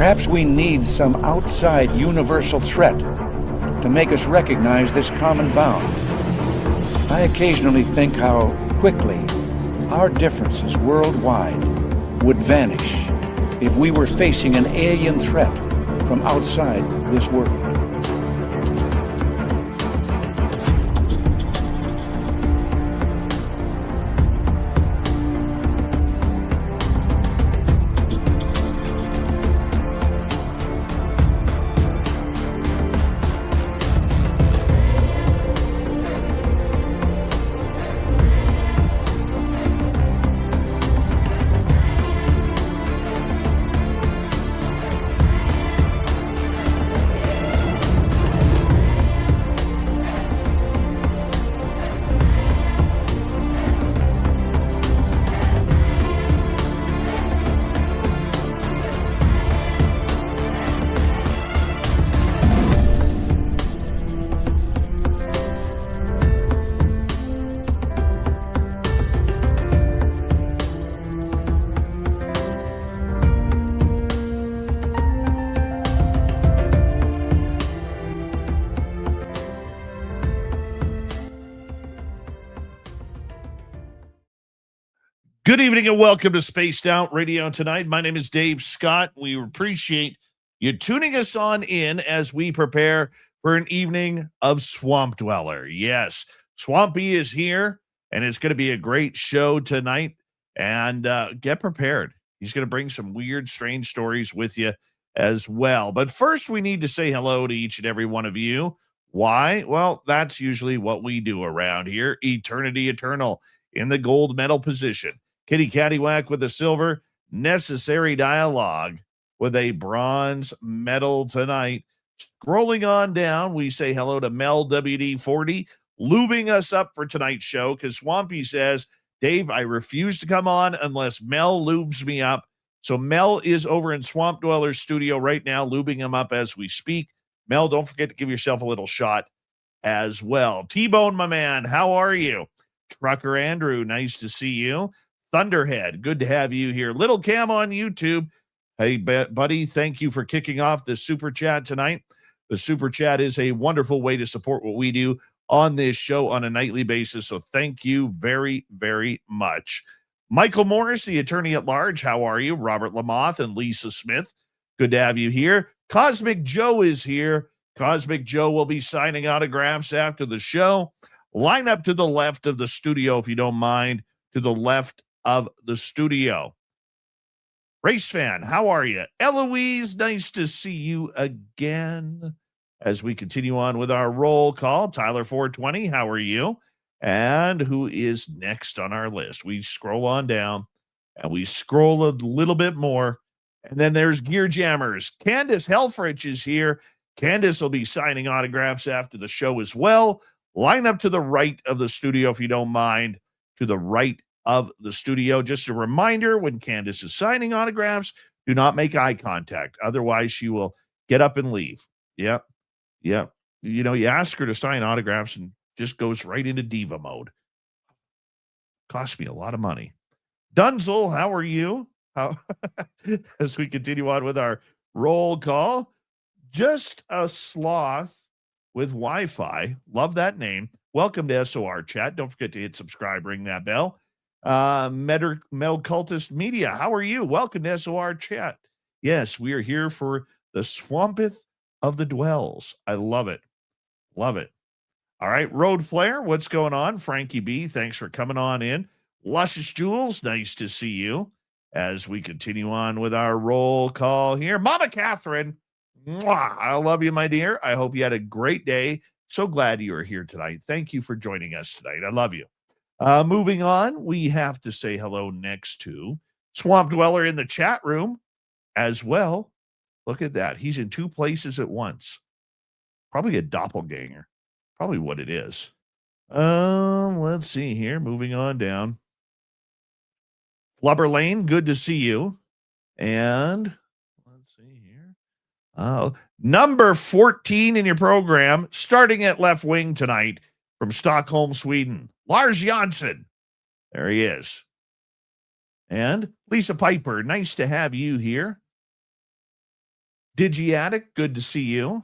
Perhaps we need some outside universal threat to make us recognize this common bound. I occasionally think how quickly our differences worldwide would vanish if we were facing an alien threat from outside this world. Good evening and welcome to Spaced Out Radio tonight. My name is Dave Scott. We appreciate you tuning us on in as we prepare for an evening of Swamp Dweller. Yes, Swampy is here, and it's going to be a great show tonight. And get prepared. He's going to bring some weird, strange stories with you as well. But first, we need to say hello to each and every one of you. Why? Well, that's usually what we do around here. Eternity Eternal in the gold medal position. Kitty Cattywhack with a silver. Necessary Dialogue with a bronze medal tonight. Scrolling on down, we say hello to Mel WD40, lubing us up for tonight's show because Swampy says, Dave, I refuse to come on unless Mel lubes me up. So Mel is over in Swamp Dweller's studio right now, lubing him up as we speak. Mel, don't forget to give yourself a little shot as well. T-Bone, my man, how are you? Trucker Andrew, nice to see you. Thunderhead, good to have you here. Little Cam on YouTube. Hey, buddy, thank you for kicking off the Super Chat tonight. The Super Chat is a wonderful way to support what we do on this show on a nightly basis, so thank you very, very much. Michael Morris, the attorney at large, how are you? Robert Lamoth and Lisa Smith, good to have you here. Cosmic Joe is here. Cosmic Joe will be signing autographs after the show. Line up to the left of the studio, if you don't mind, to the left of the studio. Race Fan, how are you? Eloise, nice to see you again. As we continue on with our roll call, Tyler 420, how are you? And who is next on our list? We scroll on down and we scroll a little bit more. And then there's Gear Jammers. Candace Helfrich is here. Candace will be signing autographs after the show as well. Line up to the right of the studio, if you don't mind, to the right of the studio. Just a reminder, when Candace is signing autographs, do not make eye contact. Otherwise, she will get up and leave. Yep. You know, you ask her to sign autographs and just goes right into diva mode. Cost me a lot of money. Dunzel, how are you? As we continue on with our roll call, Just a Sloth with Wi-Fi. Love that name. Welcome to SOR Chat. Don't forget to hit subscribe, ring that bell. Metal Cultist Media, how are you? Welcome to SOR Chat. Yes, we are here for the Swampeth of the Dwells. I love it. Love it. All right, Road Flare, what's going on? Frankie B, thanks for coming on in. Luscious Jules, nice to see you. As we continue on with our roll call here. Mama Catherine, mwah, I love you, my dear. I hope you had a great day. So glad you are here tonight. Thank you for joining us tonight. I love you. Moving on, we have to say hello next to Swamp Dweller in the chat room as well. Look at that. He's in two places at once. Probably a doppelganger. Probably what it is. Let's see here. Moving on down. Flubber Lane, good to see you. And let's see here. Number 14 in your program, starting at left wing tonight from Stockholm, Sweden. Lars Jansson. There he is. And Lisa Piper, nice to have you here. Digiatic, good to see you.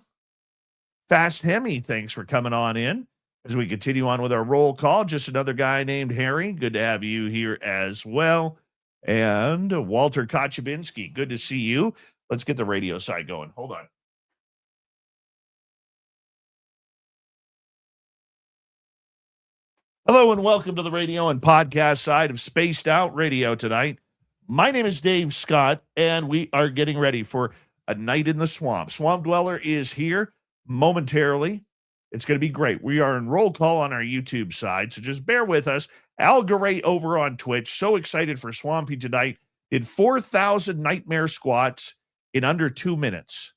Fast Hemi, thanks for coming on in. As we continue on with our roll call, just another guy named Harry. Good to have you here as well. And Walter Kochabinski, good to see you. Let's get the radio side going. Hold on. Hello and welcome to the radio and podcast side of Spaced Out Radio tonight. My name is Dave Scott, and we are getting ready for a night in the swamp. Swamp Dweller is here momentarily. It's going to be great. We are in roll call on our YouTube side, so just bear with us. Al Garay over on Twitch, so excited for Swampy tonight. Did 4,000 nightmare squats in under 2 minutes.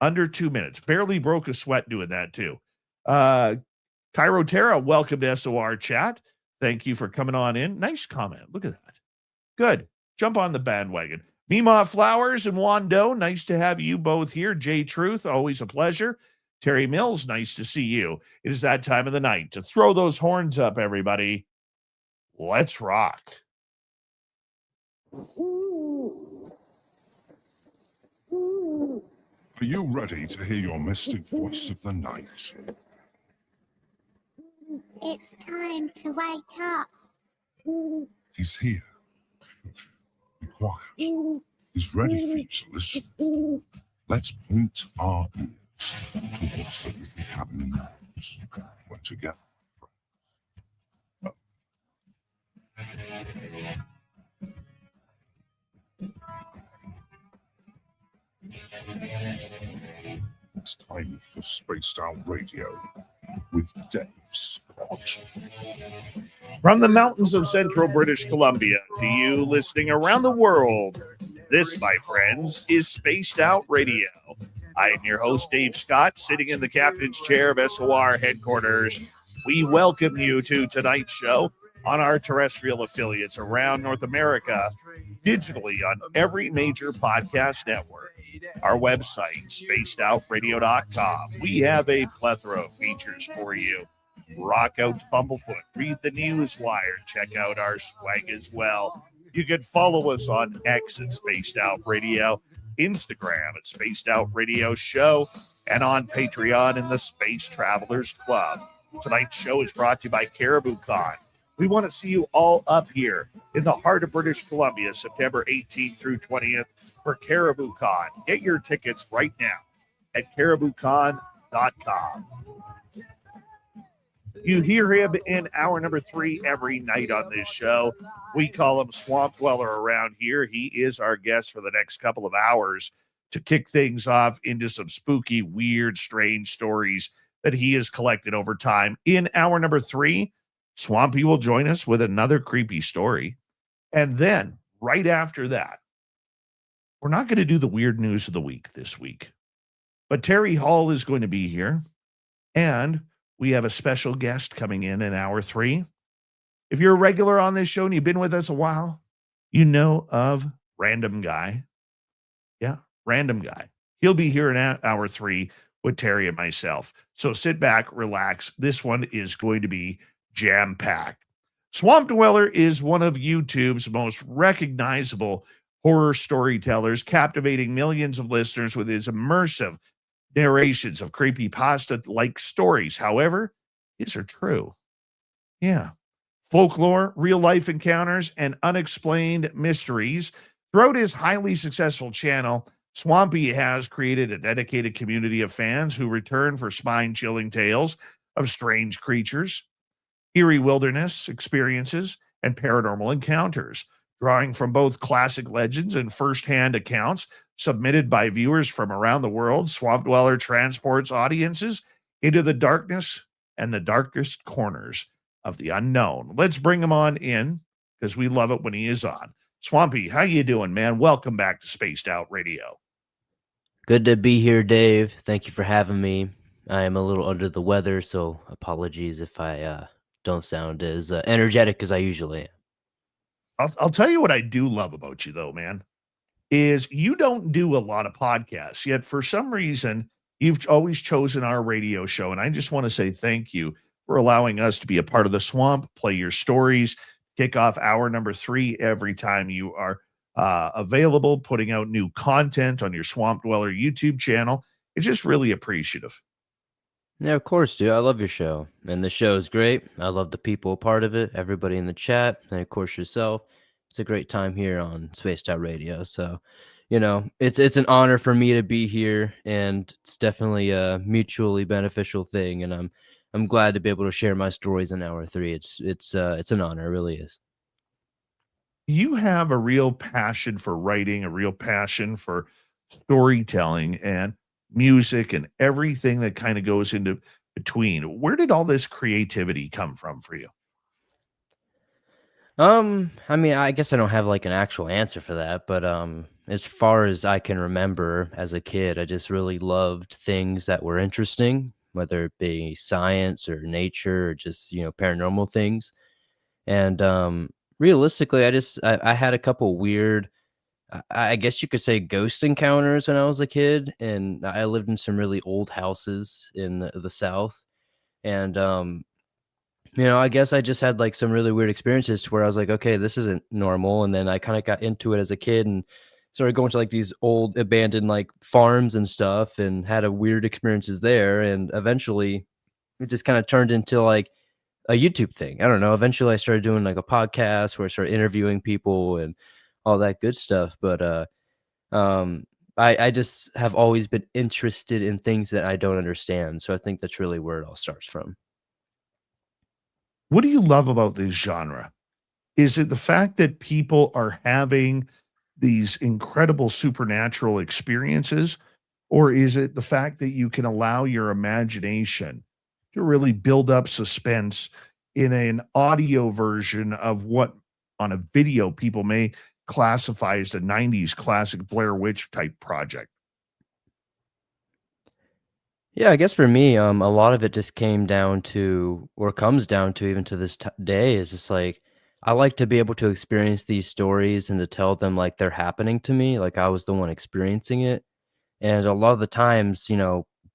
Under 2 minutes. Barely broke a sweat doing that, too. Cairo Terra, welcome to SOR chat. Thank you for coming on in. Nice comment. Look at that. Good. Jump on the bandwagon. Mima Flowers and Wando, nice to have you both here. Jay Truth, always a pleasure. Terry Mills, nice to see you. It is that time of the night to throw those horns up, everybody. Let's rock. Are you ready to hear your mystic voice of the night? It's time to wake up. He's here. Be quiet. He's ready for you to listen. Let's point our ears towards the little cabin in the woods. We're together. It's time for Spaced Out Radio with Dave Scott. From the mountains of central British Columbia to you listening around the world, this, my friends, is Spaced Out Radio. I am your host, Dave Scott, sitting in the captain's chair of SOR headquarters. We welcome you to tonight's show on our terrestrial affiliates around North America, digitally on every major podcast network. Our website, spacedoutradio.com. We have a plethora of features for you. Rock out to Bumblefoot, read the newswire, check out our swag as well. You can follow us on X at Spaced Out Radio, Instagram at Spaced Out Radio Show, and on Patreon in the Space Travelers Club. Tonight's show is brought to you by Caribou Con. We want to see you all up here in the heart of British Columbia, September 18th through 20th for Caribou Con. Get your tickets right now at cariboucon.com. You hear him in hour number 3 every night on this show. We call him Swamp Dweller around here. He is our guest for the next couple of hours to kick things off into some spooky, weird, strange stories that he has collected over time. In hour number 3, Swampy will join us with another creepy story. And then, right after that, we're not going to do the weird news of the week this week. But Terry Hall is going to be here. And we have a special guest coming in hour 3. If you're a regular on this show and you've been with us a while, you know of Random Guy. Yeah, Random Guy. He'll be here in hour 3 with Terry and myself. So sit back, relax. This one is going to be jam-packed. Swamp Dweller is one of YouTube's most recognizable horror storytellers, captivating millions of listeners with his immersive narrations of creepypasta-like stories. However, these are true. Yeah. Folklore, real-life encounters, and unexplained mysteries. Throughout his highly successful channel, Swampy has created a dedicated community of fans who return for spine-chilling tales of strange creatures, eerie wilderness experiences, and paranormal encounters, drawing from both classic legends and first-hand accounts submitted by viewers from around the world. Swamp Dweller transports audiences into the darkness and the darkest corners of the unknown. Let's bring him on in because we love it when he is on. Swampy, how you doing, man? Welcome back to Spaced Out Radio. Good to be here, Dave. Thank you for having me. I am a little under the weather, so apologies if I don't sound as energetic as I usually am. I'll tell you what I do love about you, though, man, is you don't do a lot of podcasts, yet for some reason, you've always chosen our radio show. And I just want to say thank you for allowing us to be a part of the swamp, play your stories, kick off hour number 3 every time you are available, putting out new content on your Swamp Dweller YouTube channel. It's just really appreciative. Yeah, of course, dude. I love your show. And the show is great. I love the people a part of it, everybody in the chat, and of course yourself. It's a great time here on Spaced Out Radio. So, it's an honor for me to be here, and it's definitely a mutually beneficial thing. And I'm glad to be able to share my stories in hour 3. It's an honor, it really is. You have a real passion for writing, a real passion for storytelling and music and everything that kind of goes into between. Where did all this creativity come from for you? I mean, I guess I don't have like an actual answer for that, but as far as I can remember as a kid, I just really loved things that were interesting, whether it be science or nature or just, paranormal things. And realistically, I had a couple weird, I guess you could say, ghost encounters when I was a kid, and I lived in some really old houses in the South. And I guess I just had like some really weird experiences to where I was like, okay, this isn't normal. And then I kind of got into it as a kid and started going to like these old abandoned like farms and stuff, and had a weird experiences there. And eventually it just kind of turned into like a YouTube thing. I don't know. Eventually I started doing like a podcast where I started interviewing people and all that good stuff. But um I just have always been interested in things that I don't understand. So I think that's really where it all starts from. What do you love about this genre? Is it the fact that people are having these incredible supernatural experiences, or is it the fact that you can allow your imagination to really build up suspense in an audio version of what on a video people may classify as a 90s classic Blair Witch type project? Yeah, I guess for me, a lot of it just came down to, or comes down to, even to this day, is just like I like to be able to experience these stories and to tell them like they're happening to me, like I was the one experiencing it. And a lot of the times,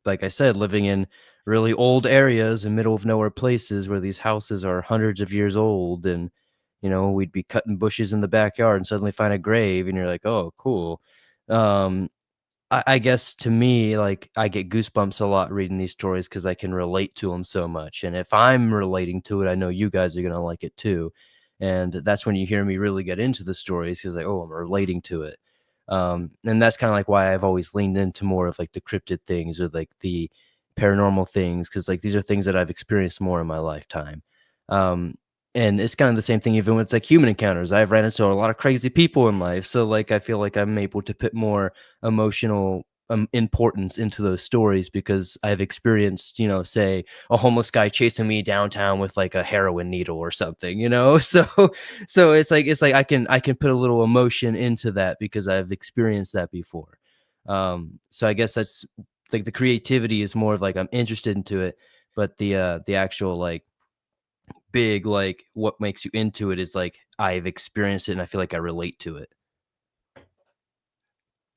like I said, living in really old areas in middle of nowhere places where these houses are hundreds of years old, and we'd be cutting bushes in the backyard and suddenly find a grave, and you're like, oh, cool. Um, I guess to me, like, I get goosebumps a lot reading these stories because I can relate to them so much. And if I'm relating to it, I know you guys are gonna like it too. And that's when you hear me really get into the stories, because like, oh, I'm relating to it. And that's kind of like why I've always leaned into more of like the cryptid things or like the paranormal things, because like these are things that I've experienced more in my lifetime. Um, and it's kind of the same thing even with like human encounters. I've ran into a lot of crazy people in life, so like I feel like I'm able to put more emotional importance into those stories because I've experienced, say a homeless guy chasing me downtown with like a heroin needle or something. So it's like I can put a little emotion into that because I've experienced that before. So I guess that's like the creativity is more of like I'm interested into it, but the actual like big like what makes you into it is like I've experienced it and I feel like I relate to it.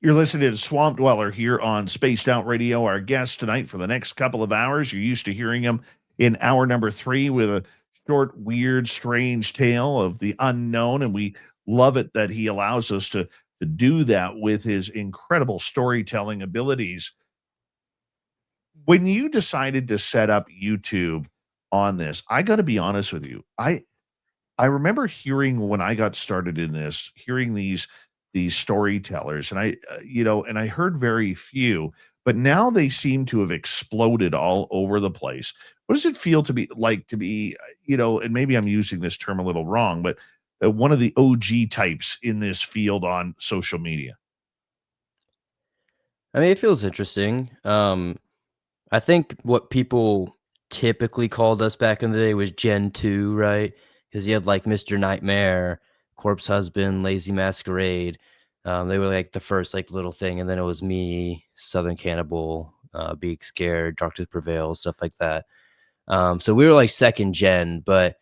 You're listening to Swamp Dweller here on Spaced Out Radio. Our guest tonight for the next couple of hours. You're used to hearing him in hour number 3 with a short, weird, strange tale of the unknown. And we love it that he allows us to do that with his incredible storytelling abilities. When you decided to set up YouTube on this, I got to be honest with you. I remember hearing when I got started in this, hearing these storytellers, and and I heard very few, but now they seem to have exploded all over the place. What does it feel to be like to be, and maybe I'm using this term a little wrong, but one of the OG types in this field on social media? I mean, it feels interesting. I think what people typically called us back in the day was Gen 2, right? Because you had like Mr. Nightmare, Corpse Husband, Lazy Masquerade. They were like the first like little thing, and then it was me, Southern Cannibal, Being Scared, Darkness Prevails, stuff like that. So we were like second gen, but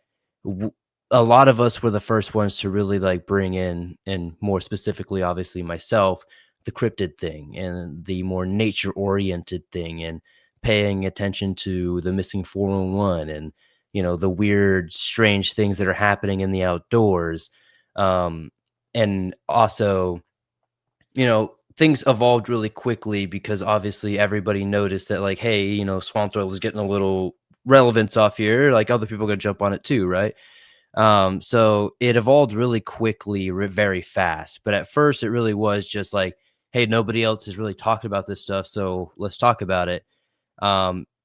a lot of us were the first ones to really like bring in, and more specifically, obviously myself, the cryptid thing and the more nature oriented thing, and paying attention to the missing 411 and the weird, strange things that are happening in the outdoors. Um, and also, things evolved really quickly because obviously everybody noticed that, like, hey, Swamp Thrill is getting a little relevance off here. Like, other people gonna jump on it too, right? So it evolved really quickly, very fast. But at first, it really was just like, hey, nobody else is really talking about this stuff, so let's talk about it.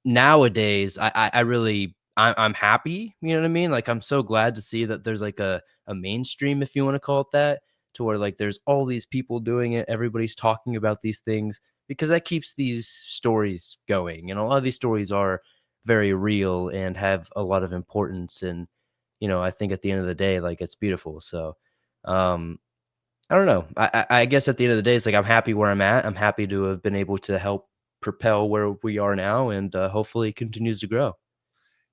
Nowadays, I'm happy. You know what I mean? Like, I'm so glad to see that there's like a mainstream, if you want to call it that, to where like there's all these people doing it. Everybody's talking about these things because that keeps these stories going. And a lot of these stories are very real and have a lot of importance. And I think at the end of the day, like, it's beautiful. So, um, I don't know. I guess at the end of the day, it's like I'm happy where I'm at. I'm happy to have been able to help propel where we are now, and hopefully it continues to grow.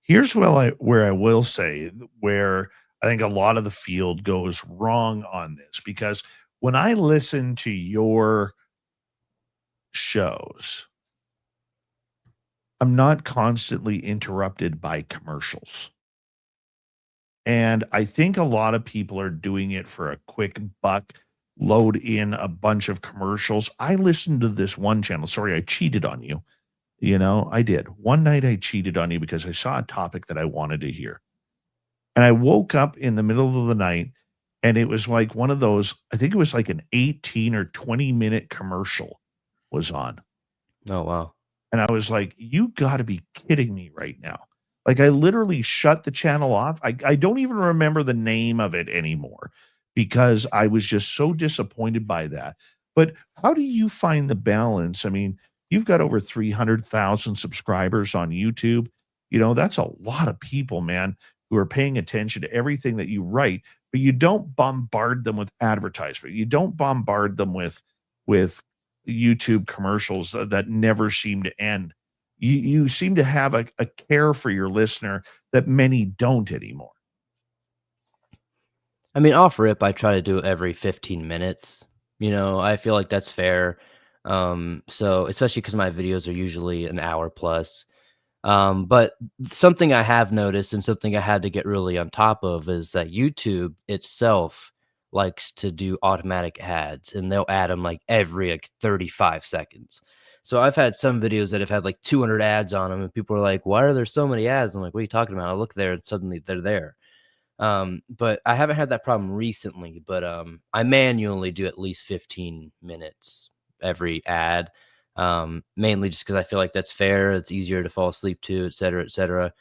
Here's where I will say where I think a lot of the field goes wrong on this, because when I listen to your shows, I'm not constantly interrupted by commercials. And I think a lot of people are doing it for a quick buck, load in a bunch of commercials. I listened to this one channel. Sorry, I cheated on you. I did. One night I cheated on you because I saw a topic that I wanted to hear. And I woke up in the middle of the night and it was like one of those, I think it was like an 18 or 20-minute commercial was on. Oh, wow. And I was like, you got to be kidding me right now. Like, I literally shut the channel off. I don't even remember the name of it anymore because I was just so disappointed by that. But how do you find the balance? I mean, you've got over 300,000 subscribers on YouTube. That's a lot of people, man, who are paying attention to everything that you write, but you don't bombard them with advertisement. You don't bombard them with YouTube commercials that never seem to end. You seem to have a care for your listener that many don't anymore. I mean, off rip, I try to do it every 15 minutes. I feel like that's fair. So especially because my videos are usually an hour plus. But something I have noticed and something I had to get really on top of is that YouTube itself likes to do automatic ads, and they'll add them like every 35 seconds. So I've had some videos that have had like 200 ads on them, and people are like, "Why are there so many ads?" I'm like, "What are you talking about?" I look there, and suddenly they're there. But I haven't had that problem recently. But I manually do at least 15 minutes every ad, mainly just because I feel like that's fair. It's easier to fall asleep to, et cetera, et cetera.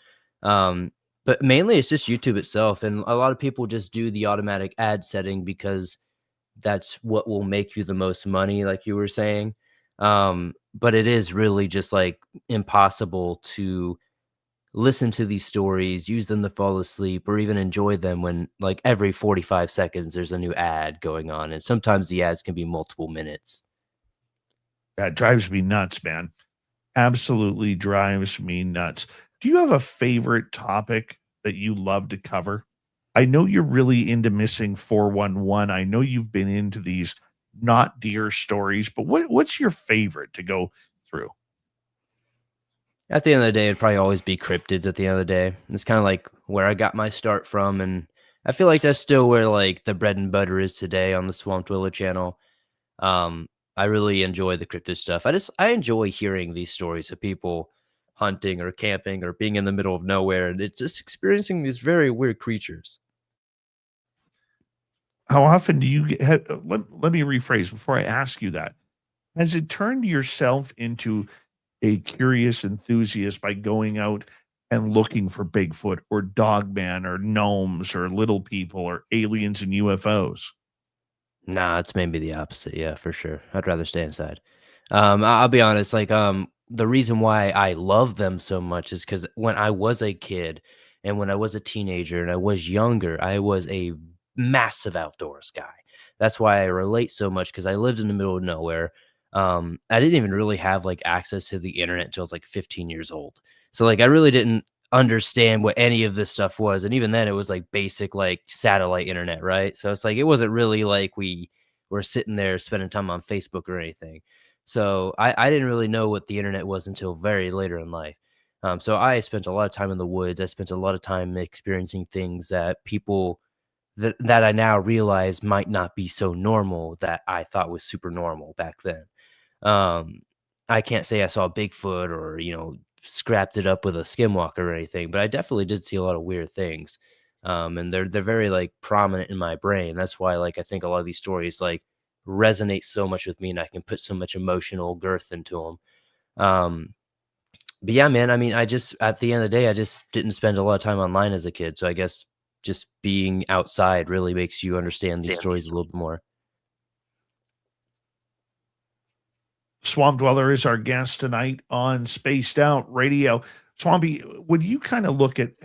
But mainly it's just YouTube itself. And a lot of people just do the automatic ad setting because that's what will make you the most money, like you were saying. But it is really just like impossible to listen to these stories, use them to fall asleep, or even enjoy them when, like, every 45 seconds there's a new ad going on. And sometimes the ads can be multiple minutes. That drives me nuts, man. Absolutely drives me nuts. Do you have a favorite topic that you love to cover? I know you're really into missing 411. I know you've been into these not deer stories, but what's your favorite to go through? At the end of the day, it'd probably always be cryptids at the end of the day. It's kind of like where I got my start from. And I feel like that's still where like the bread and butter is today on the Swamp Dweller channel. I really enjoy the cryptid stuff. I enjoy hearing these stories of people hunting or camping or being in the middle of nowhere, and it's just experiencing these very weird creatures. How often do you let me rephrase before I ask you that. Has it turned yourself into a curious enthusiast by going out and looking for Bigfoot or Dogman or gnomes or little people or aliens and UFOs? Nah, it's maybe the opposite. Yeah, for sure. I'd rather stay inside. I'll be honest. Like, the reason why I love them so much is because when I was a kid and when I was a teenager and I was younger, I was a massive outdoors guy. That's why I relate so much because I lived in the middle of nowhere. I didn't even really have like access to the internet until I was like 15 years old. So like I really didn't understand what any of this stuff was. And even then it was like basic like satellite internet, right? So it's like it wasn't really like we were sitting there spending time on Facebook or anything. So I didn't really know what the internet was until very later in life. So I spent a lot of time in the woods. I spent a lot of time experiencing things that people that I now realize might not be so normal that I thought was super normal back then. Um, I can't say I saw Bigfoot or, scrapped it up with a skinwalker or anything, but I definitely did see a lot of weird things. And they're very like prominent in my brain. That's why like I think a lot of these stories like resonate so much with me, and I can put so much emotional girth into them. But yeah, man, I mean, I just at the end of the day, I just didn't spend a lot of time online as a kid. So I guess just being outside really makes you understand these stories a little bit more. Swamp Dweller is our guest tonight on Spaced Out Radio. Swampy, when you kind of look at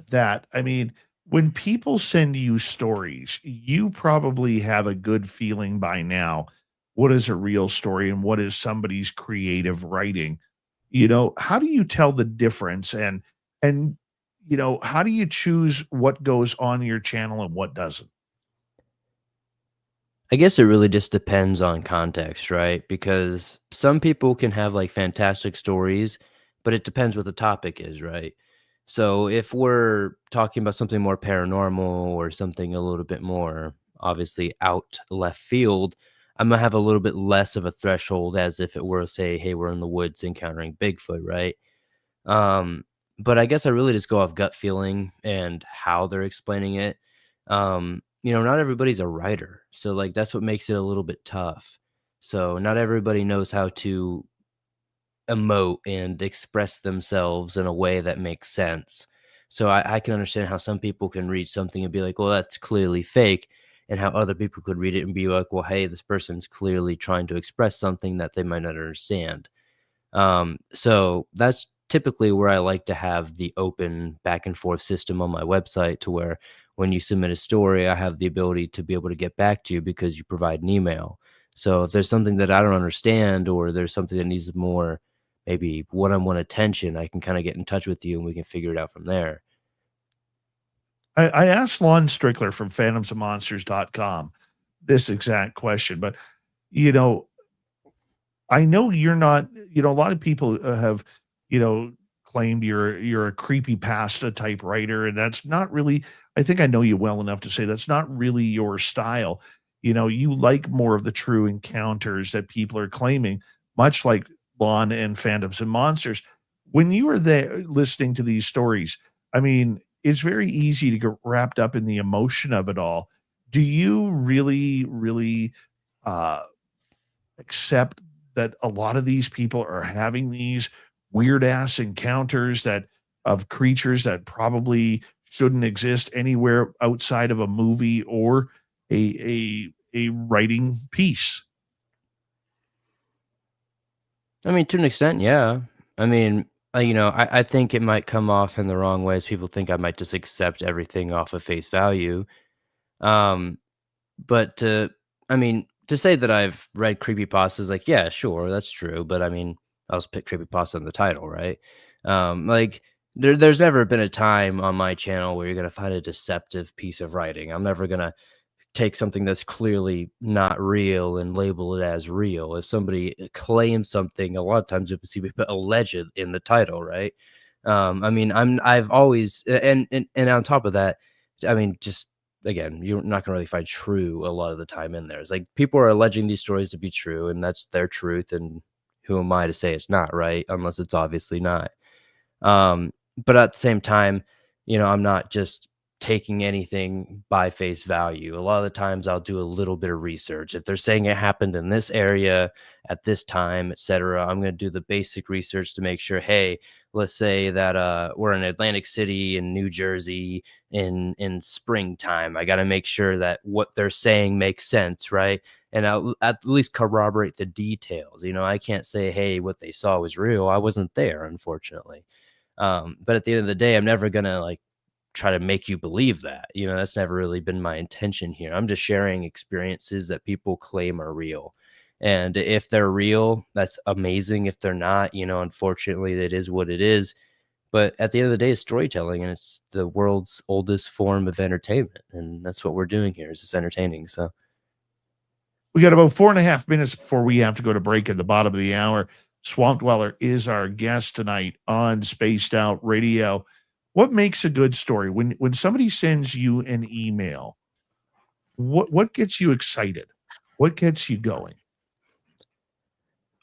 that, I mean, when people send you stories, you probably have a good feeling by now what is a real story and what is somebody's creative writing. How do you tell the difference, and how do you choose what goes on your channel and what doesn't? I guess it really just depends on context, right? Because some people can have like fantastic stories, but it depends what the topic is, right? So if we're talking about something more paranormal or something a little bit more obviously out left field, I'm gonna have a little bit less of a threshold as if it were, say, hey, we're in the woods encountering Bigfoot, right? Um, but I guess I really just go off gut feeling and how they're explaining it. Not everybody's a writer, so like that's what makes it a little bit tough. So not everybody knows how to emote and express themselves in a way that makes sense. So I can understand how some people can read something and be like, well, that's clearly fake. And how other people could read it and be like, well, hey, this person's clearly trying to express something that they might not understand. So that's typically where I like to have the open back and forth system on my website, to where when you submit a story, I have the ability to be able to get back to you because you provide an email. So if there's something that I don't understand, or there's something that needs more maybe one-on-one attention, I can kind of get in touch with you and we can figure it out from there. I asked Lon Strickler from phantomsandmonsters.com this exact question, but you know, I know you're not, a lot of people have, you know, claimed you're a creepy pasta type writer, and that's not really, I think I know you well enough to say that's not really your style. You like more of the true encounters that people are claiming, much like Lon and Phantoms and Monsters. When you were there listening to these stories, I mean, it's very easy to get wrapped up in the emotion of it all. Do you really, really uh accept that a lot of these people are having these weird ass encounters that of creatures that probably shouldn't exist anywhere outside of a movie or a writing piece? I mean, to an extent, yeah. I mean, I think it might come off in the wrong ways. People think I might just accept everything off of face value. Um, but I mean, to say that I've read creepypastas, like, yeah, sure, that's true. But I mean, I'll just put creepypasta in the title, right? Like, there's never been a time on my channel where you're gonna find a deceptive piece of writing. I'm never gonna take something that's clearly not real and label it as real. If somebody claims something, a lot of times you see we put alleged in the title, right? I mean, I've always and on top of that, I mean, just again, you're not gonna really find true a lot of the time in there. It's like people are alleging these stories to be true, and that's their truth, and who am I to say it's not, right? Unless it's obviously not. But at the same time, I'm not just taking anything by face value. A lot of the times I'll do a little bit of research. If they're saying it happened in this area at this time, etc., I'm going to do the basic research to make sure, hey, let's say that we're in Atlantic City in New Jersey in springtime. I got to make sure that what they're saying makes sense, right? And I'll at least corroborate the details. I can't say, hey, what they saw was real. I wasn't there, unfortunately. But at the end of the day, I'm never gonna like try to make you believe that. That's never really been my intention here. I'm just sharing experiences that people claim are real. And if they're real, that's amazing. If they're not, unfortunately, that is what it is. But at the end of the day, it's storytelling, and it's the world's oldest form of entertainment. And that's what we're doing here, is just entertaining. So We got about 4.5 minutes before we have to go to break at the bottom of the hour. Swamp Dweller is our guest tonight on Spaced Out Radio. what makes a good story? When somebody sends you an email, what gets you excited? What gets you going?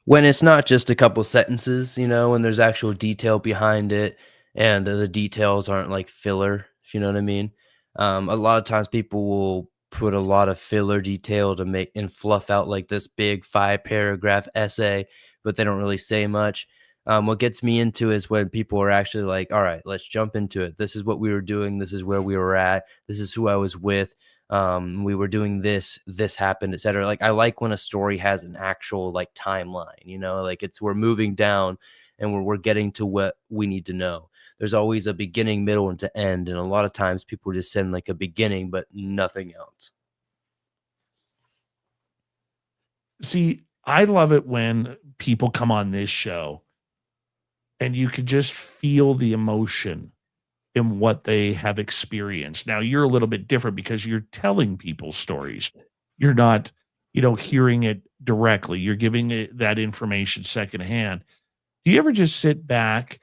When it's not just a couple sentences, when there's actual detail behind it and the details aren't like filler, if you know what I mean. A lot of times people will put a lot of filler detail to make and fluff out like this big 5-paragraph essay, but they don't really say much. What gets me into is when people are actually like, all right, let's jump into it. This is what we were doing. This is where we were at. This is who I was with. We were doing this happened, etc. Like, I like when a story has an actual like timeline, like we're moving down and we're getting to what we need to know. There's always a beginning, middle, and to end, and a lot of times people just send like a beginning but nothing else. See, I love it when people come on this show and you can just feel the emotion in what they have experienced. Now, you're a little bit different because you're telling people stories. You're not, hearing it directly. You're giving it that information secondhand. Do you ever just sit back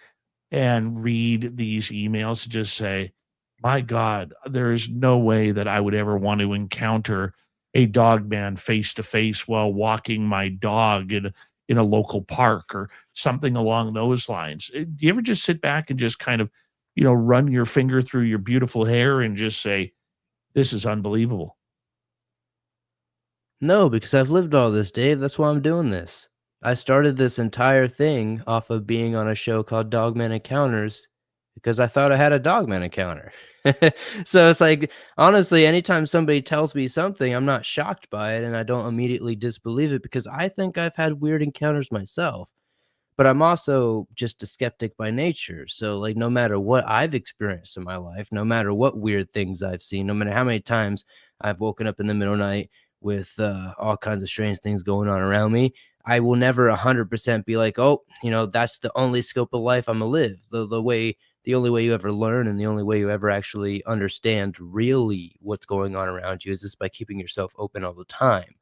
and read these emails and just say, my God, there is no way that I would ever want to encounter a dog man face to face while walking my dog in a local park or something along those lines? Do you ever just sit back and just kind of, run your finger through your beautiful hair and just say, this is unbelievable? No, because I've lived all this, Dave. That's why I'm doing this. I started this entire thing off of being on a show called Dogman Encounters because I thought I had a Dogman encounter. So it's like, honestly, anytime somebody tells me something, I'm not shocked by it and I don't immediately disbelieve it because I think I've had weird encounters myself. But I'm also just a skeptic by nature. So, like, no matter what I've experienced in my life, no matter what weird things I've seen, no matter how many times I've woken up in the middle of the night with all kinds of strange things going on around me, I will never 100% be like, oh, that's the only scope of life I'm gonna live. The only way you ever learn and the only way you ever actually understand really what's going on around you is just by keeping yourself open all the time.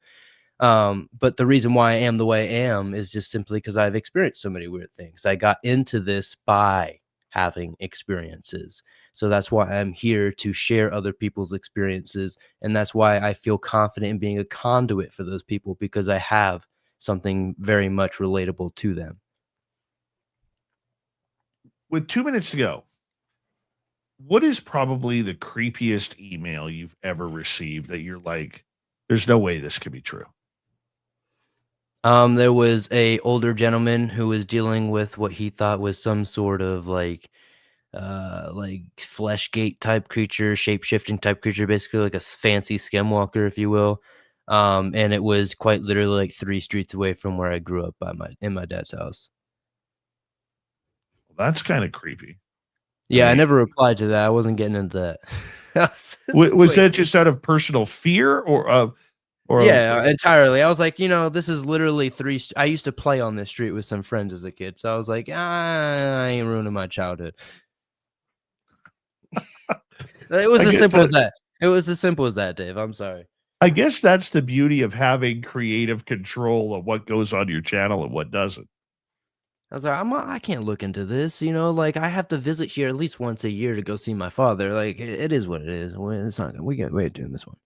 But the reason why I am the way I am is just simply because I've experienced so many weird things. I got into this by having experiences. So that's why I'm here to share other people's experiences. And that's why I feel confident in being a conduit for those people because I have something very much relatable to them. With 2 minutes to go, what is probably the creepiest email you've ever received that you're like, there's no way this could be true? There was a older gentleman who was dealing with what he thought was some sort of like flesh gate type creature, shape shifting type creature, basically like a fancy skinwalker, if you will. And it was quite literally like 3 streets away from where I grew up in my dad's house. Well, that's kind of creepy. Yeah, I mean, never replied to that. I wasn't getting into that. was that just out of personal fear or yeah, entirely. I was like, this is literally I used to play on this street with some friends as a kid. So I was like, I ain't ruining my childhood. It was as simple as that. It was as simple as that, Dave. I'm sorry. I guess that's the beauty of having creative control of what goes on your channel and what doesn't. I was like, I can't look into this, like I have to visit here at least once a year to go see my father. Like it is what it is. It's not, we're doing this one.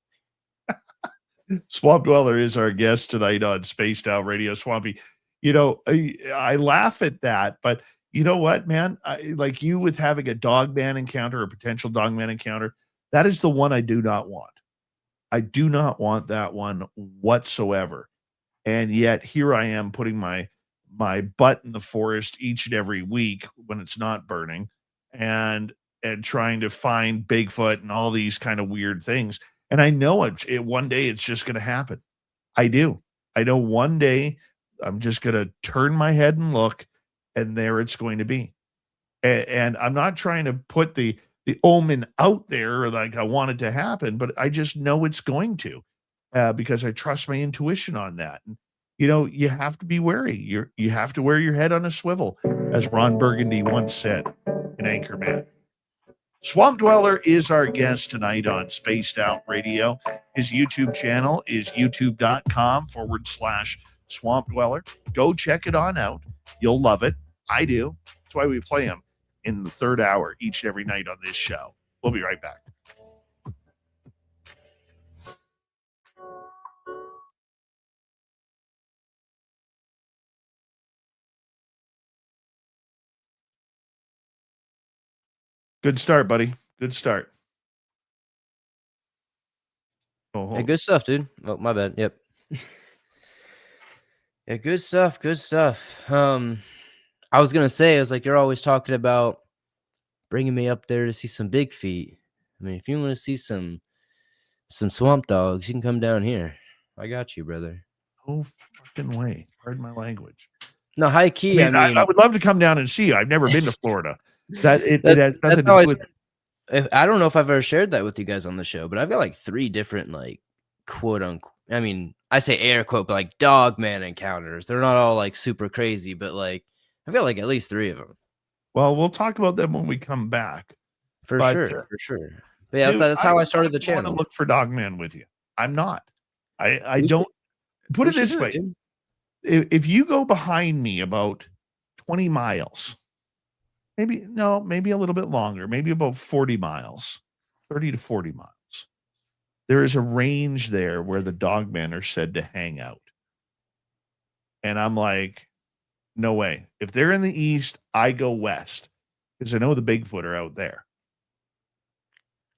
Swamp Dweller is our guest tonight on Spaced Out Radio. Swampy, I laugh at that, but you know what, man? Like you with having a dogman encounter, a potential dogman encounter, that is the one I do not want. I do not want that one whatsoever. And yet here I am putting my butt in the forest each and every week when it's not burning and trying to find Bigfoot and all these kind of weird things. And I know it one day it's just going to happen. I do. I know one day I'm just going to turn my head and look, and there it's going to be. And I'm not trying to put the omen out there like I want it to happen, but I just know it's going to because I trust my intuition on that. And, you have to be wary. You have to wear your head on a swivel, as Ron Burgundy once said in Anchorman. Swamp Dweller is our guest tonight on Spaced Out Radio. His YouTube channel is youtube.com/Swamp Dweller. Go check it on out. You'll love it. I do. That's why we play him. in the third hour each and every night on this show. We'll be right back. Good start, buddy. Good start. Oh, Hey, good stuff, dude. Oh, my bad. Yep. Yeah, good stuff. Good stuff. I was gonna say, I was like, you're always talking about bringing me up there to see some big feet. I mean, if you want to see some swamp dogs, you can come down here. I got you, brother. no fucking way. Pardon my language. No, high key. I mean, I would love to come down and see you. I've never been to Florida. It has nothing to do always, with it. I don't know if I've ever shared that with you guys on the show, but I've got like 3 different, like, quote unquote, I mean, I say air quote, but like dog man encounters. They're not all like super crazy, but like I've got like at least 3 of them. Well, we'll talk about them when we come back. For sure. But yeah, Dude, that's how I started the I want channel. to look for Dogman with you. I'm not. I don't. Put it this way. If you go behind me about 20 miles, maybe a little bit longer, maybe about 40 miles, 30 to 40 miles, there is a range there where the dogmen are said to hang out. And I'm like, no way. If they're in the east, I go west because I know the Bigfoot are out there.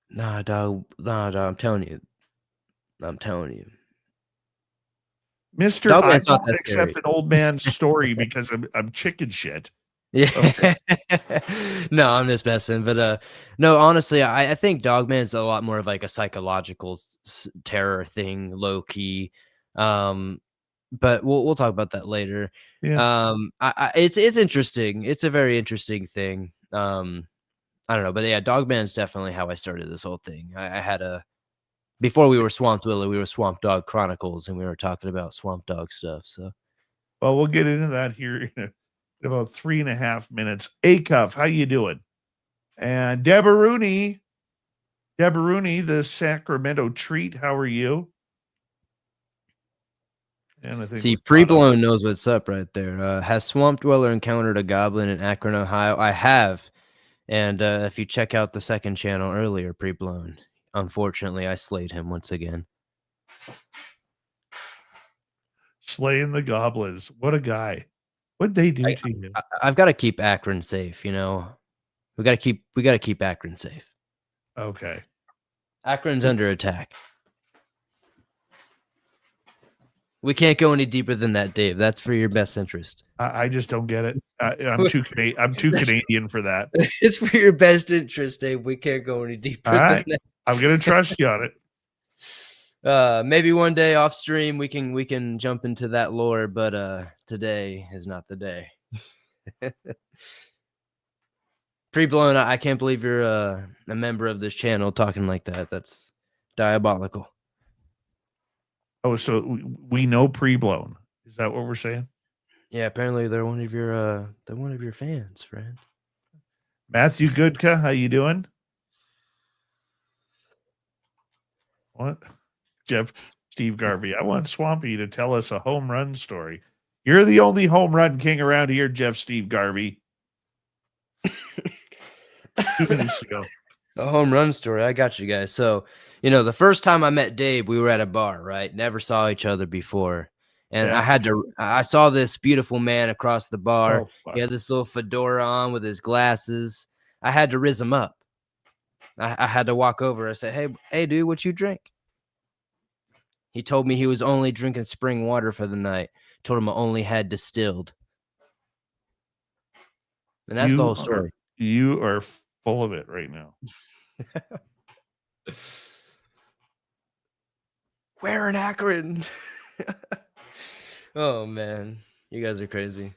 Nah, dog. I'm telling you. Mister, I don't accept an old man's story because I'm chicken shit. Yeah. Okay. No, I'm just messing. But no, honestly, I think Dogman is a lot more of like a psychological terror thing, low key. But we'll talk about that later. Yeah. It's interesting. It's a very interesting thing. I don't know, but yeah, Dogman's definitely how I started this whole thing. I had before we were Swamp Willow, we were Swamp Dog Chronicles, and we were talking about Swamp Dog stuff. So, well, we'll get into that here in about 3.5 minutes. Acuff, how you doing? And Deborah Rooney, the Sacramento treat. How are you? And I think see, Pre-Blown knows what's up right there. Has Swamp Dweller encountered a goblin in Akron, Ohio? I have. And if you check out the second channel earlier, Pre-Blown, unfortunately, I slayed him once again. Slaying the goblins. What a guy. What'd they do to you? I've got to keep Akron safe, you know. We got to keep Akron safe. Okay. Akron's under attack. We can't go any deeper than that, Dave. That's for your best interest. I just don't get it. I'm too Canadian for that. It's for your best interest, Dave. We can't go any deeper than that. I'm gonna trust you on it. Maybe one day off stream we can jump into that lore, but today is not the day. Pre-Blown, I can't believe you're a member of this channel talking like that. That's diabolical. Oh, so we know Pre-Blown. Is that what we're saying? Yeah, apparently they're one of your fans, friend. Matthew Goodka, how you doing? What? Steve Garvey. I want Swampy to tell us a home run story. You're the only home run king around here, Steve Garvey. 2 minutes ago. A home run story. I got you guys. So, the first time I met Dave, we were at a bar, right? Never saw each other before. And yeah. I saw this beautiful man across the bar. He had this little fedora on with his glasses. I had to riz him up. I had to walk over. I said, hey, dude, what you drink? He told me he was only drinking spring water for the night. Told him I only had distilled. And that's the whole story. You are full of it right now. Where in Akron? Oh, man. You guys are crazy.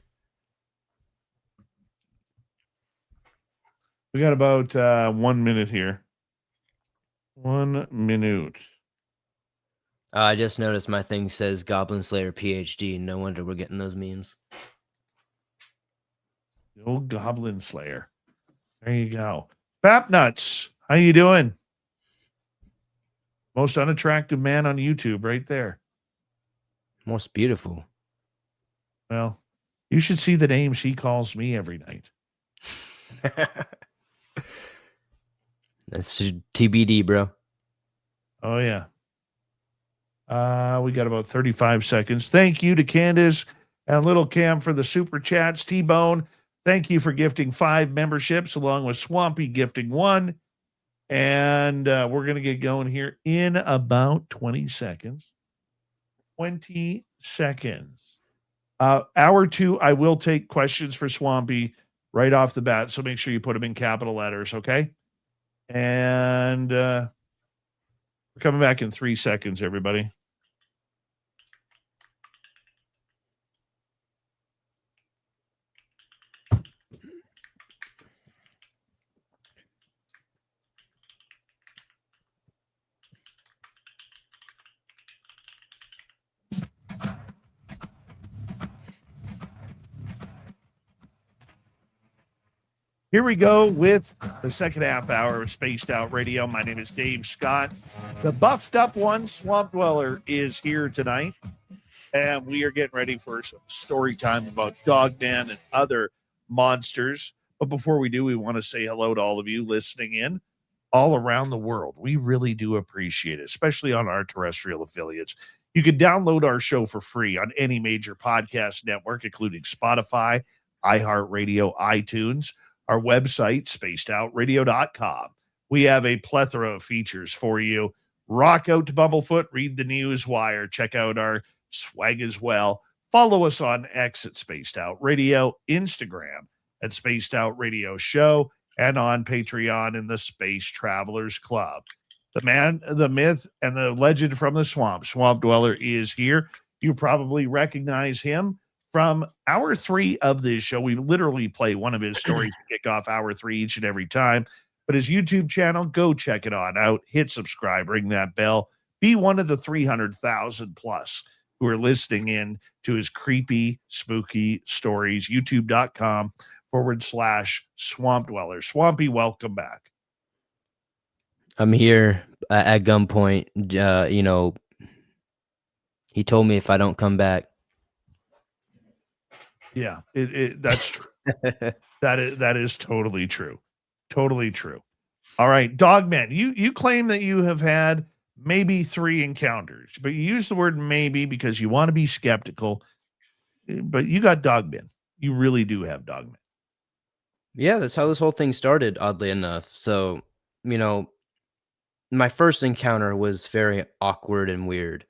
We got about 1 minute here. 1 minute. I just noticed my thing says Goblin Slayer PhD. No wonder we're getting those memes. The old Goblin Slayer. There you go. Bap Nuts, how you doing? Most unattractive man on YouTube right there. Most beautiful. Well, you should see the names he calls me every night. That's TBD, bro. Oh, yeah. We got about 35 seconds. Thank you to Candace and Little Cam for the super chats. T-Bone, thank you for gifting 5 memberships, along with Swampy gifting 1. And we're going to get going here in about 20 seconds. 20 seconds. Hour 2, I will take questions for Swampy right off the bat, so make sure you put them in capital letters, okay? And we're coming back in 3 seconds, everybody. Here we go with the second half hour of Spaced Out Radio. My name is Dave Scott. The buffed up one, Swamp Dweller, is here tonight. And we are getting ready for some story time about Dogman and other monsters. But before we do, we want to say hello to all of you listening in all around the world. We really do appreciate it, especially on our terrestrial affiliates. You can download our show for free on any major podcast network, including Spotify, iHeartRadio, iTunes, our website, spacedoutradio.com. We have a plethora of features for you. Rock out to Bumblefoot, read the news wire, check out our swag as well. Follow us on X at Spaced Out Radio, Instagram at Spaced Out Radio Show, and on Patreon in the Space Travelers Club. The man, the myth, and the legend from the swamp, Swamp Dweller, is here. You probably recognize him from hour 3 of this show. We literally play one of his stories to kick off hour 3 each and every time. But his YouTube channel, go check it on out. Hit subscribe, ring that bell. Be one of the 300,000 plus who are listening in to his creepy, spooky stories. YouTube.com/Swamp Dweller. Swampy, welcome back. I'm here at gunpoint. He told me if I don't come back. Yeah, that's true. that is totally true. Totally true. All right, Dogman, you claim that you have had maybe 3 encounters, but you use the word maybe because you want to be skeptical. But you got Dogman. You really do have Dogman. Yeah, that's how this whole thing started, oddly enough. So, my first encounter was very awkward and weird.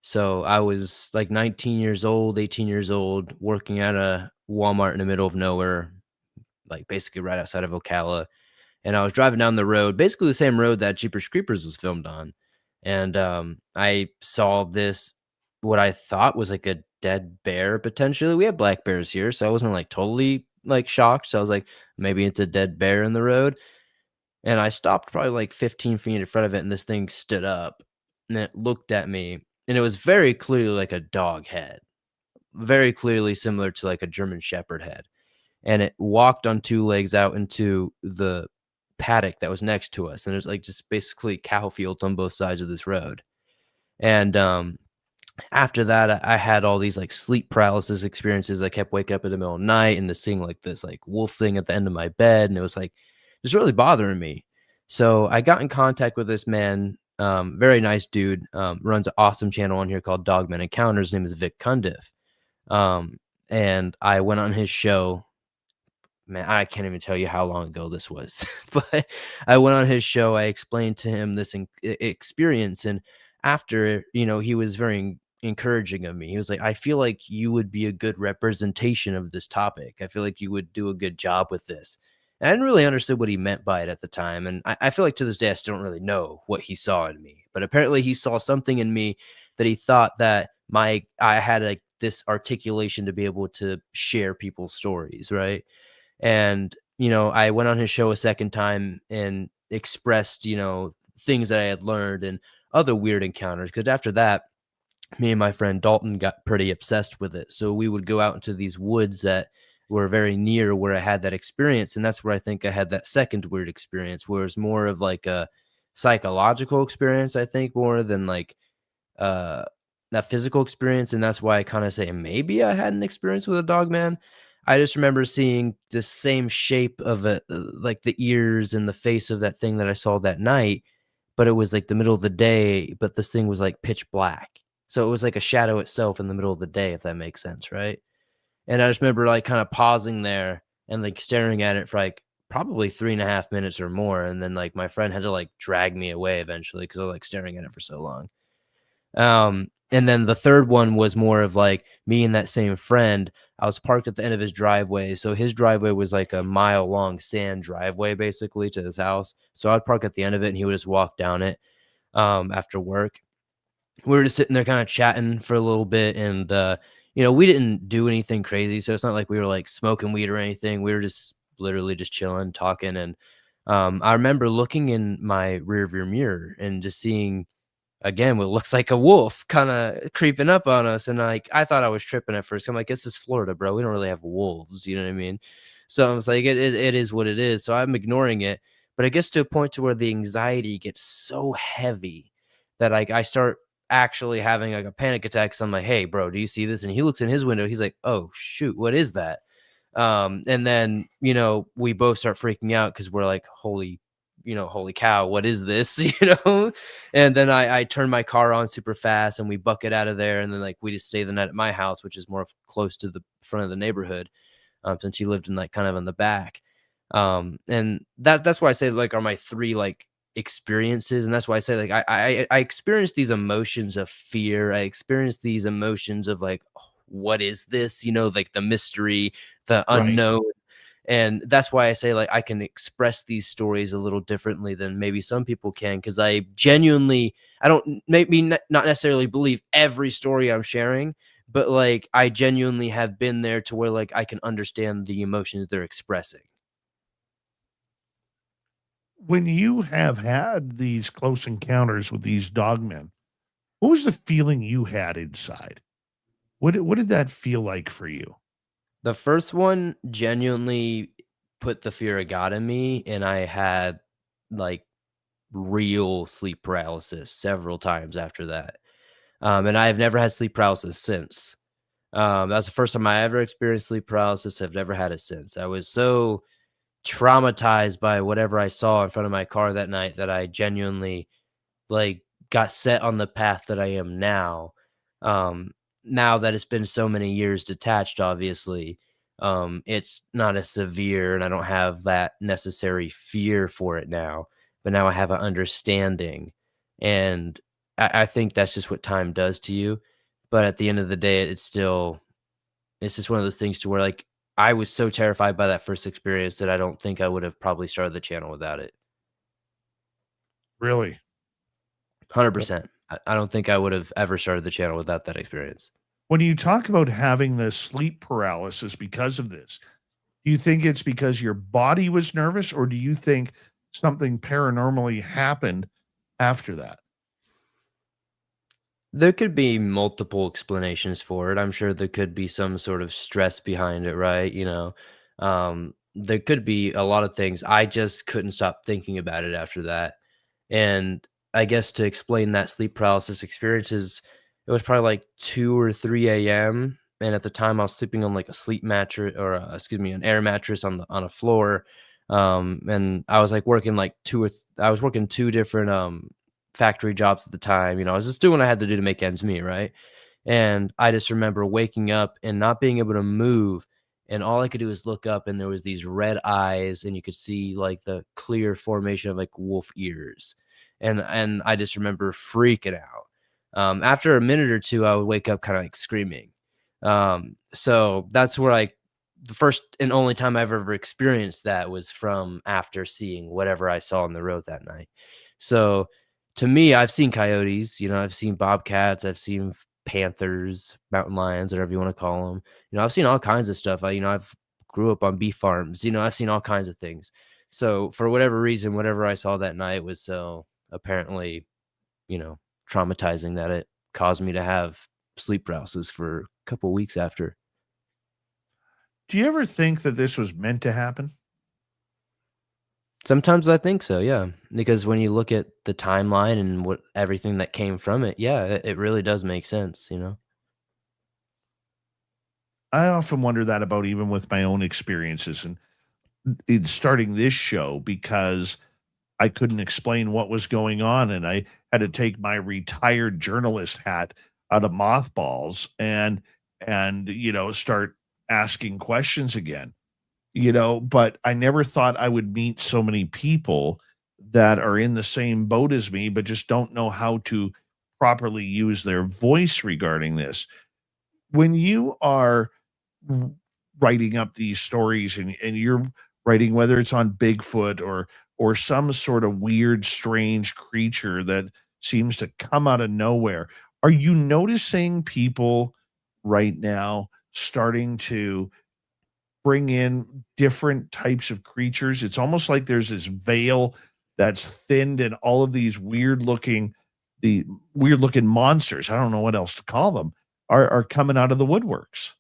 So I was like 19 years old, 18 years old, working at a Walmart in the middle of nowhere, like basically right outside of Ocala. And I was driving down the road, basically the same road that Jeepers Creepers was filmed on. And I saw this, what I thought was like a dead bear, potentially. We have black bears here, so I wasn't like totally like shocked. So I was like, maybe it's a dead bear in the road. And I stopped probably like 15 feet in front of it, and this thing stood up and it looked at me. And it was very clearly like a dog head, very clearly similar to like a German Shepherd head. And it walked on 2 legs out into the paddock that was next to us. And there's like just basically cow fields on both sides of this road. And after that, I had all these like sleep paralysis experiences. I kept waking up in the middle of the night and seeing like this like wolf thing at the end of my bed. And it was like, it's really bothering me. So I got in contact with this man. Very nice dude, runs an awesome channel on here called Dogman Encounters. His name is Vic Cundiff. And I went on his show. Man, I can't even tell you how long ago this was, but I went on his show. I explained to him this experience. And after, he was very encouraging of me. He was like, I feel like you would be a good representation of this topic. I feel like you would do a good job with this. And I didn't really understand what he meant by it at the time. And I feel like to this day, I still don't really know what he saw in me. But apparently he saw something in me that he thought that I had like this articulation to be able to share people's stories, right? And, I went on his show a second time and expressed, things that I had learned and other weird encounters. Because after that, me and my friend Dalton got pretty obsessed with it. So we would go out into these woods that were very near where I had that experience. And that's where I think I had that second weird experience, where it's more of like a psychological experience, I think, more than like that physical experience. And that's why I kind of say maybe I had an experience with a dog man. I just remember seeing the same shape of it, like the ears and the face of that thing that I saw that night, but it was like the middle of the day, but this thing was like pitch black. So it was like a shadow itself in the middle of the day, if that makes sense, right? And I just remember like kind of pausing there and like staring at it for like probably 3.5 minutes or more. And then like my friend had to like drag me away eventually because I was like staring at it for so long. And then the third one was more of like me and that same friend. I was parked at the end of his driveway. So his driveway was like a mile long sand driveway basically to his house. So I'd park at the end of it and he would just walk down it after work. We were just sitting there kind of chatting for a little bit and we didn't do anything crazy. So it's not like we were like smoking weed or anything. We were just literally just chilling, talking. And I remember looking in my rearview mirror and just seeing again what looks like a wolf kind of creeping up on us. And like I thought I was tripping at first. I'm like, this is Florida, bro. We don't really have wolves, you know what I mean? So I was like, it is what it is. So I'm ignoring it. But it gets to a point to where the anxiety gets so heavy that like I start actually having like a panic attack. So I'm like, hey, bro, do you see this? And he looks in his window. He's like, oh shoot, what is that? And then we both start freaking out because we're like, holy cow, what is this? And then I turn my car on super fast and we bucket out of there. And then like we just stay the night at my house, which is more close to the front of the neighborhood, since he lived in like kind of in the back. And that's why I say like are my three like experiences. And that's why I say like I experienced these emotions of fear. I experienced these emotions of like, oh, what is this? Like the mystery, the unknown. And that's why I say like I can express these stories a little differently than maybe some people can, because I don't maybe not necessarily believe every story I'm sharing, but like I genuinely have been there to where like I can understand the emotions they're expressing. When you have had these close encounters with these dogmen, what was the feeling you had inside? What did that feel like for you? The first one genuinely put the fear of God in me, and I had like real sleep paralysis several times after that. And I have never had sleep paralysis since. That's the first time I ever experienced sleep paralysis. I've never had it since. I was so traumatized by whatever I saw in front of my car that night that I genuinely like got set on the path that I am now. Now that it's been so many years detached, obviously, it's not as severe and I don't have that necessary fear for it now, but now I have an understanding. And I think that's just what time does to you. But at the end of the day, it's just one of those things to where like I was so terrified by that first experience that I don't think I would have probably started the channel without it. Really? 100%. I don't think I would have ever started the channel without that experience. When you talk about having the sleep paralysis because of this, do you think it's because your body was nervous, or do you think something paranormally happened after that? There could be multiple explanations for it. I'm sure there could be some sort of stress behind it, right? There could be a lot of things. I just couldn't stop thinking about it after that. And I guess to explain that sleep paralysis experiences, it was probably like 2 or 3 a.m. And at the time I was sleeping on like a sleep mattress or excuse me, an air mattress on a floor. And I was like working like I was working two different factory jobs at the time. I was just doing what I had to do to make ends meet, right? And I just remember waking up and not being able to move. And all I could do is look up, and there was these red eyes, and you could see like the clear formation of like wolf ears. And I just remember freaking out. After a minute or two, I would wake up kind of like screaming. So that's where the first and only time I've ever experienced that was from after seeing whatever I saw on the road that night. So to me, I've seen coyotes, I've seen bobcats, I've seen panthers, mountain lions, whatever you want to call them. I've seen all kinds of stuff. I've grew up on beef farms, I've seen all kinds of things. So for whatever reason, whatever I saw that night was so apparently, traumatizing that it caused me to have sleep paralysis for a couple weeks after. Do you ever think that this was meant to happen? Sometimes I think so, yeah. Because when you look at the timeline and what everything that came from it, yeah, it really does make sense. I often wonder that about even with my own experiences and in starting this show because I couldn't explain what was going on, and I had to take my retired journalist hat out of mothballs and start asking questions again. But I never thought I would meet so many people that are in the same boat as me, but just don't know how to properly use their voice regarding this. When you are w- writing up these stories and you're writing whether it's on Bigfoot or some sort of weird, strange creature that seems to come out of nowhere, are you noticing people right now starting to bring in different types of creatures? It's almost like there's this veil that's thinned and all of these the weird looking monsters, I don't know what else to call them, are coming out of the woodworks.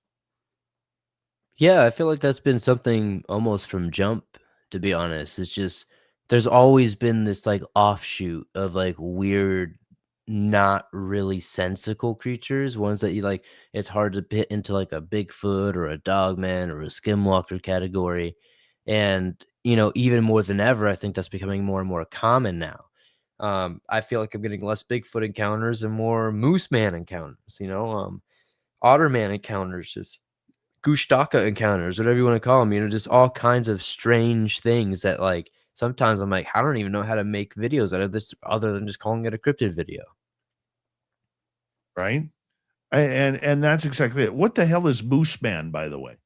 Yeah, I feel like that's been something almost from jump, to be honest. It's just there's always been this like offshoot of like weird, not really sensical creatures, ones that you like it's hard to fit into like a Bigfoot or a Dogman or a Skinwalker category. And even more than ever, I think that's becoming more and more common now. I feel like I'm getting less Bigfoot encounters and more Moose Man encounters, Otter Man encounters, just Gushtaka encounters, whatever you want to call them, just all kinds of strange things that like sometimes I'm like, I don't even know how to make videos out of this other than just calling it a cryptid video. Right? And that's exactly it. What the hell is Moose Man, by the way?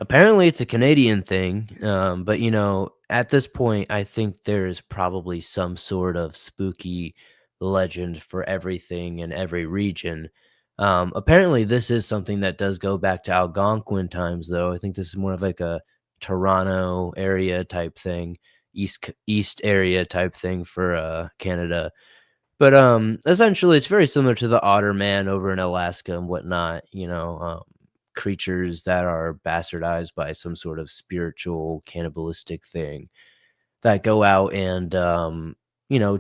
Apparently it's a Canadian thing, but at this point, I think there is probably some sort of spooky legend for everything in every region. Apparently this is something that does go back to Algonquin times, though. I think this is more of like a Toronto area type thing, east area type thing for Canada. But essentially, it's very similar to the otter man over in Alaska and whatnot. Creatures that are bastardized by some sort of spiritual cannibalistic thing that go out and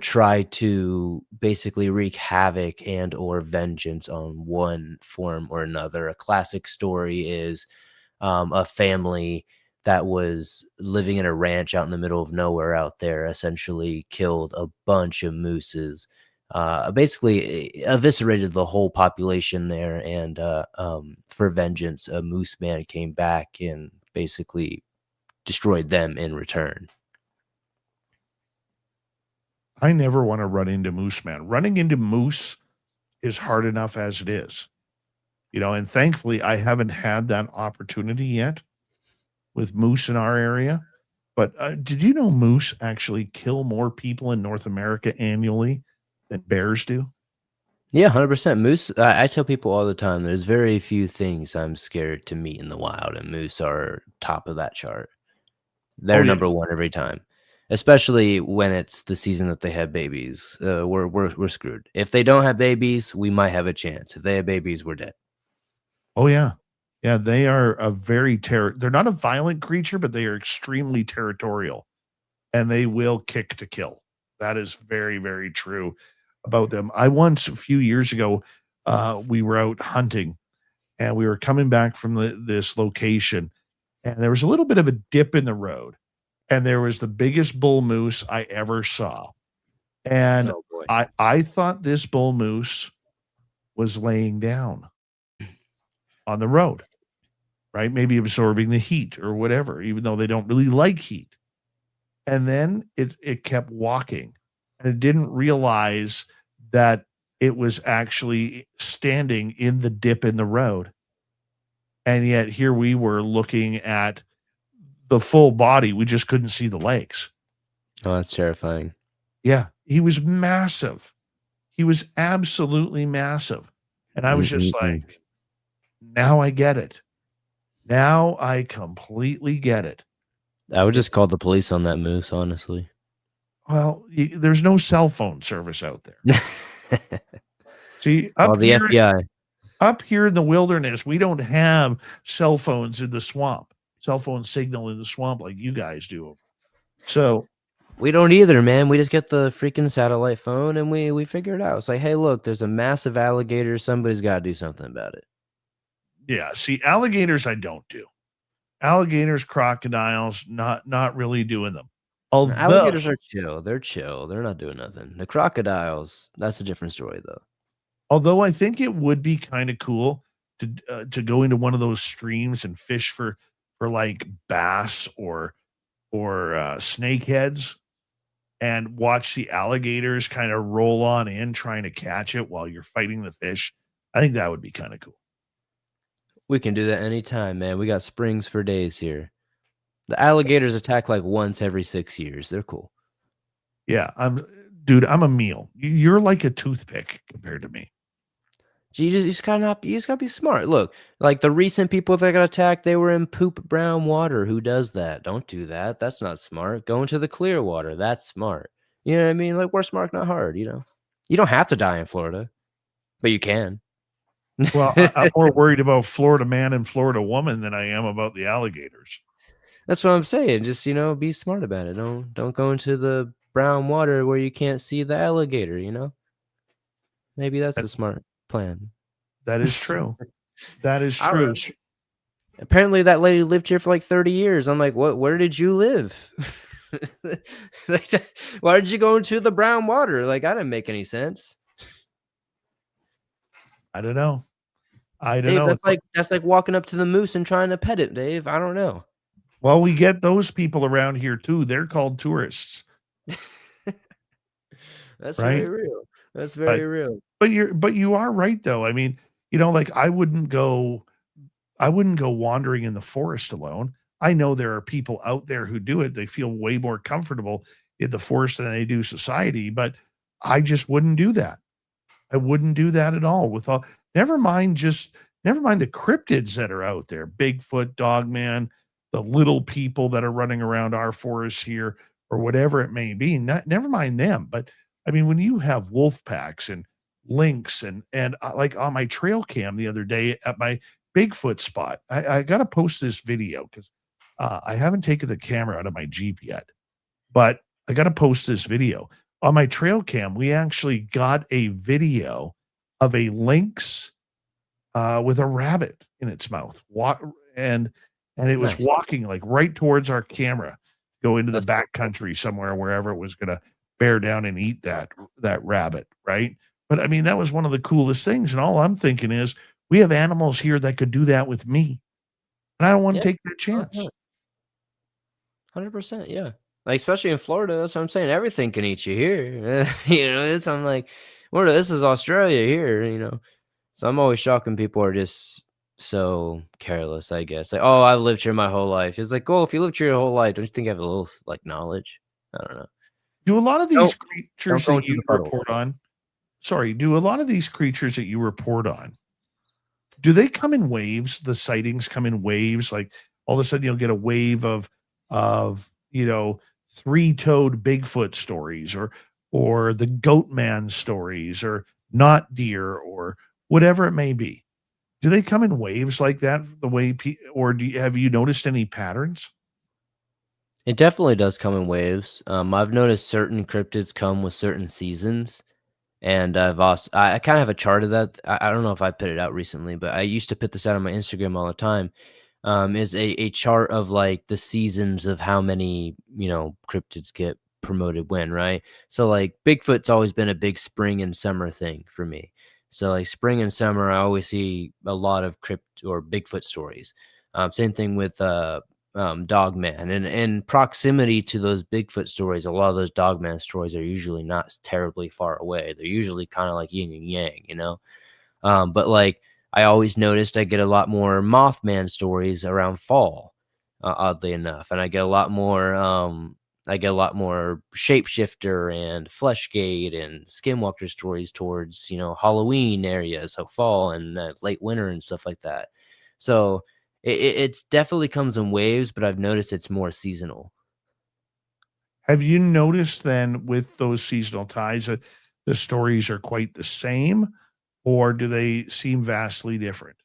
try to basically wreak havoc and or vengeance on one form or another. A classic story is a family that was living in a ranch out in the middle of nowhere out there essentially killed a bunch of mooses, basically eviscerated the whole population there. And for vengeance, a moose man came back and basically destroyed them in return. I never want to run into Moose Man. Running into moose is hard enough as it is. And thankfully I haven't had that opportunity yet with moose in our area. But did you know moose actually kill more people in North America annually than bears do? Yeah, 100%. Moose, I tell people all the time, there's very few things I'm scared to meet in the wild, and moose are top of that chart. Oh They're yeah. number one every time, especially when it's the season that they have babies. We're screwed. If they don't have babies, we might have a chance. If they have babies, we're dead. Oh yeah. Yeah, they are a they're not a violent creature, but they are extremely territorial and they will kick to kill. That is very, very true about them. I once a few years ago, we were out hunting and we were coming back from this location and there was a little bit of a dip in the road and there was the biggest bull moose I ever saw. And Oh boy. I thought this bull moose was laying down on the road, right? Maybe absorbing the heat or whatever, even though they don't really like heat. And then it kept walking and it didn't realize that it was actually standing in the dip in the road. And yet here we were looking at the full body. We just couldn't see the legs. Oh, that's terrifying. Yeah. He was massive. He was absolutely massive. And I was just Mm-mm-mm. like, now I get it. Now I completely get it. I would just call the police on that moose, honestly. Well, there's no cell phone service out there. See, Call the FBI. up here in the wilderness, we don't have cell phones in the swamp, cell phone signal in the swamp like you guys do. So, We don't either, man. We just get the freaking satellite phone and we figure it out. It's like, hey, look, there's a massive alligator. Somebody's got to do something about it. Yeah. See, alligators, I don't do. Alligators, crocodiles, not really doing them. Although, Alligators are chill. They're chill. They're not doing nothing. The crocodiles, that's a different story though. although I think it would be kind of cool to go into one of those streams and fish for like bass or snakeheads and watch the alligators kind of roll on in trying to catch it while you're fighting the fish. I think that would be kind of cool. We can do that anytime, man. We got springs for days here. The alligators attack like once every 6 years. They're cool. Yeah, dude, I'm a meal. You're like a toothpick compared to me. You just gotta be smart. Look, like the recent people that got attacked, they were in poop brown water. Who does that? Don't do that. That's not smart. Go into the clear water. That's smart. You know what I mean? Like we're smart, not hard. You know, you don't have to die in Florida, but you can. Well, I'm more worried about Florida man and Florida woman than I am about the alligators. That's what I'm saying. Just be smart about it. Don't go into the brown water where you can't see the alligator. You know, maybe that's That, the smart plan. that is true. That is I true. Apparently, that lady lived here for like 30 years. I'm like, what? Where did you live? Like, why did you go into the brown water? Like, I didn't make any sense. I don't know. I don't Dave, know. that's like walking up to the moose and trying to pet it, Dave. I don't know. Well, we get those people around here too. They're called tourists, That's right? very real. That's But very real. but you are right though. I mean, like I wouldn't go wandering in the forest alone. I know there are people out there who do it. They feel way more comfortable in the forest than they do society, but I just wouldn't do that. I wouldn't do that at all with all never mind the cryptids that are out there, Bigfoot, Dogman, the little people that are running around our forests here or whatever it may be. Never mind them, but I mean when you have wolf packs and lynx and like on my trail cam the other day at my Bigfoot spot, I got to post this video because I haven't taken the camera out of my Jeep yet, but I got to post this video on my trail cam. We actually got a video of a lynx with a rabbit in its mouth. And it was Nice. walking like right towards our camera, go into the That's back country somewhere, wherever it was going to bear down and eat that rabbit, right? But I mean, that was one of the coolest things. And all I'm thinking is, we have animals here that could do that with me, and I don't want to Yeah. take that chance. 100%. Yeah. Like, especially in Florida, that's what I'm saying. Everything can eat you here. I'm like, Florida, this is Australia here. So I'm always shocked when people are just so careless, I guess. Like, oh, I've lived here my whole life. It's like, well, if you lived here your whole life, don't you think you have a little like knowledge? I don't know. Do a lot of these creatures go that into you the puddle. report on, do a lot of these creatures that you report on, do they come in waves? The sightings come in waves, like all of a sudden you'll get a wave of three-toed Bigfoot stories or the goat man stories or not deer or whatever it may be. Do they come in waves like that the way or have you noticed any patterns? It definitely does come in waves. I've noticed certain cryptids come with certain seasons. And I kind of have a chart of that. I don't know if I put it out recently, but I used to put this out on my Instagram all the time. Is a chart of like the seasons of how many, cryptids get promoted when, right? So like Bigfoot's always been a big spring and summer thing for me. So like spring and summer, I always see a lot of crypt or Bigfoot stories. Same thing with Dogman, and in proximity to those Bigfoot stories, a lot of those Dogman stories are usually not terribly far away. They're usually kind of like yin and yang. But like I always noticed, I get a lot more Mothman stories around fall, oddly enough, and I get a lot more. Shapeshifter and Fleshgate and Skinwalker stories towards Halloween areas, so fall and late winter and stuff like that. So it definitely comes in waves, but I've noticed it's more seasonal. Have you noticed then with those seasonal ties that the stories are quite the same, or do they seem vastly different?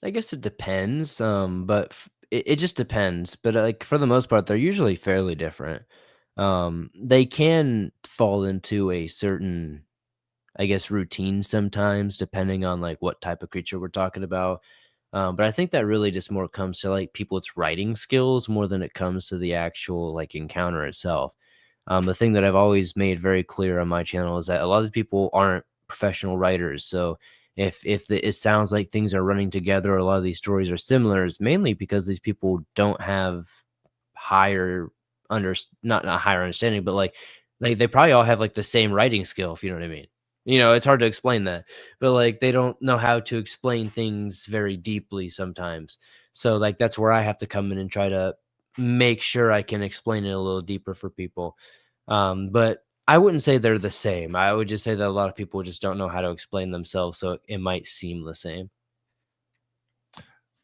I guess it depends, but it just depends. But like for the most part, they're usually fairly different. They can fall into a certain I guess, routine sometimes, depending on like what type of creature we're talking about. But I think that really just more comes to like people's writing skills more than it comes to the actual like encounter itself. The thing that I've always made very clear on my channel is that a lot of people aren't professional writers. So it sounds like things are running together, a lot of these stories are similar, it's mainly because these people don't have higher under not higher understanding, but like they probably all have like the same writing skill, if you know what I mean. You know, it's hard to explain that, but like they don't know how to explain things very deeply sometimes. So like that's where I have to come in and try to make sure I can explain it a little deeper for people. But I wouldn't say they're the same. I would just say that a lot of people just don't know how to explain themselves, so it might seem the same.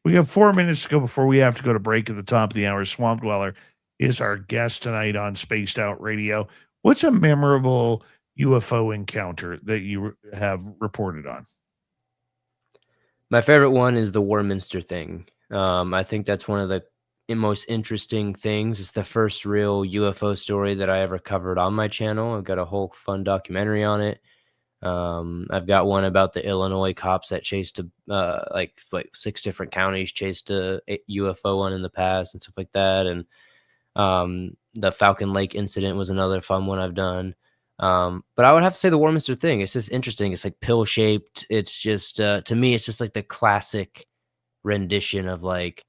We have 4 minutes to go before we have to go to break at the top of the hour. Swamp Dweller is our guest tonight on Spaced Out Radio. What's a memorable UFO encounter that you have reported on? My favorite one is the Warminster thing. I think that's one of the most interesting things. It's the first real UFO story that I ever covered on my channel. I've got a whole fun documentary on it. I've got one about the Illinois cops that chased like 6 different counties, chased a UFO one in the past and stuff like that. And the Falcon Lake incident was another fun one I've done. But I would have to say the Warminster thing. It's just interesting. It's like pill shaped. It's just to me, it's just like the classic rendition of like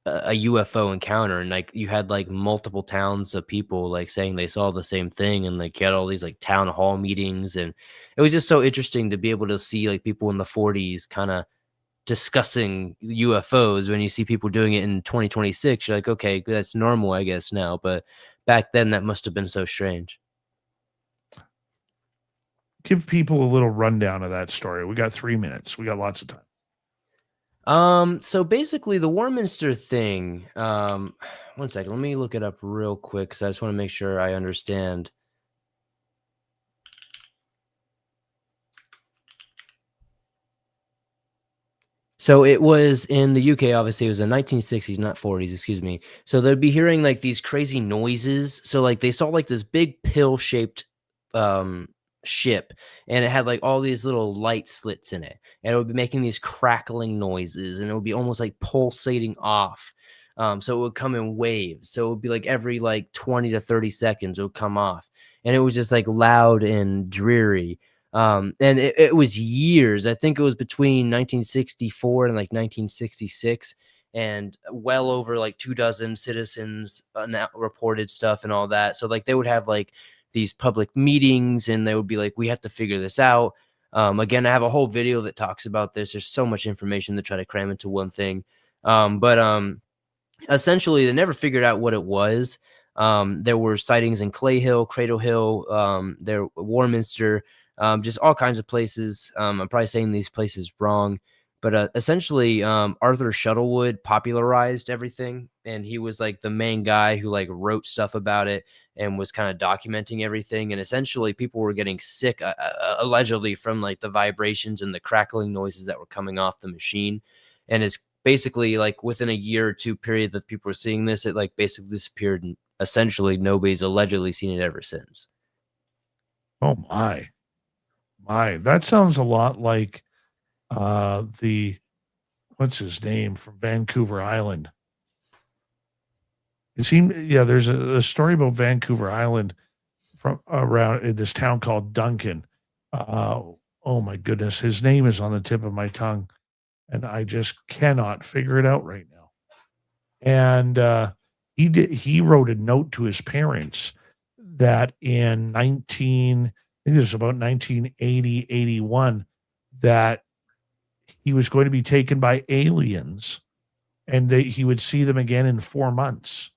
a UFO encounter, and like you had like multiple towns of people like saying they saw the same thing, and like you had all these like town hall meetings, and it was just so interesting to be able to see like people in the 40s kind of discussing UFOs. When you see people doing it in 2026, you're like, okay, that's normal, I guess now, but back then that must have been so strange. Give people a little rundown of that story. We got 3 minutes. We got lots of time. So basically the Warminster thing, one second, let me look it up real quick because I just want to make sure I understand. So it was in the UK, obviously. It was the 1960s, not 40s, excuse me. So they'd be hearing like these crazy noises. So like they saw like this big pill-shaped ship, and it had like all these little light slits in it, and it would be making these crackling noises, and it would be almost like pulsating off. So it would come in waves. So it would be like every like 20 to 30 seconds it would come off, and it was just like loud and dreary. And it was years. I think it was between 1964 and like 1966, and well over like 24 citizens reported stuff and all that. So like they would have like these public meetings, and they would be like, we have to figure this out. Again, I have a whole video that talks about this. There's so much information to try to cram into one thing. But essentially they never figured out what it was. There were sightings in Clay Hill, Cradle Hill, there Warminster, just all kinds of places. I'm probably saying these places wrong, but essentially Arthur Shuttlewood popularized everything, and he was like the main guy who like wrote stuff about it and was kind of documenting everything. And essentially people were getting sick allegedly from like the vibrations and the crackling noises that were coming off the machine. And it's basically like within a year or two period that people were seeing this, it like basically disappeared, and essentially nobody's allegedly seen it ever since. Oh my, that sounds a lot like the what's his name from Vancouver Island. It seemed, yeah, there's a story about Vancouver Island from around in this town called Duncan. Oh my goodness, his name is on the tip of my tongue, and I just cannot figure it out right now. And he wrote a note to his parents that in I think it was about 1980, 81, that he was going to be taken by aliens, and he would see them again in 4 months.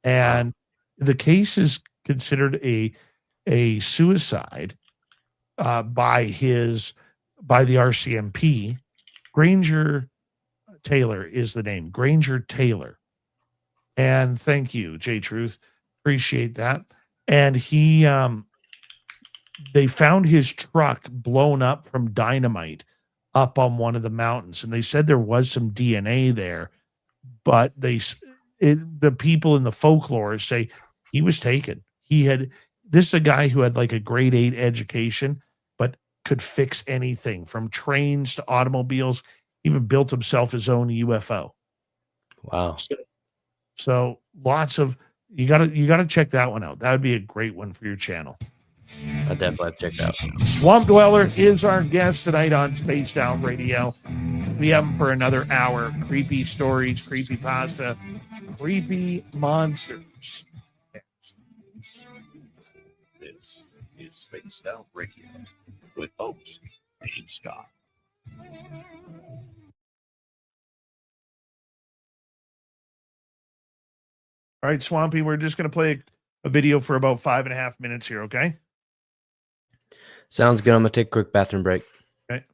And the case is considered a suicide by the RCMP. Granger Taylor is the name. Granger Taylor. And thank you, J Truth. Appreciate that. And they found his truck blown up from dynamite up on one of the mountains, and they said there was some DNA there, but the people in the folklore say he was taken. this is a guy who had like a grade 8 education, but could fix anything from trains to automobiles, even built himself his own UFO. Wow. So lots of, you gotta check that one out. That would be a great one for your channel. I definitely have to check that out. Swamp Dweller is our guest tonight on Spaced Out Radio. We have him for another hour. Creepy stories, creepy pasta, creepy monsters. This is Spaced Out Radio with host Dave Scott. All right, Swampy, we're just going to play a video for about 5.5 minutes here, okay? Sounds good. I'm going to take a quick bathroom break. Okay.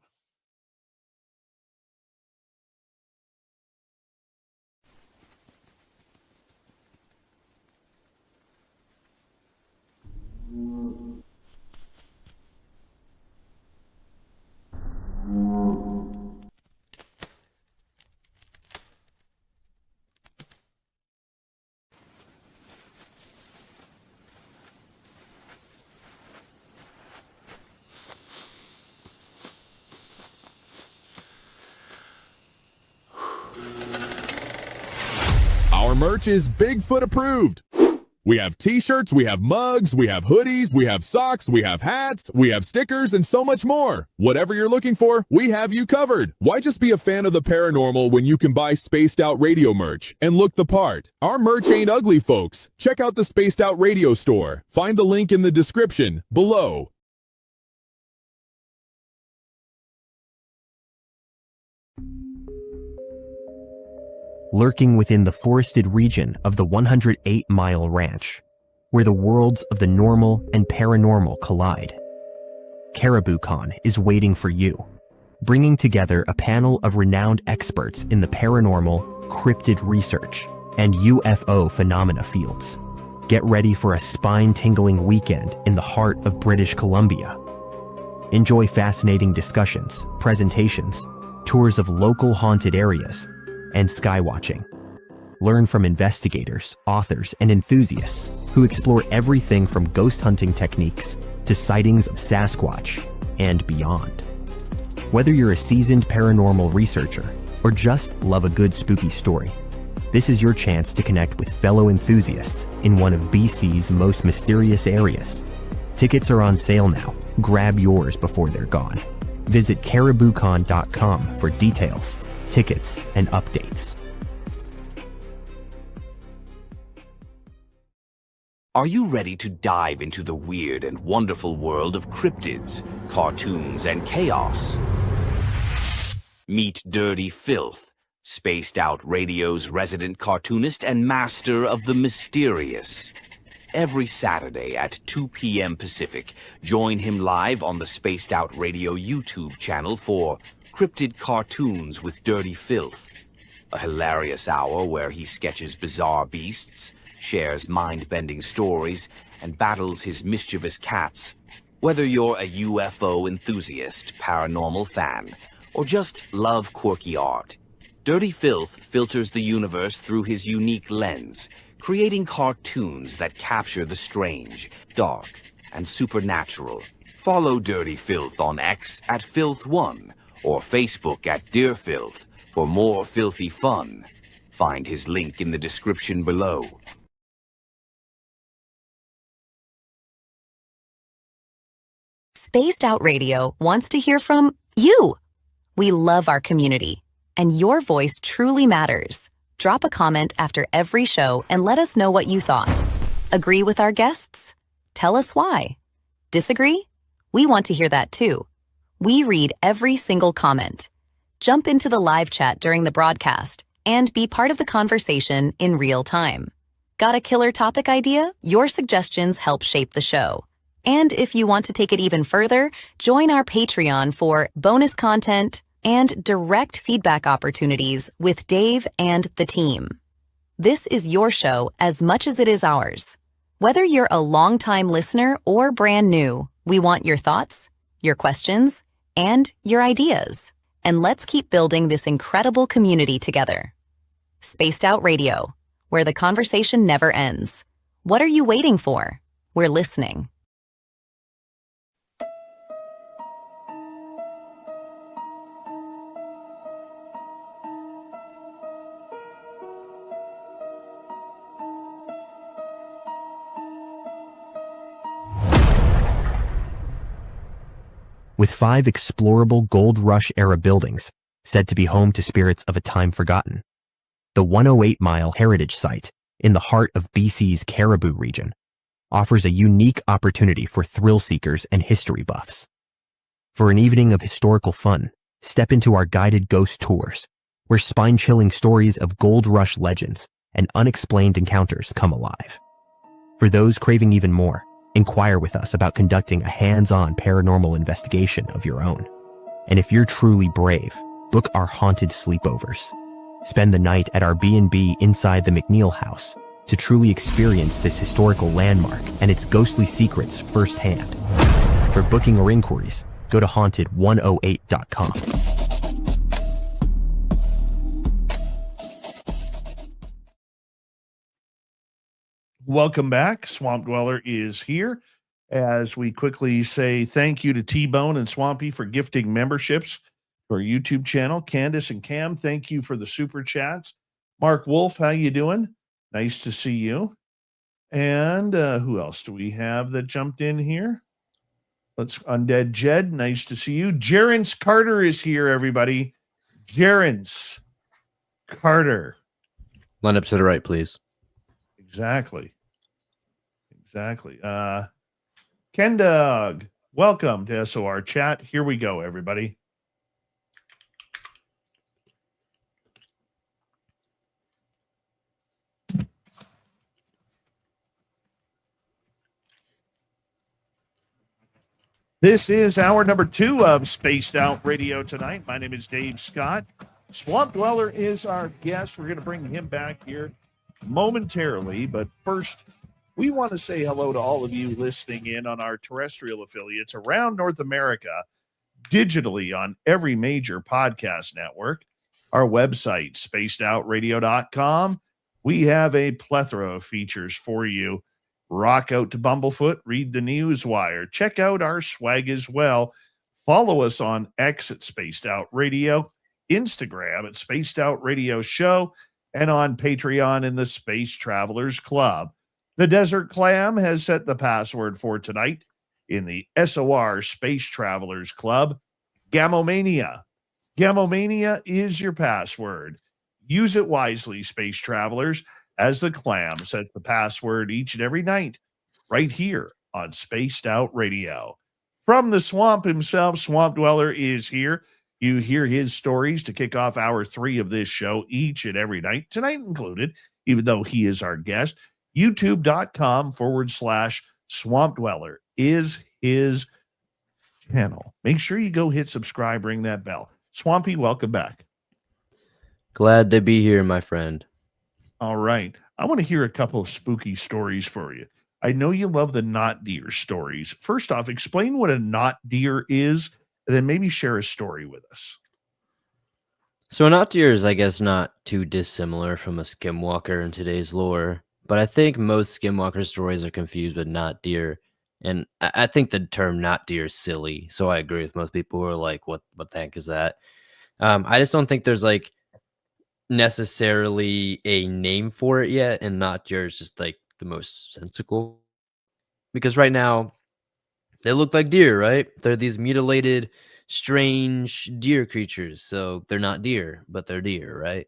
Our merch is Bigfoot approved. We have t-shirts, we have mugs, we have hoodies, we have socks, we have hats, we have stickers, and so much more. Whatever you're looking for, we have you covered. Why just be a fan of the paranormal when you can buy Spaced Out Radio merch and look the part? Our merch ain't ugly, folks. Check out the Spaced Out Radio store. Find the link in the description below. Lurking within the forested region of the 108-mile ranch, where the worlds of the normal and paranormal collide. CaribouCon is waiting for you, bringing together a panel of renowned experts in the paranormal, cryptid research, and UFO phenomena fields. Get ready for a spine-tingling weekend in the heart of British Columbia. Enjoy fascinating discussions, presentations, tours of local haunted areas, and skywatching. Learn from investigators, authors, and enthusiasts who explore everything from ghost hunting techniques to sightings of Sasquatch and beyond. Whether you're a seasoned paranormal researcher or just love a good spooky story, this is your chance to connect with fellow enthusiasts in one of BC's most mysterious areas. Tickets are on sale now. Grab yours before they're gone. Visit cariboucon.com for details, tickets, and updates. Are you ready to dive into the weird and wonderful world of cryptids, cartoons, and chaos? Meet Dirty Filth, Spaced Out Radio's resident cartoonist and master of the mysterious. Every Saturday at 2 p.m. Pacific, join him live on the Spaced Out Radio YouTube channel for Cryptid Cartoons with Dirty Filth, a hilarious hour where he sketches bizarre beasts, shares mind-bending stories, and battles his mischievous cats. Whether you're a UFO enthusiast, paranormal fan, or just love quirky art, Dirty Filth filters the universe through his unique lens, creating cartoons that capture the strange, dark, and supernatural. Follow Dirty Filth on X at Filth1 or Facebook at Dear Filth for more filthy fun. Find his link in the description below. Spaced Out Radio wants to hear from you. We love our community, and your voice truly matters. Drop a comment after every show and let us know what you thought. Agree with our guests? Tell us why. Disagree? We want to hear that too. We read every single comment. Jump into the live chat during the broadcast and be part of the conversation in real time. Got a killer topic idea? Your suggestions help shape the show. And if you want to take it even further, join our Patreon for bonus content and direct feedback opportunities with Dave and the team. This is your show as much as it is ours. Whether you're a longtime listener or brand new, we want your thoughts, your questions, and your ideas. And let's keep building this incredible community together. Spaced Out Radio, where the conversation never ends. What are you waiting for? we're listening. With 5 explorable Gold Rush era buildings said to be home to spirits of a time forgotten, the 108-mile heritage site in the heart of BC's Caribou region offers a unique opportunity for thrill seekers and history buffs. For an evening of historical fun, step into our guided ghost tours, where spine-chilling stories of Gold Rush legends and unexplained encounters come alive. For those craving even more, inquire with us about conducting a hands-on paranormal investigation of your own. And if you're truly brave, book our haunted sleepovers. Spend the night at our B&B inside the McNeil House to truly experience this historical landmark and its ghostly secrets firsthand. For booking or inquiries, go to haunted108.com. Welcome back. Swamp Dweller is here as we quickly say thank you to T-Bone and Swampy for gifting memberships to our YouTube channel. Candace and Cam, thank you for the super chats. Mark Wolf, how you doing? Nice to see you. And who else do we have that jumped in here? Let's Undead Jed, nice to see you. Jerence Carter is here, everybody. Jerence Carter. Line up to the right, please. Exactly. Ken Dog, welcome to SOR chat. Here we go, everybody. This is hour number 2 of Spaced Out Radio tonight. My name is Dave Scott. Swamp Dweller is our guest. We're going to bring him back here momentarily, but first, we want to say hello to all of you listening in on our terrestrial affiliates around North America, digitally on every major podcast network. Our website, spacedoutradio.com. We have a plethora of features for you. Rock out to Bumblefoot, read the Newswire, check out our swag as well. Follow us on X at Spaced Out Radio, Instagram at Spaced Out Radio Show, and on Patreon in the Space Travelers Club. The Desert Clam has set the password for tonight in the SOR Space Travelers Club, Gamomania. Gamomania is your password. Use it wisely, Space Travelers, as the Clam sets the password each and every night right here on Spaced Out Radio. From the swamp himself, Swamp Dweller is here. You hear his stories to kick off hour 3 of this show each and every night, tonight included, even though he is our guest. YouTube.com/Swamp Dweller is his channel. Make sure you go hit subscribe, ring that bell. Swampy, welcome back. Glad to be here, my friend. All right. I want to hear a couple of spooky stories for you. I know you love the not deer stories. First off, explain what a not deer is, and then maybe share a story with us. So a not deer is, I guess, not too dissimilar from a skinwalker in today's lore, but I think most skinwalker stories are confused with not deer, and I think the term not deer is silly, so I agree with most people who are like, what the heck is that? I just don't think there's like necessarily a name for it yet, and not deer is just like the most sensical, because right now they look like deer, right? They're these mutilated, strange deer creatures, so they're not deer, but they're deer, right?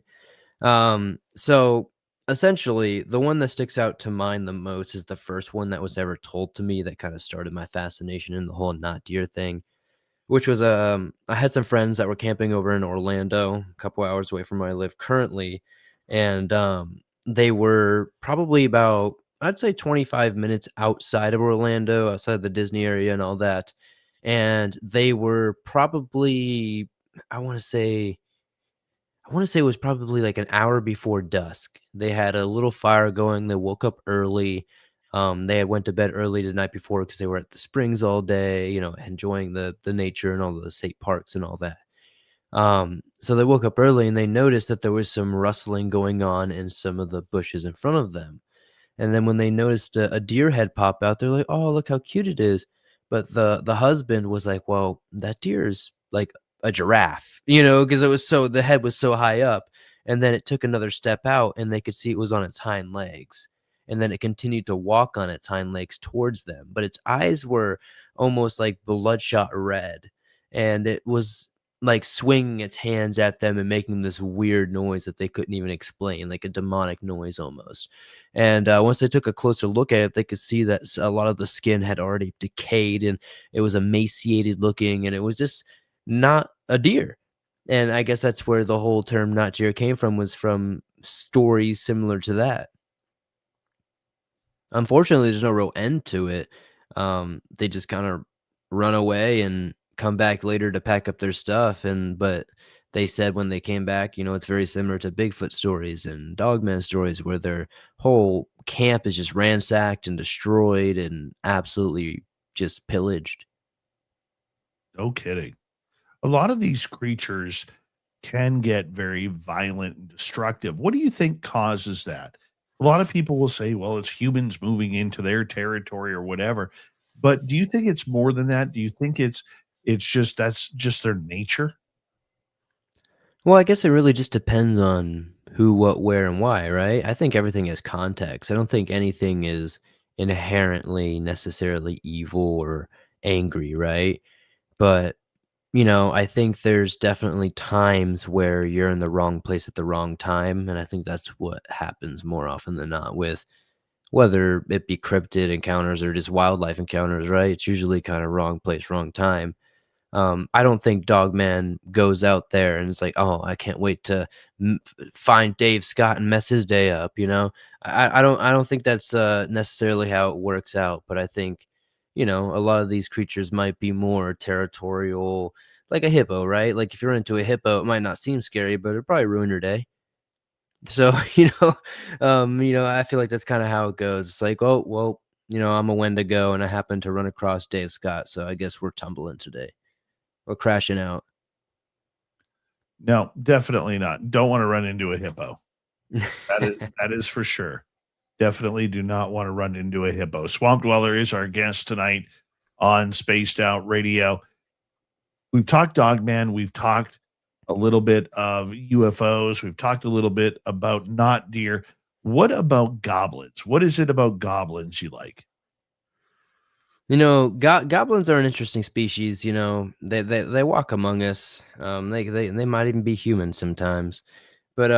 So essentially, the one that sticks out to mind the most is the first one that was ever told to me that kind of started my fascination in the whole not deer thing, which was I had some friends that were camping over in Orlando, a couple hours away from where I live currently, and they were probably about, I'd say, 25 minutes outside of Orlando, outside the Disney area and all that, and they were probably, I want to say it was probably like an hour before dusk. They had a little fire going. They woke up early. They had went to bed early the night before because they were at the springs all day, enjoying the nature and all the state parks and all that. So they woke up early and they noticed that there was some rustling going on in some of the bushes in front of them. And then when they noticed a deer head pop out, they're like, "Oh, look how cute it is." But the husband was like, "Well, that deer is like a giraffe," because the head was so high up. And then it took another step out, and they could see it was on its hind legs. And then it continued to walk on its hind legs towards them, but its eyes were almost like bloodshot red, and it was like swinging its hands at them and making this weird noise that they couldn't even explain, like a demonic noise almost. And once they took a closer look at it, they could see that a lot of the skin had already decayed, and it was emaciated looking, and it was just not a deer. And I guess that's where the whole term "not deer" came from, was from stories similar to that. Unfortunately, there's no real end to it. They just kind of run away and come back later to pack up their stuff. But they said when they came back, it's very similar to Bigfoot stories and Dogman stories, where their whole camp is just ransacked and destroyed and absolutely just pillaged. No kidding. A lot of these creatures can get very violent and destructive. What do you think causes that? A lot of people will say, well, it's humans moving into their territory or whatever. But do you think it's more than that? Do you think it's just that's just their nature? Well, I guess it really just depends on who, what, where, and why, right? I think everything has context. I don't think anything is inherently necessarily evil or angry, right? But I think there's definitely times where you're in the wrong place at the wrong time, and I think that's what happens more often than not with whether it be cryptid encounters or just wildlife encounters, right? It's usually kind of wrong place, wrong time. I don't think Dogman goes out there and it's like, "Oh, I can't wait to find Dave Scott and mess his day up." I don't think that's necessarily how it works out. But I think a lot of these creatures might be more territorial, like a hippo, right? Like if you're into a hippo, it might not seem scary, but it'll probably ruin your day. So I feel like that's kind of how it goes. It's like, oh well, I'm a Wendigo and I happen to run across Dave Scott, so I guess we're tumbling today. We're crashing out. No, definitely not. Don't want to run into a hippo. That is for sure. Definitely do not want to run into a hippo. Swamp Dweller is our guest tonight on Spaced Out Radio. We've talked Dogman. We've talked a little bit of UFOs. We've talked a little bit about not deer. What goblins? What is it about goblins you like? Goblins are an interesting species. They walk among us. They might even be human sometimes. But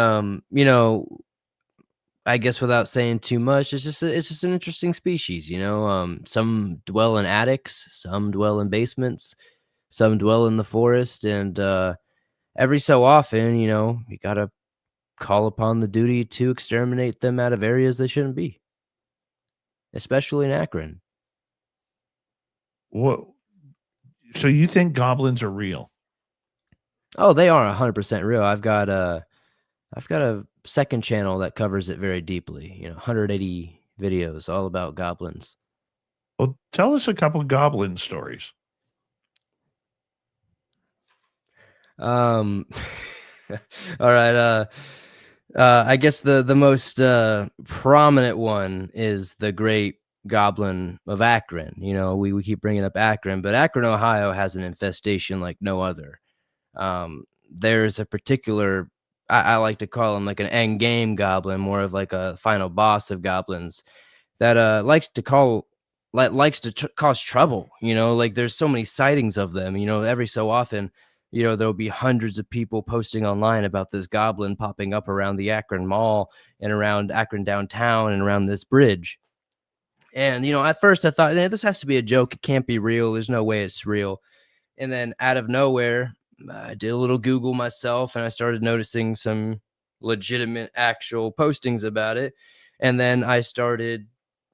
I guess without saying too much, it's just an interesting species. Some dwell in attics, some dwell in basements, some dwell in the forest, and every so often, you gotta call upon the duty to exterminate them out of areas they shouldn't be, especially in Akron. What? So you think goblins are real? Oh, they are 100% real. I've got a second channel that covers it very deeply. 180 videos all about goblins. Well, tell us a couple goblin stories. All right. I guess the most prominent one is the Great Goblin of Akron. We keep bringing up Akron, but Akron, Ohio has an infestation like no other. There's a particular, I like to call him like an end game goblin, more of like a final boss of goblins that likes to cause trouble. Like there's so many sightings of them. Every so often, there'll be hundreds of people posting online about this goblin popping up around the Akron Mall and around Akron downtown and around this bridge. And, at first I thought, this has to be a joke. It can't be real. There's no way it's real. And then out of nowhere, I did a little Google myself and I started noticing some legitimate actual postings about it. And then I started,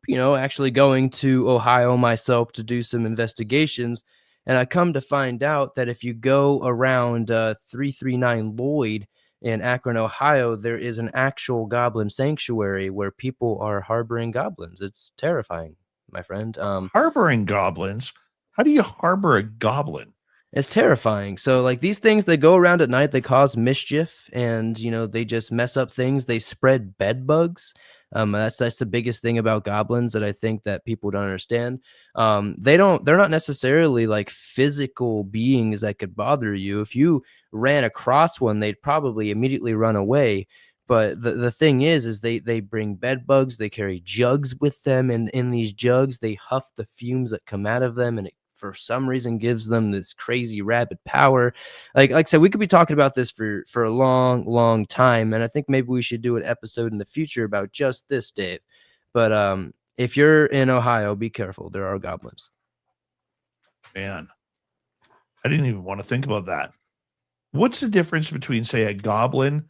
actually going to Ohio myself to do some investigations. And I come to find out that if you go around 339 Lloyd in Akron, Ohio, there is an actual goblin sanctuary where people are harboring goblins. It's terrifying, my friend. Harboring goblins? How do you harbor a goblin? It's terrifying. So like these things, they go around at night, they cause mischief and, they just mess up things. They spread bed bugs. That's the biggest thing about goblins that I think that people don't understand. They're not necessarily like physical beings that could bother you. If you ran across one, they'd probably immediately run away. But the thing is they bring bed bugs, they carry jugs with them, and in these jugs they huff the fumes that come out of them, and it for some reason gives them this crazy rabid power. Like I said, we could be talking about this for a long time, and I think maybe we should do an episode in the future about just this, Dave. But if you're in Ohio, be careful. There are goblins. Man, I didn't even want to think about that. What's the difference between, say, a goblin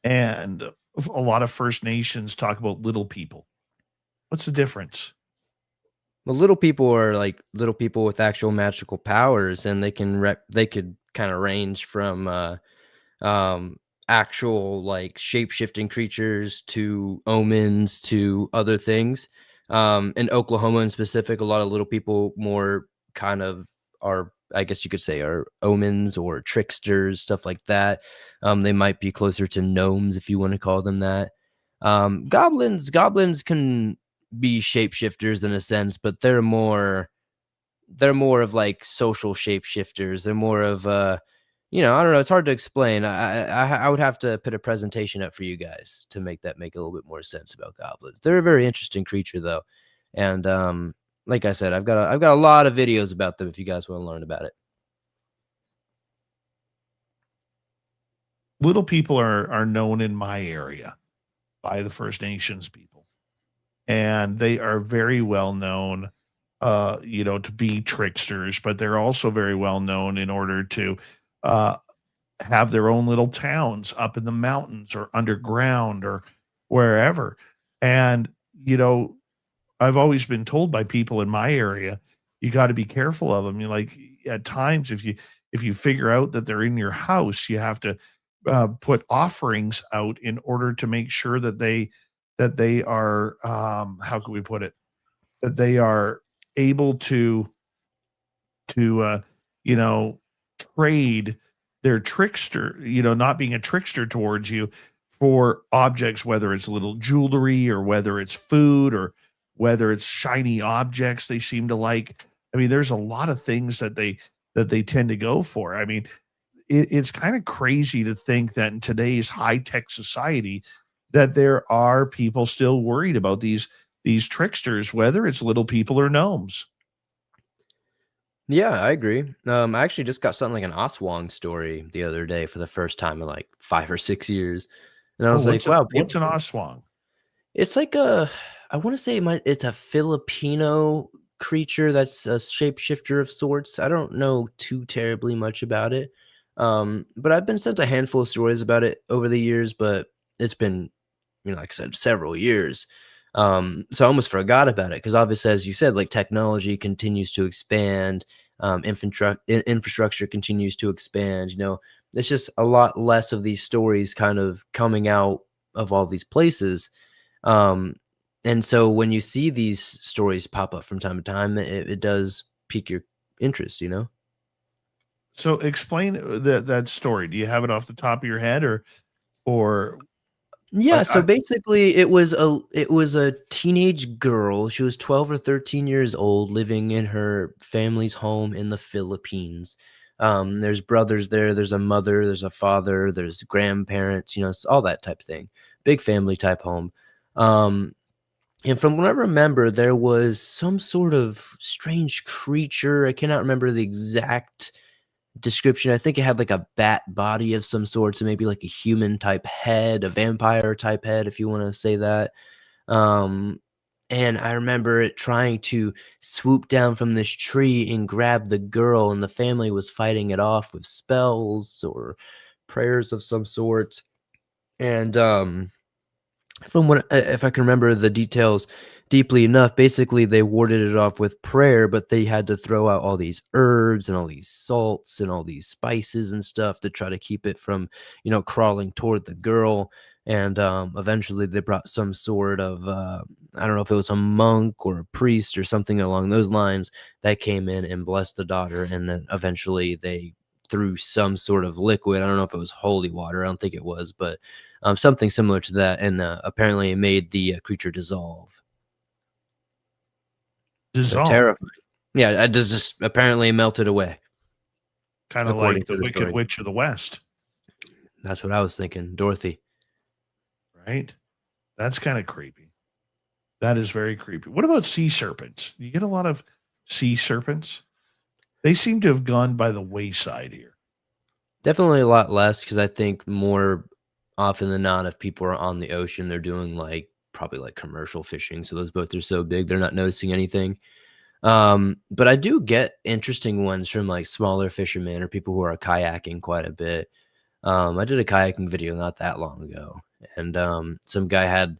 and a lot of First Nations talk about little people? What's the difference? Well, little people are like little people with actual magical powers, and they could kind of range from actual like shape-shifting creatures to omens to other things. In Oklahoma in specific, a lot of little people more kind of are, I guess you could say, are omens or tricksters, stuff like that. They might be closer to gnomes if you want to call them that. Goblins can be shapeshifters in a sense, but they're more of like social shapeshifters. They're more of I don't know, it's hard to explain. I would have to put a presentation up for you guys to make a little bit more sense about goblins. They're a very interesting creature though. And like I said, I've got a lot of videos about them if you guys want to learn about it. Little people are known in my area by the First Nations people, and they are very well known, to be tricksters, but they're also very well known in order to uh, have their own little towns up in the mountains or underground or wherever. And, I've always been told by people in my area, you got to be careful of them. You like at times if you figure out that they're in your house, you have to put offerings out in order to make sure that they are how can we put it, that they are able to you know trade their trickster, not being a trickster towards you for objects, whether it's little jewelry or whether it's food or whether it's shiny objects they seem to like. I mean, there's a lot of things that they tend to go for. I mean, it's kind of crazy to think that in today's high-tech society that there are people still worried about these tricksters, whether it's little people or gnomes. Yeah, I agree. I actually just got something like an Aswang story the other day for the first time in like 5 or 6 years, and I Oh, was like, "Wow, what's an oswang? It's like I want to say it's a Filipino creature that's a shapeshifter of sorts. I don't know too terribly much about it. But I've been sent a handful of stories about it over the years, but it's been, like I said, several years. So I almost forgot about it because obviously, as you said, like technology continues to expand, infrastructure continues to expand. It's just a lot less of these stories kind of coming out of all these places. Um, and so when you see these stories pop up from time to time, it does pique your interest. So explain that story. Do you have it off the top of your head, or Yeah, like so basically it was a teenage girl. She was 12 or 13 years old living in her family's home in the Philippines. There's brothers there, there's a mother, there's a father, there's grandparents, it's all that type of thing. Big family type home. Um, and from what I remember, there was some sort of strange creature. I cannot remember the exact description. I think it had like a bat body of some sort, so maybe like a human type head, a vampire type head, if you want to say that. Um, and I remember it trying to swoop down from this tree and grab the girl, and the family was fighting it off with spells or prayers of some sort. And from what if I can remember the details deeply enough, basically they warded it off with prayer, but they had to throw out all these herbs and all these salts and all these spices and stuff to try to keep it from, crawling toward the girl. And eventually they brought some sort of I don't know if it was a monk or a priest or something along those lines that came in and blessed the daughter, and then eventually they threw some sort of liquid. I don't know if it was holy water. I don't think it was, but something similar to that, and apparently it made the creature dissolve. So Dissolve. terrifying. Yeah, it just apparently melted away. Kind of according like the to the Wicked story. Witch of the West, That's what I was thinking, Dorothy. right? That's kind of creepy. That is very creepy. What about sea serpents? You get a lot of sea serpents? They seem to have gone by the wayside here. Definitely a lot less, because I think more often than not, if people are on the ocean, they're doing like probably like commercial fishing. So those boats are so big, they're not noticing anything. But I do get interesting ones from like smaller fishermen or people who are kayaking quite a bit. I did a kayaking video not that long ago, and some guy had,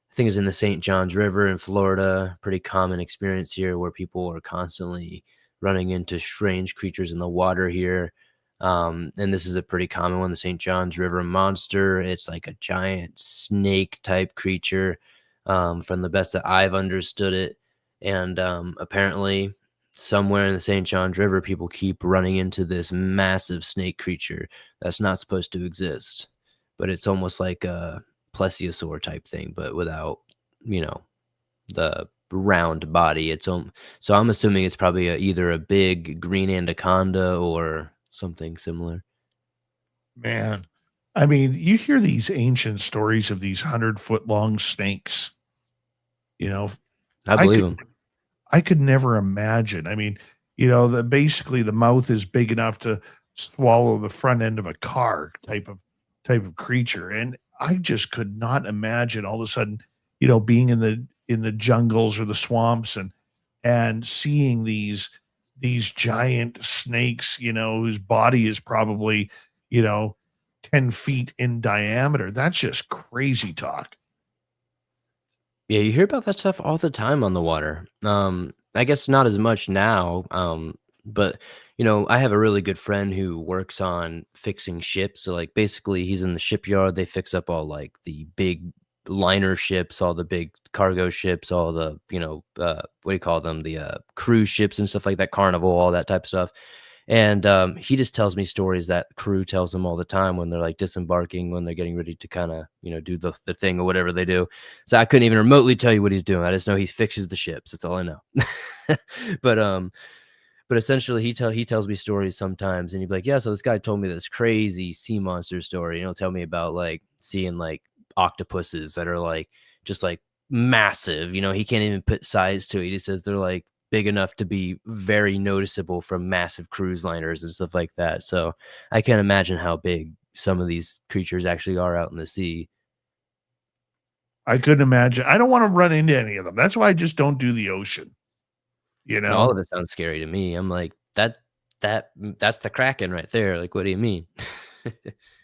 I think it's in the St. Johns River in Florida, pretty common experience here where people are constantly running into strange creatures in the water here. And this is a pretty common one, the St. Johns River monster. It's like a giant snake type creature, from the best that I've understood it. And apparently, somewhere in the St. Johns River, people keep running into this massive snake creature that's not supposed to exist. But it's almost like a plesiosaur type thing, but without, the round body. So I'm assuming it's probably either a big green anaconda or something similar. Man, I mean, you hear these ancient stories of these 100-foot long snakes. You know, I I believe could them. I could never imagine. I mean, basically the mouth is big enough to swallow the front end of a car type of creature. And I just could not imagine all of a sudden, being in the jungles or the swamps and seeing these giant snakes, whose body is probably, you know, 10 feet in diameter. That's just crazy talk. Yeah, you hear about that stuff all the time on the water. I guess not as much now. But I have a really good friend who works on fixing ships. So like basically he's in the shipyard. They fix up all like the big liner ships, all the big cargo ships, all the, what do you call them? The cruise ships and stuff like that, Carnival, all that type of stuff. And he just tells me stories that crew tells them all the time when they're like disembarking, when they're getting ready to kind of, do the thing or whatever they do. So I couldn't even remotely tell you what he's doing. I just know he fixes the ships. That's all I know. but but essentially he tells me stories sometimes, and he'd be like, yeah, so this guy told me this crazy sea monster story, and he'll tell me about like seeing like octopuses that are like just like massive. He can't even put size to it. He says they're like big enough to be very noticeable from massive cruise liners and stuff like that. So I can't imagine how big some of these creatures actually are out in the sea. I couldn't imagine. I don't want to run into any of them. That's why I just don't do the ocean. You And all know, of it sounds scary to me. I'm like, that's the Kraken right there. Like, what do you mean?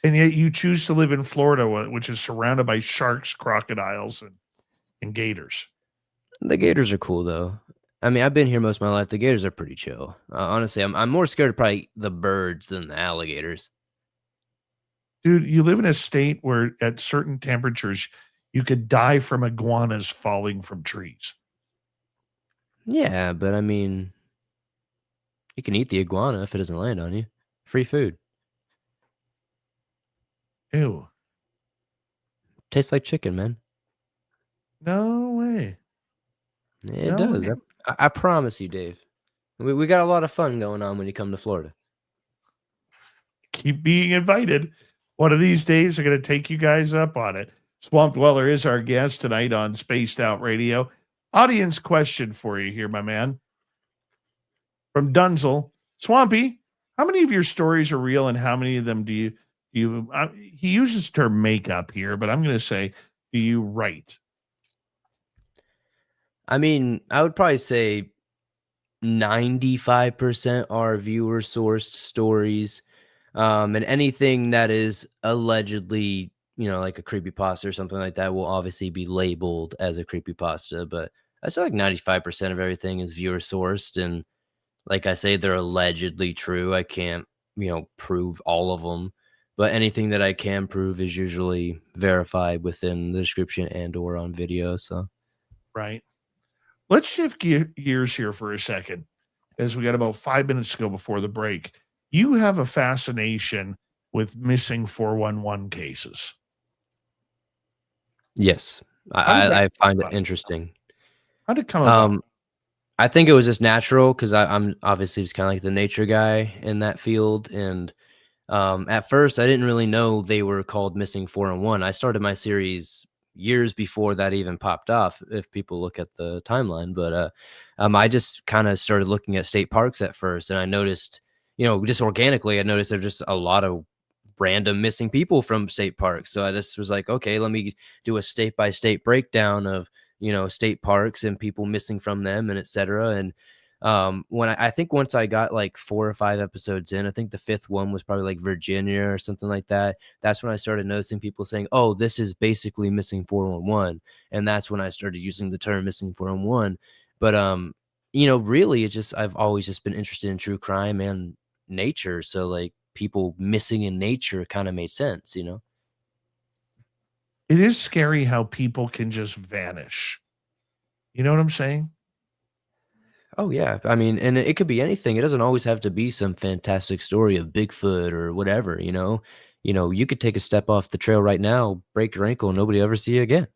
and yet you choose to live in Florida, which is surrounded by sharks, crocodiles, and gators. The gators are cool though. I mean, I've been here most of my life. The gators are pretty chill. Honestly, I'm more scared of probably the birds than the alligators. Dude, you live in a state where at certain temperatures you could die from iguanas falling from trees. Yeah, but I mean, you can eat the iguana if it doesn't land on you. Free food. Ew. Tastes like chicken, man. No way. It No does. way. I promise you, Dave. We got a lot of fun going on when you come to Florida. Keep being invited. One of these days, I'm going to take you guys up on it. Swamp Dweller is our guest tonight on Spaced Out Radio. Audience question for you here, my man. From Dunzel. Swampy, how many of your stories are real and how many of them do you he uses the term makeup here, but I'm going to say, do you write? I mean, I would probably say 95% are viewer sourced stories. And anything that is allegedly, like a creepypasta or something like that will obviously be labeled as a creepypasta. But I feel like 95% of everything is viewer sourced. And like I say, they're allegedly true. I can't, prove all of them. But anything that I can prove is usually verified within the description and or on video. So, Right. Let's shift gears here for a second, as we got about 5 minutes to go before the break. You have a fascination with missing 411 cases. Yes. How did that I come find it about? interesting. How did it come about? Um, I think it was just natural because I'm obviously just kind of like the nature guy in that field. And at first, I didn't really know they were called Missing 401. I started my series years before that even popped off, if people look at the timeline. But I just kind of started looking at state parks at first, and I noticed, just organically, I noticed there's just a lot of random missing people from state parks. So I just was like, okay, let me do a state by state breakdown of state parks and people missing from them and etc. And when I think once I got like 4 or 5 episodes in, I think the 5th one was probably like Virginia or something like that. That's when I started noticing people saying, oh, this is basically Missing 411. And that's when I started using the term Missing 411. But really it's just I've always just been interested in true crime and nature. So like people missing in nature kind of made sense. It is scary how people can just vanish. You know what I'm saying? Oh yeah, I mean, and it could be anything. It doesn't always have to be some fantastic story of Bigfoot or whatever. You could take a step off the trail right now, break your ankle, and nobody ever see you again.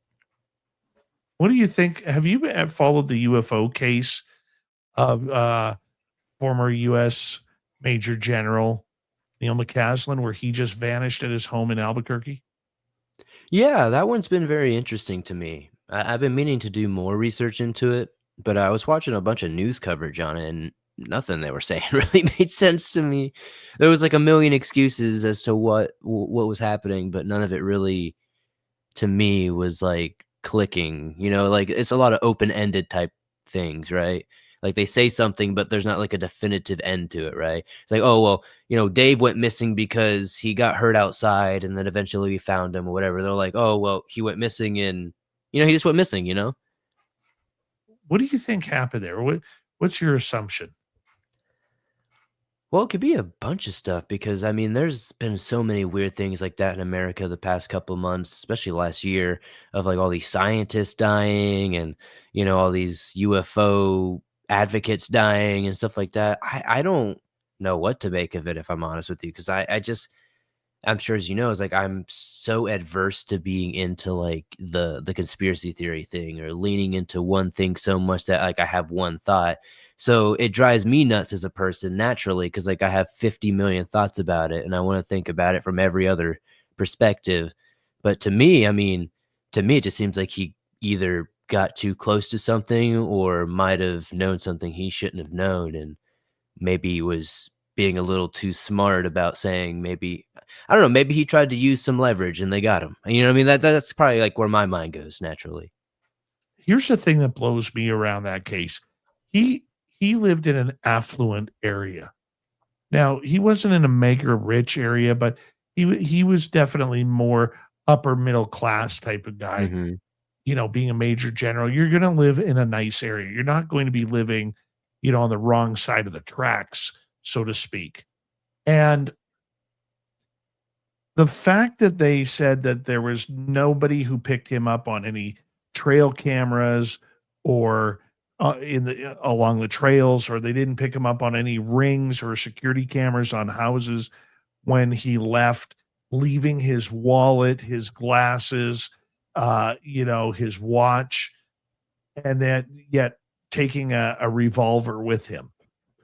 What do you think? Have you followed the UFO case of former U.S. Major General Neil McCaslin, where he just vanished at his home in Albuquerque? Yeah, that one's been very interesting to me. I've been meaning to do more research into it, but I was watching a bunch of news coverage on it, and nothing they were saying really made sense to me. There was like a million excuses as to what was happening, but none of it really, to me, was like clicking. Like it's a lot of open-ended type things, right? Like they say something, but there's not like a definitive end to it, right? It's like, oh well, Dave went missing because he got hurt outside, and then eventually we found him or whatever. They're like, oh well, he went missing, and he just went missing. What do you think happened there? What's your assumption? Well, it could be a bunch of stuff because I mean, there's been so many weird things like that in America the past couple of months, especially last year, of like all these scientists dying and all these UFO advocates dying and stuff like that. I don't know what to make of it, if I'm honest with you, because I'm sure, as you know, it's like I'm so adverse to being into like the conspiracy theory thing or leaning into one thing so much that like I have one thought. So it drives me nuts as a person naturally because like I have 50 million thoughts about it and I want to think about it from every other perspective. But to me, I mean, it just seems like he either got too close to something or might have known something he shouldn't have known, and maybe was being a little too smart about saying maybe, I don't know, maybe he tried to use some leverage and they got him. You know what I mean? That's probably like where my mind goes naturally. Here's the thing that blows me around that case. He lived in an affluent area. Now, he wasn't in a mega rich area, but he was definitely more upper middle class type of guy. Mm-hmm. Being a major general, you're going to live in a nice area. You're not going to be living, on the wrong side of the tracks, so to speak. And the fact that they said that there was nobody who picked him up on any trail cameras or along the trails, or they didn't pick him up on any rings or security cameras on houses when he left, leaving his wallet, his glasses, his watch, and then yet taking a revolver with him.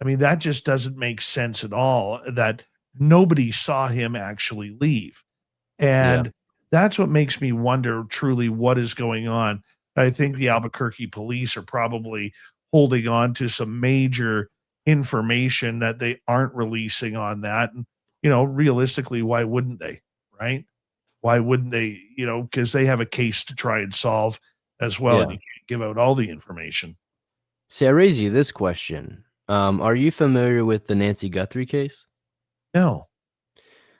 I mean, that just doesn't make sense at all, that nobody saw him actually leave. And that's what makes me wonder truly what is going on. I think the Albuquerque police are probably holding on to some major information that they aren't releasing on that. And, realistically, why wouldn't they? Right? Why wouldn't they? Because they have a case to try and solve as well. Yeah. And you can't give out all the information. See, I raise you this question. Are you familiar with the Nancy Guthrie case? No.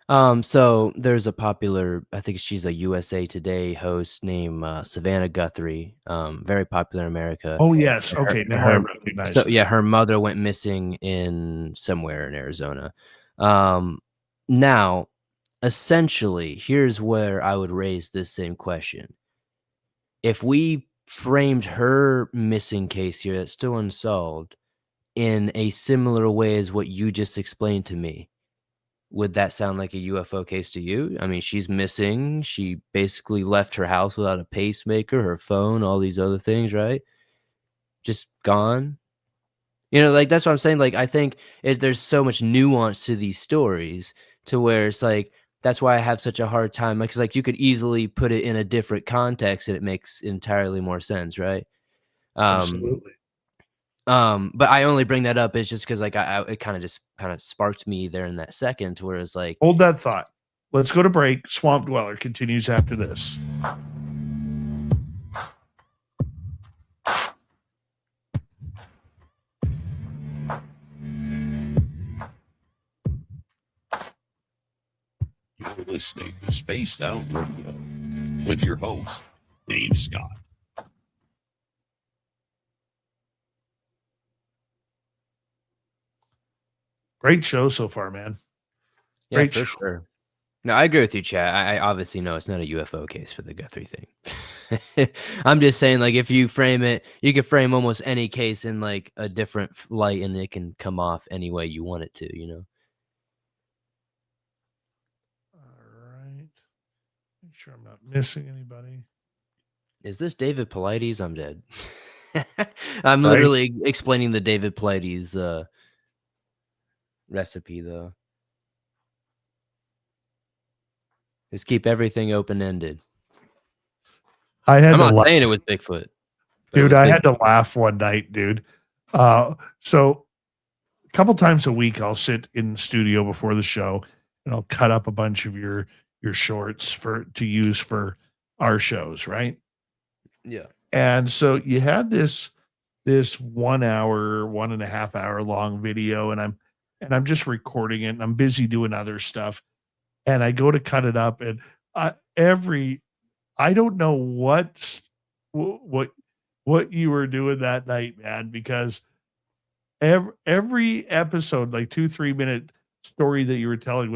So there's a popular, I think she's a USA Today host named Savannah Guthrie, very popular in America. Oh, yes. Okay. Now I recognize So that. yeah, her mother went missing in somewhere in Arizona. Now, essentially, here's where I would raise this same question. If we framed her missing case here that's still unsolved in a similar way as what you just explained to me, would that sound like a UFO case to you? I mean, she's missing. She basically left her house without a pacemaker, her phone, all these other things, right? Just gone. You know, like, that's what I'm saying. Like, I think there's so much nuance to these stories to where it's like, that's why I have such a hard time. Like, 'cause like you could easily put it in a different context and it makes entirely more sense, right? Absolutely. But I only bring that up is just because like it kind of sparked me there in that second, where it's like, Hold that thought. Let's go to break. Swamp Dweller continues after this. You're listening to Spaced Out Radio with your host, Dave Scott. Great show so far, man. yeah, Great for show. sure. No, I agree with you, Chad. I obviously know it's not a UFO case for the Guthrie thing. I'm just saying, like, if you frame it, you can frame almost any case in like a different light, and it can come off any way you want it to. You know. All right. Make sure I'm not missing anybody. Is this David Paulides? I'm dead. I'm Right. literally explaining the David Paulides recipe, though. Just keep everything open-ended. I had I'm to not laugh. saying it was Bigfoot. but it Dude, was I Bigfoot. had to laugh one night, dude. So a couple times a week, I'll sit in the studio before the show and I'll cut up a bunch of your shorts to use for our shows, right? Yeah. And so you had this 1 hour, 1.5 hour long video, and I'm just recording it, and I'm busy doing other stuff, and I go to cut it up, and I don't know what you were doing that night, man, because every episode, like 2-3 minute story that you were telling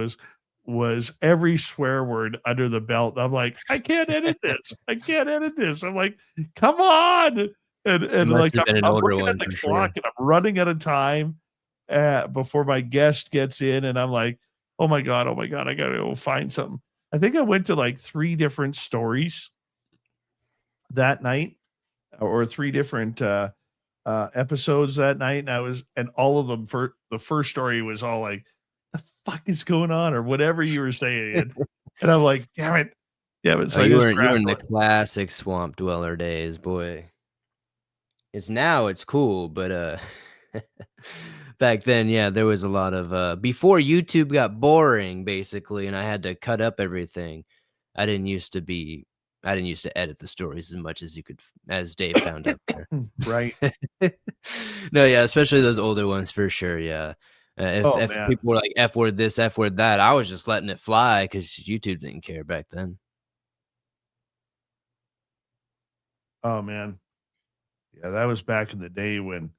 was every swear word under the belt. I'm like, I can't edit this. I can't edit this. I'm like, come on. And Must like have been an I'm older looking at one the for clock sure. and I'm running out of time before my guest gets in, and I'm like, oh my god, I gotta go find something. I think I went to like 3 different stories that night, or 3 different episodes that night, and all of them, for the first story was all like, the fuck is going on, or whatever you were saying, and I'm like, damn it. So Oh, I you just were grabbed in the one. classic Swamp Dweller days, boy. It's cool, but back then, yeah, there was a lot of before YouTube got boring, basically, and I had to cut up everything. I didn't used to edit the stories as much as you could, as Dave found out there. Right. No, yeah, especially those older ones for sure. Yeah, if Oh, if man. people were like F word this, F word that, I was just letting it fly because YouTube didn't care back then. Oh, man. Yeah, that was back in the day when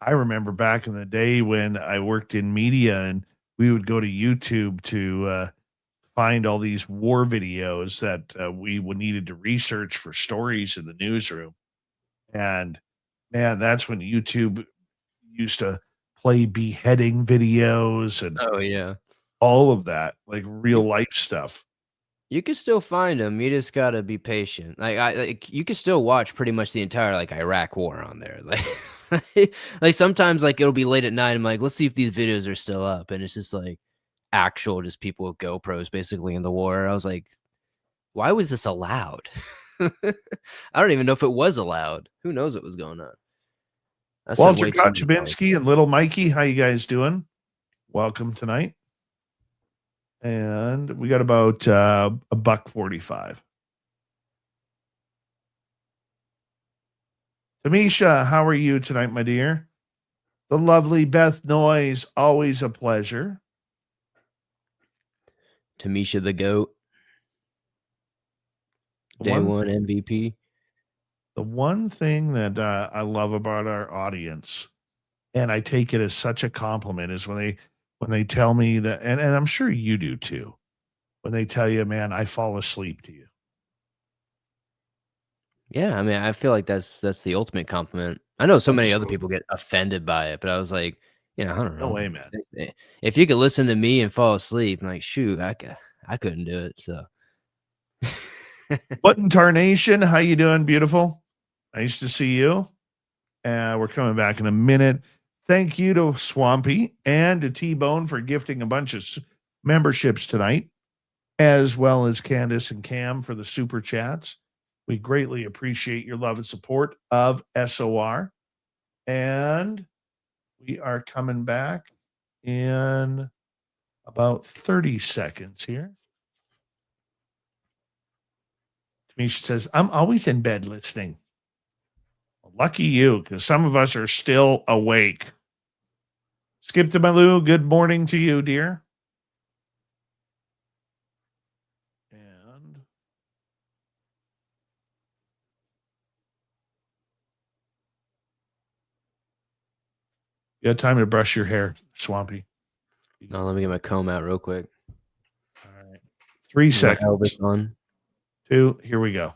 I remember back in the day when I worked in media, and we would go to YouTube to find all these war videos that we would needed to research for stories in the newsroom. And man, that's when YouTube used to play beheading videos and Oh yeah. all of that, like real You life stuff. you can still find them. You just gotta be patient. Like you can still watch pretty much the entire like Iraq war on there. Like sometimes like it'll be late at night. I'm like, let's see if these videos are still up, and it's just like actual just people with GoPros basically in the war. I was like, why was this allowed? I don't even know if it was allowed. Who knows what was going on? I spent Walter way too many hours. Kotchabinsky and Little Mikey, how you guys doing? Welcome tonight. And we got about a $1.45. Tamisha, how are you tonight, my dear? The lovely Beth Noyes, always a pleasure. Tamisha the GOAT. The Day one- one MVP. The one thing that I love about our audience, and I take it as such a compliment, is when they tell me that, and I'm sure you do too, when they tell you, man, I fall asleep to you. Yeah, I mean, I feel like that's the ultimate compliment. I know so many other Absolutely. people get offended by it, but I was like, I don't No know. way, man. If you could listen to me and fall asleep, I'm like, shoot, I couldn't do it. So What in tarnation? How you doing, beautiful? Nice to see you. We're coming back in a minute. Thank you to Swampy and to T-Bone for gifting a bunch of memberships tonight, as well as Candace and Cam for the super chats. We greatly appreciate your love and support of SOR. And we are coming back in about 30 seconds here. Tamisha says, I'm always in bed listening. Lucky you, because some of us are still awake. Skip to Malou, good morning to you, dear. And you got time to brush your hair, Swampy. no, let me get my comb out real quick. All right. 3 Get my seconds. Elvis on. 2, here we go.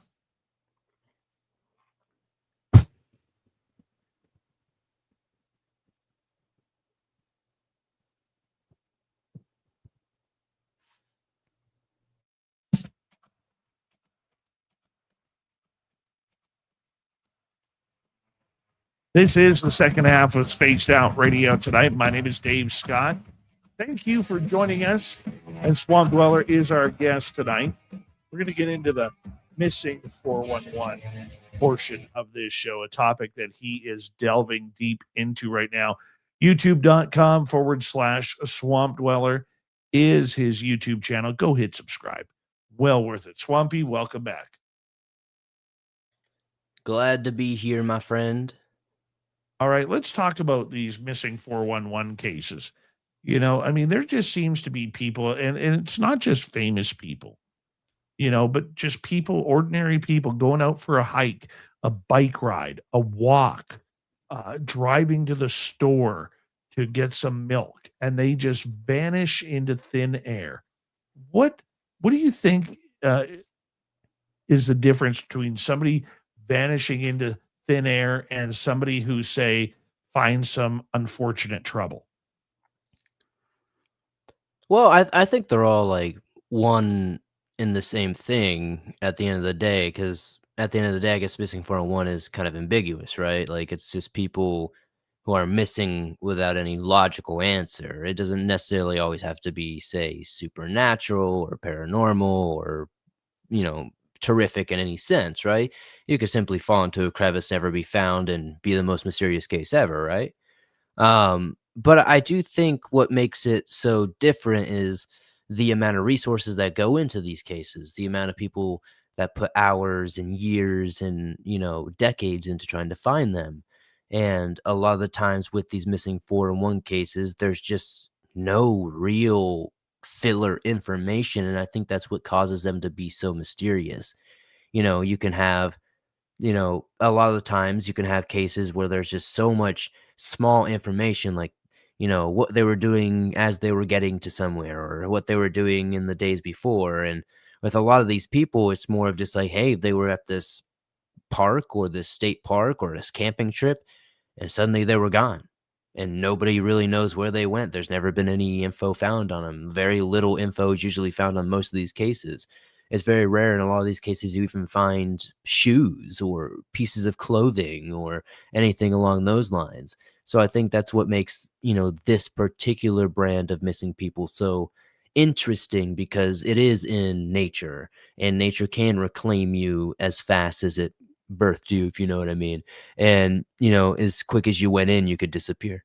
This is the second half of Spaced Out Radio tonight. My name is Dave Scott. Thank you for joining us. And Swamp Dweller is our guest tonight. We're going to get into the missing 411 portion of this show, a topic that he is delving deep into right now. YouTube.com/Swamp Dweller is his YouTube channel. Go hit subscribe. Well worth it. Swampy, welcome back. Glad to be here, my friend. All right, let's talk about these missing 411 cases. There just seems to be people, and it's not just famous people, but just people, ordinary people going out for a hike, a bike ride, a walk, driving to the store to get some milk, and they just vanish into thin air. What do you think is the difference between somebody vanishing into thin air and somebody who, say, finds some unfortunate trouble? Well, I think they're all like one in the same thing at the end of the day, because at the end of the day, I guess missing 401 is kind of ambiguous, right? Like it's just people who are missing without any logical answer. It doesn't necessarily always have to be, say, supernatural or paranormal or, terrific in any sense, right? You could simply fall into a crevice, never be found, and be the most mysterious case ever, right? But I do think what makes it so different is the amount of resources that go into these cases, the amount of people that put hours and years and, decades into trying to find them. And a lot of the times with these missing 411 cases, there's just no real filler information. And I think that's what causes them to be so mysterious. You can have, a lot of the times you can have cases where there's just so much small information, like, what they were doing as they were getting to somewhere or what they were doing in the days before. And with a lot of these people, it's more of just like, hey, they were at this park or this state park or this camping trip, and suddenly they were gone. And nobody really knows where they went. There's never been any info found on them. Very little info is usually found on most of these cases. It's very rare in a lot of these cases you even find shoes or pieces of clothing or anything along those lines. So I think that's what makes, this particular brand of missing people so interesting, because it is in nature, and nature can reclaim you as fast as it birthed you, if you know what I mean. And, as quick as you went in, you could disappear.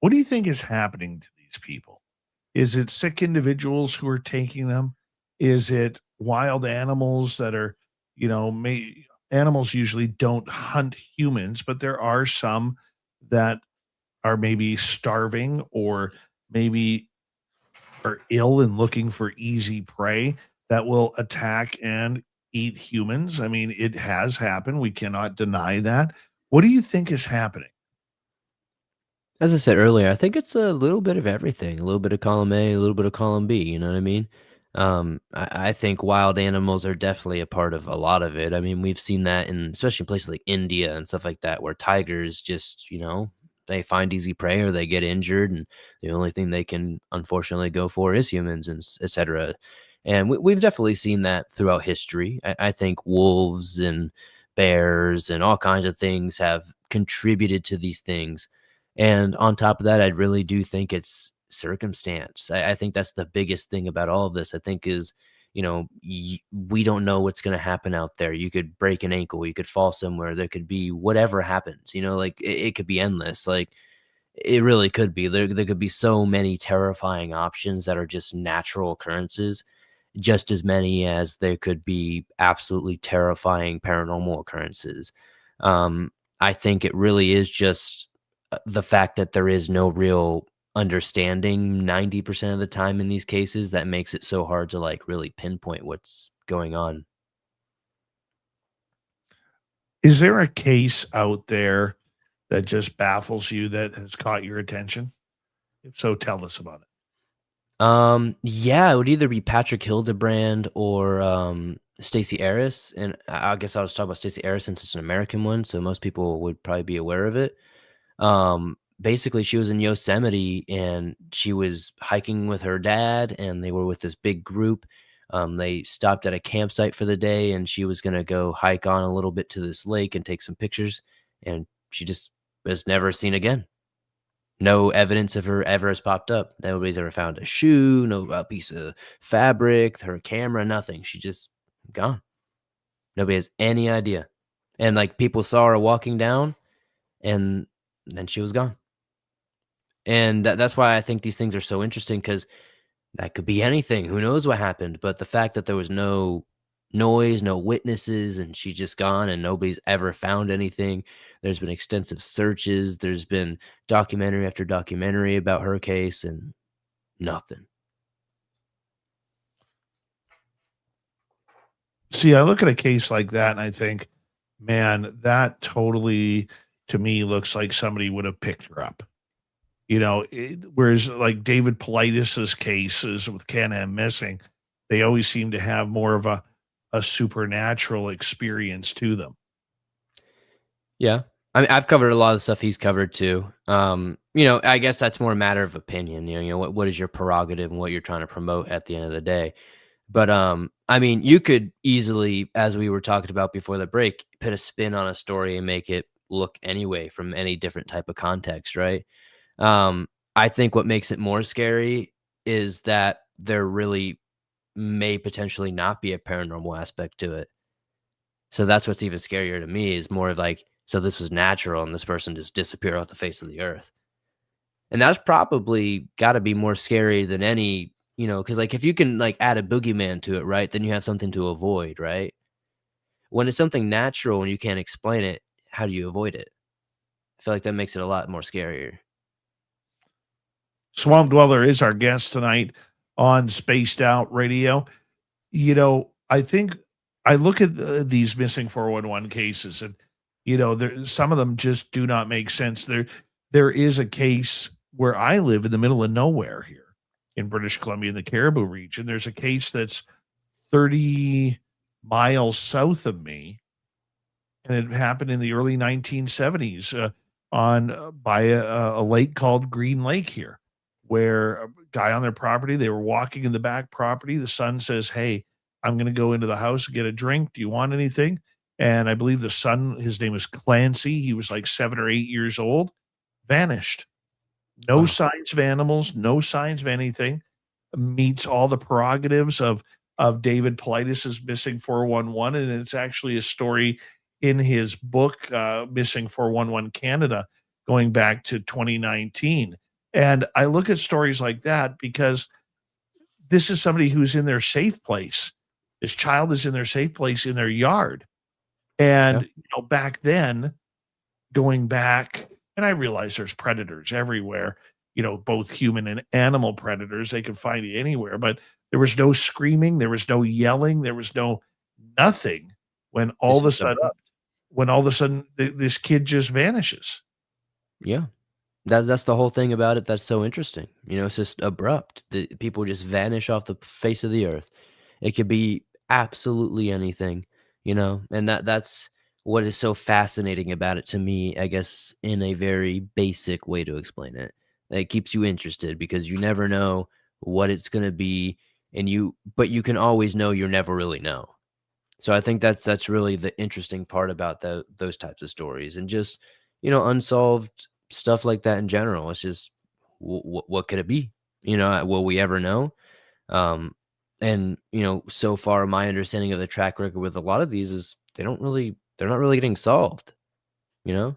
What do you think is happening to these people? Is it sick individuals who are taking them? Is it wild animals that are, animals usually don't hunt humans, but there are some that are maybe starving or maybe are ill and looking for easy prey that will attack and eat humans. I mean, it has happened. We cannot deny that. What do you think is happening? As I said earlier, I think it's a little bit of everything, a little bit of column A, a little bit of column B, you know what I mean? I think wild animals are definitely a part of a lot of it. I mean, we've seen that in, especially in places like India and stuff like that, where tigers just, they find easy prey or they get injured, and the only thing they can unfortunately go for is humans, and etc. And we've definitely seen that throughout history. I think wolves and bears and all kinds of things have contributed to these things. And on top of that, I really do think it's circumstance. I think that's the biggest thing about all of this. I think is, we don't know what's going to happen out there. You could break an ankle, you could fall somewhere, there could be whatever happens. Like it could be endless. Like it really could be. There could be so many terrifying options that are just natural occurrences, just as many as there could be absolutely terrifying paranormal occurrences. I think it really is just the fact that there is no real understanding 90% of the time in these cases that makes it so hard to like really pinpoint what's going on. Is there a case out there that just baffles you that has caught your attention? If so, tell us about it. Yeah, it would either be Patrick Hildebrand or Stacey Aris, and I guess I'll just talk about Stacey Aris since it's an American one, so most people would probably be aware of it. Basically, she was in Yosemite and she was hiking with her dad, and they were with this big group. They stopped at a campsite for the day, and she was gonna go hike on a little bit to this lake and take some pictures, and she just was never seen again. No evidence of her ever has popped up. Nobody's ever found a shoe, no piece of fabric, her camera, nothing. She just gone. Nobody has any idea. And like people saw her walking down, and then she was gone. And that's why I think these things are so interesting, because that could be anything. Who knows what happened? But the fact that there was no noise, no witnesses, and she's just gone and nobody's ever found anything. There's been extensive searches. There's been documentary after documentary about her case, and nothing. See, I look at a case like that and I think, man, that totally to me looks like somebody would have picked her up. Whereas like David Politis's cases with Can-Am missing, they always seem to have more of a supernatural experience to them. Yeah. I mean, I've covered a lot of the stuff he's covered too. I guess that's more a matter of opinion. What is your prerogative and what you're trying to promote at the end of the day. But I mean, you could easily, as we were talking about before the break, put a spin on a story and make it look anyway from any different type of context, right? I think what makes it more scary is that there really may potentially not be a paranormal aspect to it. So that's what's even scarier to me, is more of like, so this was natural and this person just disappeared off the face of the earth. And that's probably got to be more scary than any, because like if you can like add a boogeyman to it, right, then you have something to avoid, right? When it's something natural and you can't explain it, how do you avoid it? I feel like that makes it a lot more scarier. Swamp Dweller is our guest tonight on Spaced Out Radio. I think I look at these missing 411 cases, and some of them just do not make sense. There is a case where I live in the middle of nowhere here in British Columbia in the Caribou region. There's a case that's 30 miles south of me, and it happened in the early 1970s by a lake called Green Lake here, where a guy on their property, they were walking in the back property. The son says, "Hey, I'm going to go into the house and get a drink. Do you want anything?" And I believe the son, his name was Clancy. He was like 7 or 8 years old, vanished. No signs of animals, no signs of anything. Meets all the prerogatives of David Politis's Missing 411. And it's actually a story in his book, Missing 411 Canada, going back to 2019. And I look at stories like that because this is somebody who's in their safe place. This child is in their safe place in their yard. And, back then, going back, and I realize there's predators everywhere, both human and animal predators. They can find you anywhere, but there was no screaming. There was no yelling. There was no nothing when all of a sudden this kid just vanishes. Yeah. That's the whole thing about it. That's so interesting. It's just abrupt. People just vanish off the face of the earth. It could be absolutely anything, and that's what is so fascinating about it to me, I guess, in a very basic way to explain it. It keeps you interested because you never know what it's going to be, but you can always know you never really know. So I think that's really the interesting part about those types of stories, and just, unsolved stuff like that in general. It's just, what could it be? Will we ever know? Um, and so far, my understanding of the track record with a lot of these is they're not really getting solved. You know,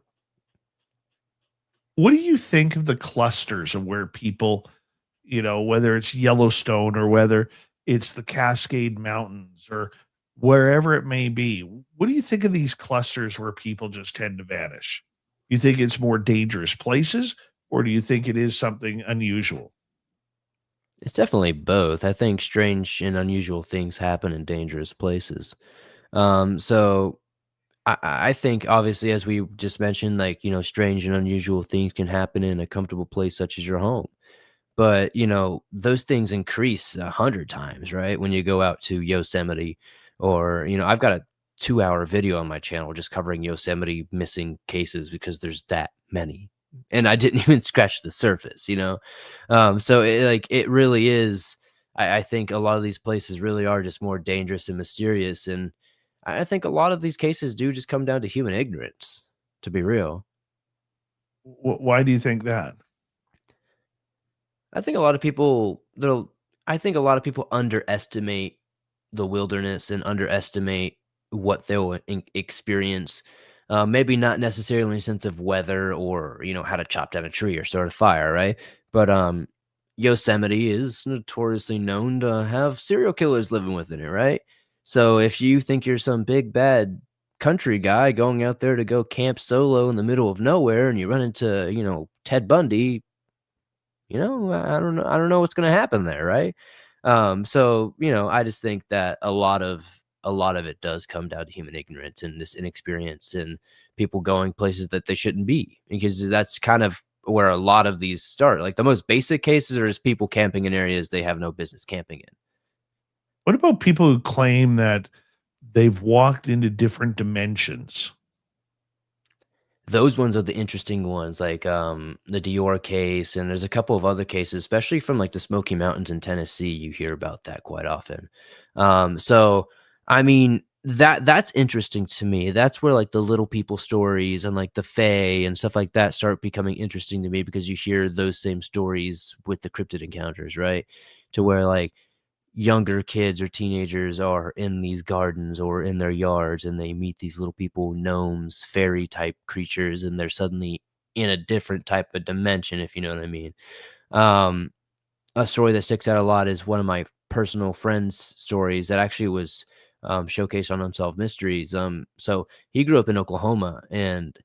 What do you think of the clusters of where people, whether it's Yellowstone or whether it's the Cascade Mountains or wherever it may be? What do you think of these clusters where people just tend to vanish? You think it's more dangerous places, or do you think it is something unusual? it's definitely both. I think strange and unusual things happen in dangerous places. So I think obviously, as we just mentioned, like, strange and unusual things can happen in a comfortable place such as your home. But, those things increase 100 times, right? When you go out to Yosemite, or, I've got a 2-hour video on my channel just covering Yosemite missing cases because there's that many. And I didn't even scratch the surface. So it really is. I think a lot of these places really are just more dangerous and mysterious. And I think a lot of these cases do just come down to human ignorance, to be real. Why do you think that? I think a lot of people they'll I think a lot of people underestimate the wilderness and underestimate what they'll experience. Maybe not necessarily in the sense of weather or how to chop down a tree or start a fire, right? But Yosemite is notoriously known to have serial killers living within it, right? So if you think you're some big bad country guy going out there to go camp solo in the middle of nowhere and you run into Ted Bundy, I don't know what's gonna happen there, right? So, I just think that a lot of it does come down to human ignorance and this inexperience and people going places that they shouldn't be, because that's kind of where a lot of these start. Like, the most basic cases are just people camping in areas they have no business camping in. What about people who claim that they've walked into different dimensions? Those ones are the interesting ones, like, the Dior case, and there's a couple of other cases, especially from, like, the Smoky Mountains in Tennessee. You hear about that quite often. So, I mean, that's interesting to me. That's where, like, the little people stories and, like, the Fae and stuff like that start becoming interesting to me, because you hear those same stories with the cryptid encounters, right? To where, like, younger kids or teenagers are in these gardens or in their yards, and they meet these little people, gnomes, fairy type creatures, and they're suddenly in a different type of dimension, if you know what I mean. Um, a story that sticks out a lot is one of my personal friends' stories that actually was showcased on Unsolved Mysteries. So he grew up in Oklahoma, and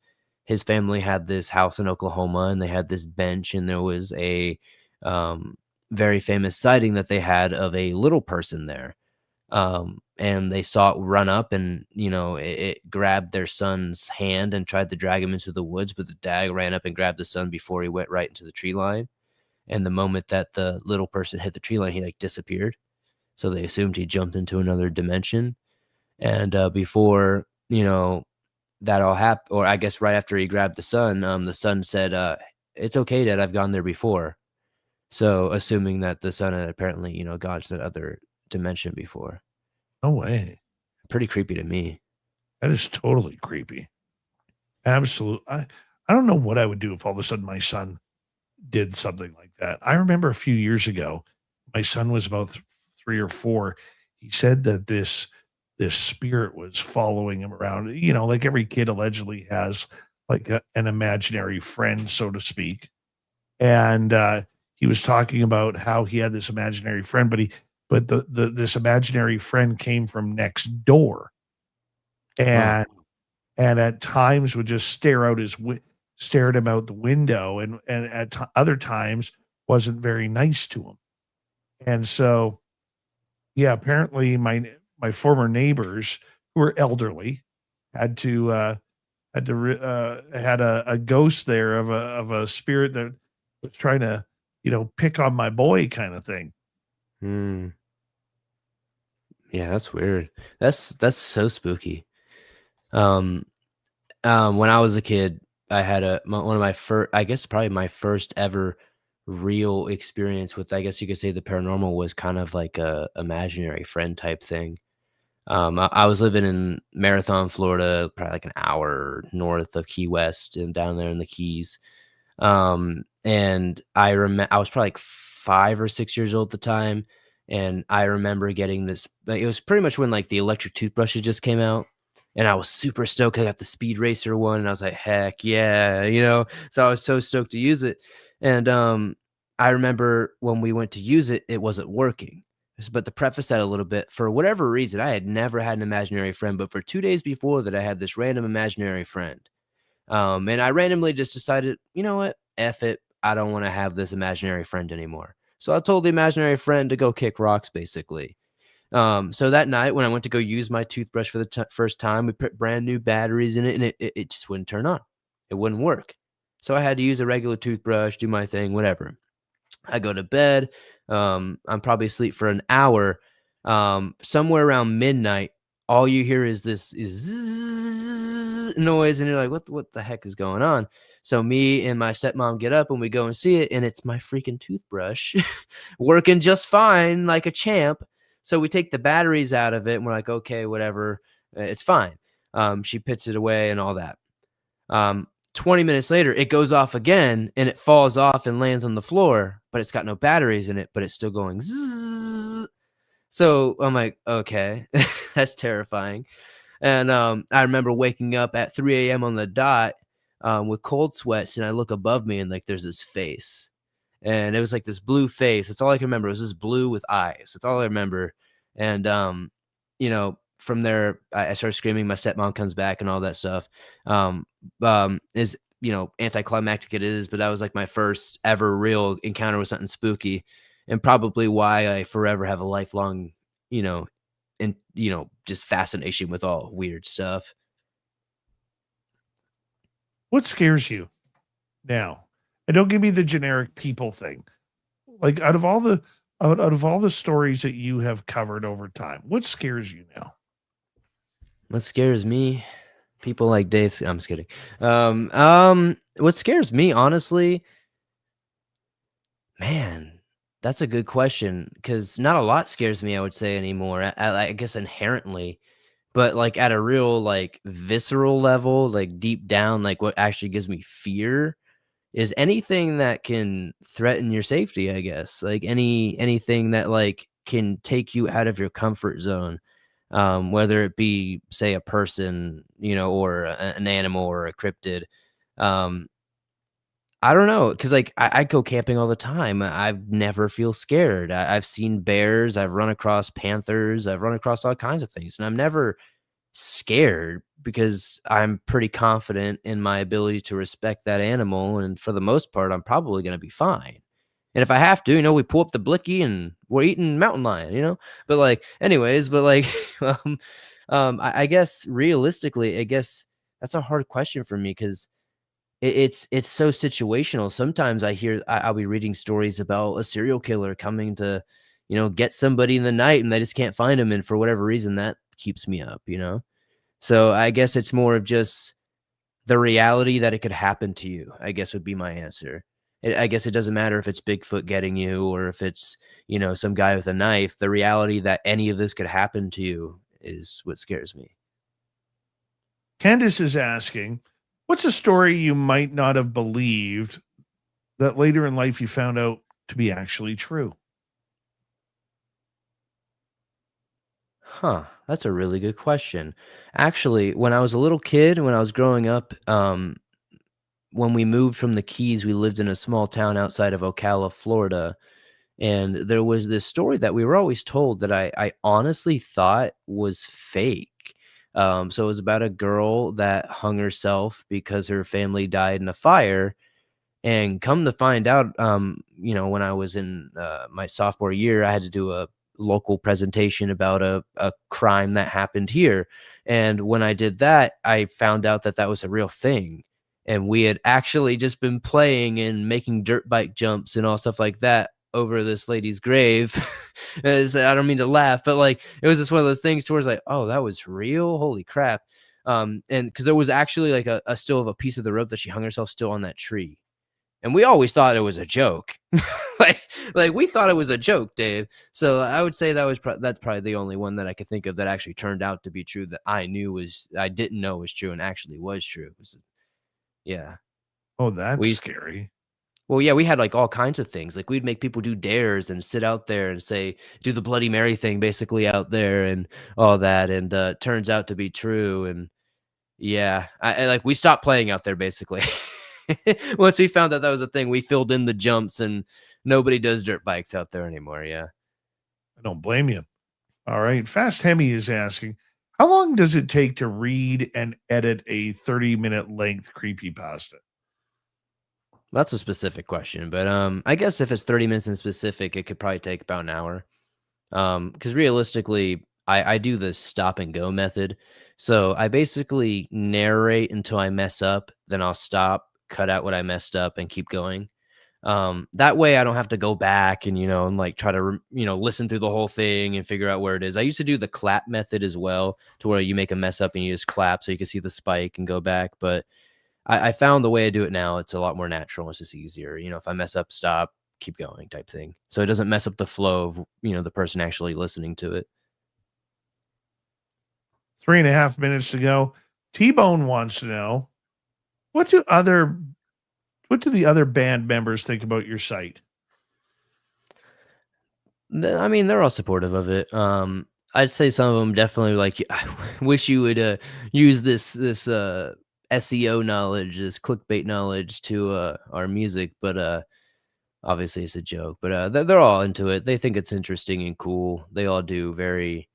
his family had this house in Oklahoma, and they had this bench, and there was a um, very famous sighting that they had of a little person there. And they saw it run up, and it grabbed their son's hand and tried to drag him into the woods, but the dad ran up and grabbed the son before he went right into the tree line. And the moment that the little person hit the tree line, he like disappeared. So they assumed he jumped into another dimension. And before that all happened, or I guess right after he grabbed the son said, "It's okay, Dad. I've gone there before." So assuming that the son had apparently gone to that other dimension before. No way. Pretty creepy to me. That is totally creepy. Absolute. I don't know what I would do if all of a sudden my son did something like that. I remember a few years ago, my son was about 3 or 4. He said that this spirit was following him around. Like every kid allegedly has like an imaginary friend, so to speak. And he was talking about how he had this imaginary friend, but this imaginary friend came from next door, Huh. and at times would just stare at him out the window, and at other times wasn't very nice to him. And so, yeah, apparently my former neighbors, who were elderly, had to had a ghost there of a spirit that was trying to pick on my boy, kind of thing. Yeah, that's weird. That's so spooky. Um, when I was a kid, I had one of my first, I guess probably my first ever real experience with, I guess you could say, the paranormal was kind of like a imaginary friend type thing. I was living in Marathon, Florida, probably like an hour north of Key West and down there in the Keys. And I was probably like 5 or 6 years old at the time. And I remember getting this, like, it was pretty much when like the electric toothbrushes just came out. And I was super stoked. I got the Speed Racer one, and I was like, heck yeah, So I was so stoked to use it. And I remember when we went to use it, it wasn't working. But to preface that a little bit, for whatever reason, I had never had an imaginary friend, but for 2 days before that, I had this random imaginary friend. And I randomly just decided, you know what? F it. I don't want to have this imaginary friend anymore. So I told the imaginary friend to go kick rocks, basically. So that night when I went to go use my toothbrush for the first time, we put brand new batteries in it, and it just wouldn't turn on. It wouldn't work. So I had to use a regular toothbrush, do my thing, whatever. I go to bed. I'm probably asleep for an hour. Somewhere around midnight, all you hear is this noise, and you're like, what the heck is going on? So me and my stepmom get up and we go and see it, and it's my freaking toothbrush working just fine, like a champ. So we take the batteries out of it, and we're like, okay, whatever, it's fine. She puts it away and all that. 20 minutes later, it goes off again, and it falls off and lands on the floor, but it's got no batteries in it, but it's still going zzz. So I'm like, okay, that's terrifying. And I remember waking up at 3 a.m. on the dot with cold sweats, and I look above me, and like there's this face. And it was like this blue face. That's all I can remember. It was this blue with eyes. That's all I remember. And from there, I started screaming. My stepmom comes back and all that stuff. Is anticlimactic it is, but that was like my first ever real encounter with something spooky, and probably why I forever have a lifelong, just fascination with all weird stuff. What scares you now? And don't give me the generic people thing. Like out of all the stories that you have covered over time, what scares you now? What scares me? People like Dave. I'm just kidding. What scares me, honestly, man, that's a good question, because not a lot scares me, I would say, anymore. I guess inherently, but like at a real like visceral level, like deep down, like what actually gives me fear is anything that can threaten your safety, I guess. Like anything that like can take you out of your comfort zone. Whether it be, say, a person, or an animal or a cryptid. I don't know, because like I go camping all the time. I've never feel scared. I've seen bears. I've run across panthers. I've run across all kinds of things, and I'm never scared because I'm pretty confident in my ability to respect that animal. And for the most part, I'm probably going to be fine. And if I have to, we pull up the blicky and we're eating mountain lion, but like, anyways, I guess realistically, I guess that's a hard question for me, because it's so situational. Sometimes I'll be reading stories about a serial killer coming to, get somebody in the night, and they just can't find him. And for whatever reason, that keeps me up, So I guess it's more of just the reality that it could happen to you, I guess would be my answer. I guess it doesn't matter if it's Bigfoot getting you or if it's, some guy with a knife. The reality that any of this could happen to you is what scares me. Candace is asking, what's a story you might not have believed that later in life you found out to be actually true? Huh. That's a really good question. Actually, when I was a little kid, when I was growing up, when we moved from the Keys, we lived in a small town outside of Ocala, Florida. And there was this story that we were always told that I honestly thought was fake. So it was about a girl that hung herself because her family died in a fire. And come to find out, when I was in my sophomore year, I had to do a local presentation about a crime that happened here. And when I did that, I found out that that was a real thing. And we had actually just been playing and making dirt bike jumps and all stuff like that over this lady's grave. I don't mean to laugh, but like it was just one of those things towards like, oh, that was real. Holy crap. And because there was actually like a still of a piece of the rope that she hung herself still on that tree. And we always thought it was a joke. like we thought it was a joke, Dave. So I would say that's probably the only one that I could think of that actually turned out to be true, that I didn't know was true and actually was true. Yeah. Oh, that's We scary. Well, yeah, we had like all kinds of things. Like we'd make people do dares and sit out there and say, do the Bloody Mary thing basically out there and all that. And turns out to be true. And yeah, I like we stopped playing out there basically. Once we found that was a thing, we filled in the jumps and nobody does dirt bikes out there anymore. Yeah. I don't blame you. All right. Fast Hemi is asking, how long does it take to read and edit a 30-minute length creepypasta? That's a specific question, but I guess if it's 30 minutes in specific, it could probably take about an hour. Because realistically, I do the stop and go method. So I basically narrate until I mess up, then I'll stop, cut out what I messed up, and keep going. That way I don't have to go back and like try to listen through the whole thing and figure out where it is. I used to do the clap method as well, to where you make a mess up and you just clap so you can see the spike and go back, but I found the way I do it now, it's a lot more natural. It's just easier. If I mess up, stop, keep going type thing. So it doesn't mess up the flow of, the person actually listening to it. 3.5 minutes to go. T-Bone wants to know, what do the other band members think about your site? I mean, they're all supportive of it. I'd say some of them definitely like, I wish you would use this SEO knowledge, this clickbait knowledge to our music, but obviously it's a joke. But they're all into it. They think it's interesting and cool. They all do very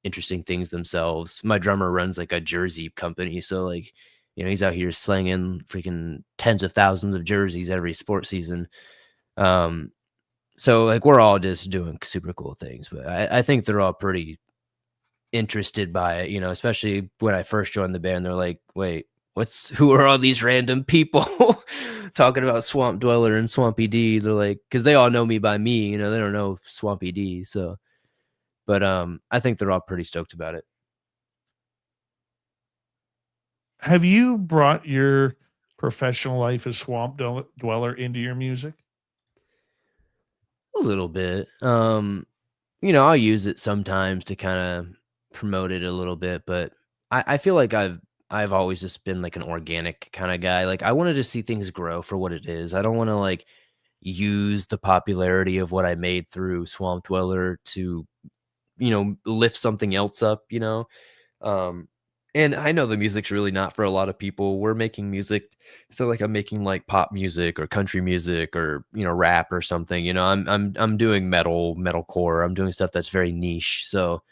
interesting things themselves. My drummer runs like a jersey company, so like he's out here slinging freaking tens of thousands of jerseys every sports season. So like we're all just doing super cool things, but I think they're all pretty interested by it, especially when I first joined the band. They're like, wait, who are all these random people talking about Swamp Dweller and Swampy D? They're like, because they all know me by me, they don't know Swampy D. So, but I think they're all pretty stoked about it. Have you brought your professional life as Swamp Dweller into your music? A little bit. I'll use it sometimes to kind of promote it a little bit, but I feel like I've always just been like an organic kind of guy. Like I wanted to see things grow for what it is. I don't want to like use the popularity of what I made through Swamp Dweller to, lift something else up, and I know the music's really not for a lot of people. We're making music. So like I'm making like pop music or country music or, rap or something, I'm doing metalcore. I'm doing stuff that's very niche. So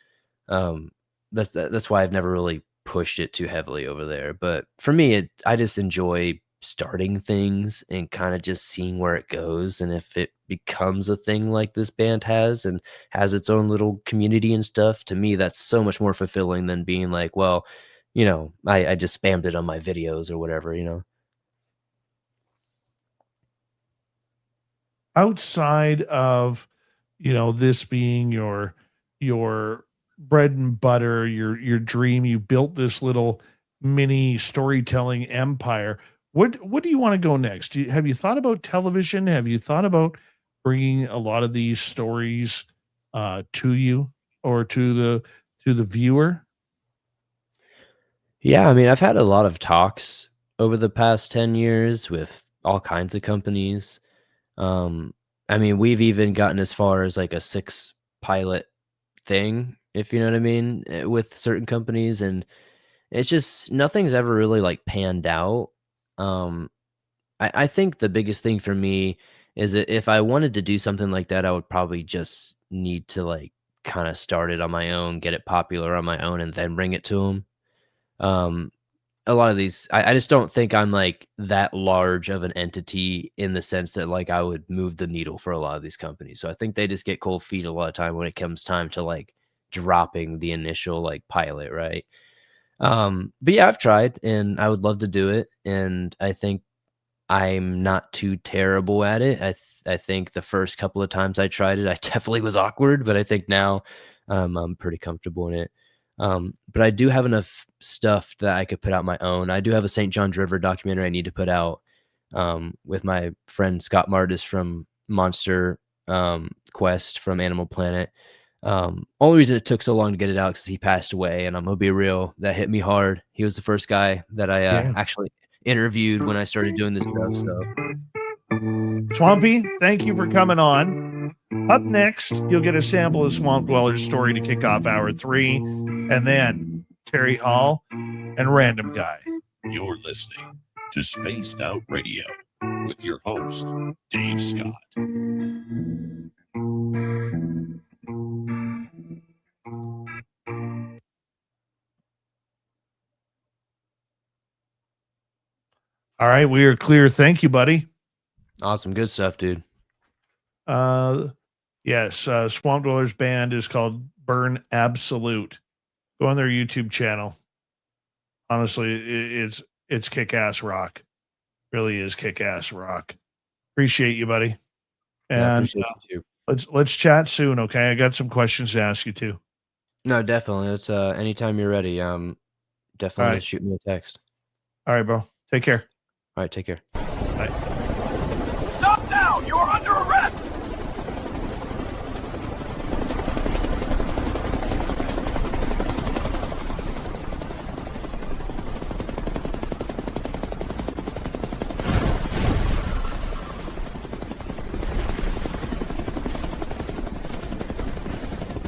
that's why I've never really pushed it too heavily over there. But for me, I just enjoy starting things and kind of just seeing where it goes. And if it becomes a thing like this band has and has its own little community and stuff, to me, that's so much more fulfilling than being like, well, I just spammed it on my videos or whatever, Outside of, this being your bread and butter, your dream, you built this little mini storytelling empire. What do you want to go next? Have you thought about television? Have you thought about bringing a lot of these stories to you or to the viewer? Yeah, I mean, I've had a lot of talks over the past 10 years with all kinds of companies. I mean, we've even gotten as far as like a 6 pilot thing, if you know what I mean, with certain companies, and it's just nothing's ever really like panned out. I think the biggest thing for me is that if I wanted to do something like that, I would probably just need to like kind of start it on my own, get it popular on my own, and then bring it to them. A lot of these, I just don't think I'm like that large of an entity in the sense that like I would move the needle for a lot of these companies. So I think they just get cold feet a lot of time when it comes time to like dropping the initial like pilot, right? But yeah, I've tried and I would love to do it. And I think I'm not too terrible at it. I think the first couple of times I tried it, I definitely was awkward, but I think now I'm pretty comfortable in it. But I do have enough stuff that I could put out my own. I do have a St. John's River documentary I need to put out with my friend Scott Martis from Monster Quest from Animal Planet. Only reason it took so long to get it out because he passed away, and I'm gonna be real, that hit me hard. He was the first guy that I actually interviewed when I started doing this stuff. So, Swampy, thank you for coming on. Up next, you'll get a sample of Swamp Dweller's story to kick off hour 3, and then Terry Hall and Random Guy. You're listening to Spaced Out Radio with your host, Dave Scott. All right, we are clear. Thank you, buddy. awesome. Good stuff, dude. Yes, Swamp Dwellers band is called Burn Absolute. Go on their YouTube channel. Honestly, it's kick-ass rock. Really is kick-ass rock. Appreciate you, buddy. And let's chat soon, okay? I got some questions to ask you too. No, definitely. It's anytime you're ready. Definitely right. shoot me a text. All right, bro. Take care. All right, take care. Bye. Stop now! You're under arrest!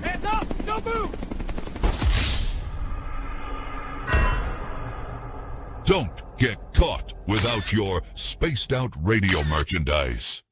Hands up! Don't move! Don't get caught without your Spaced Out Radio merchandise.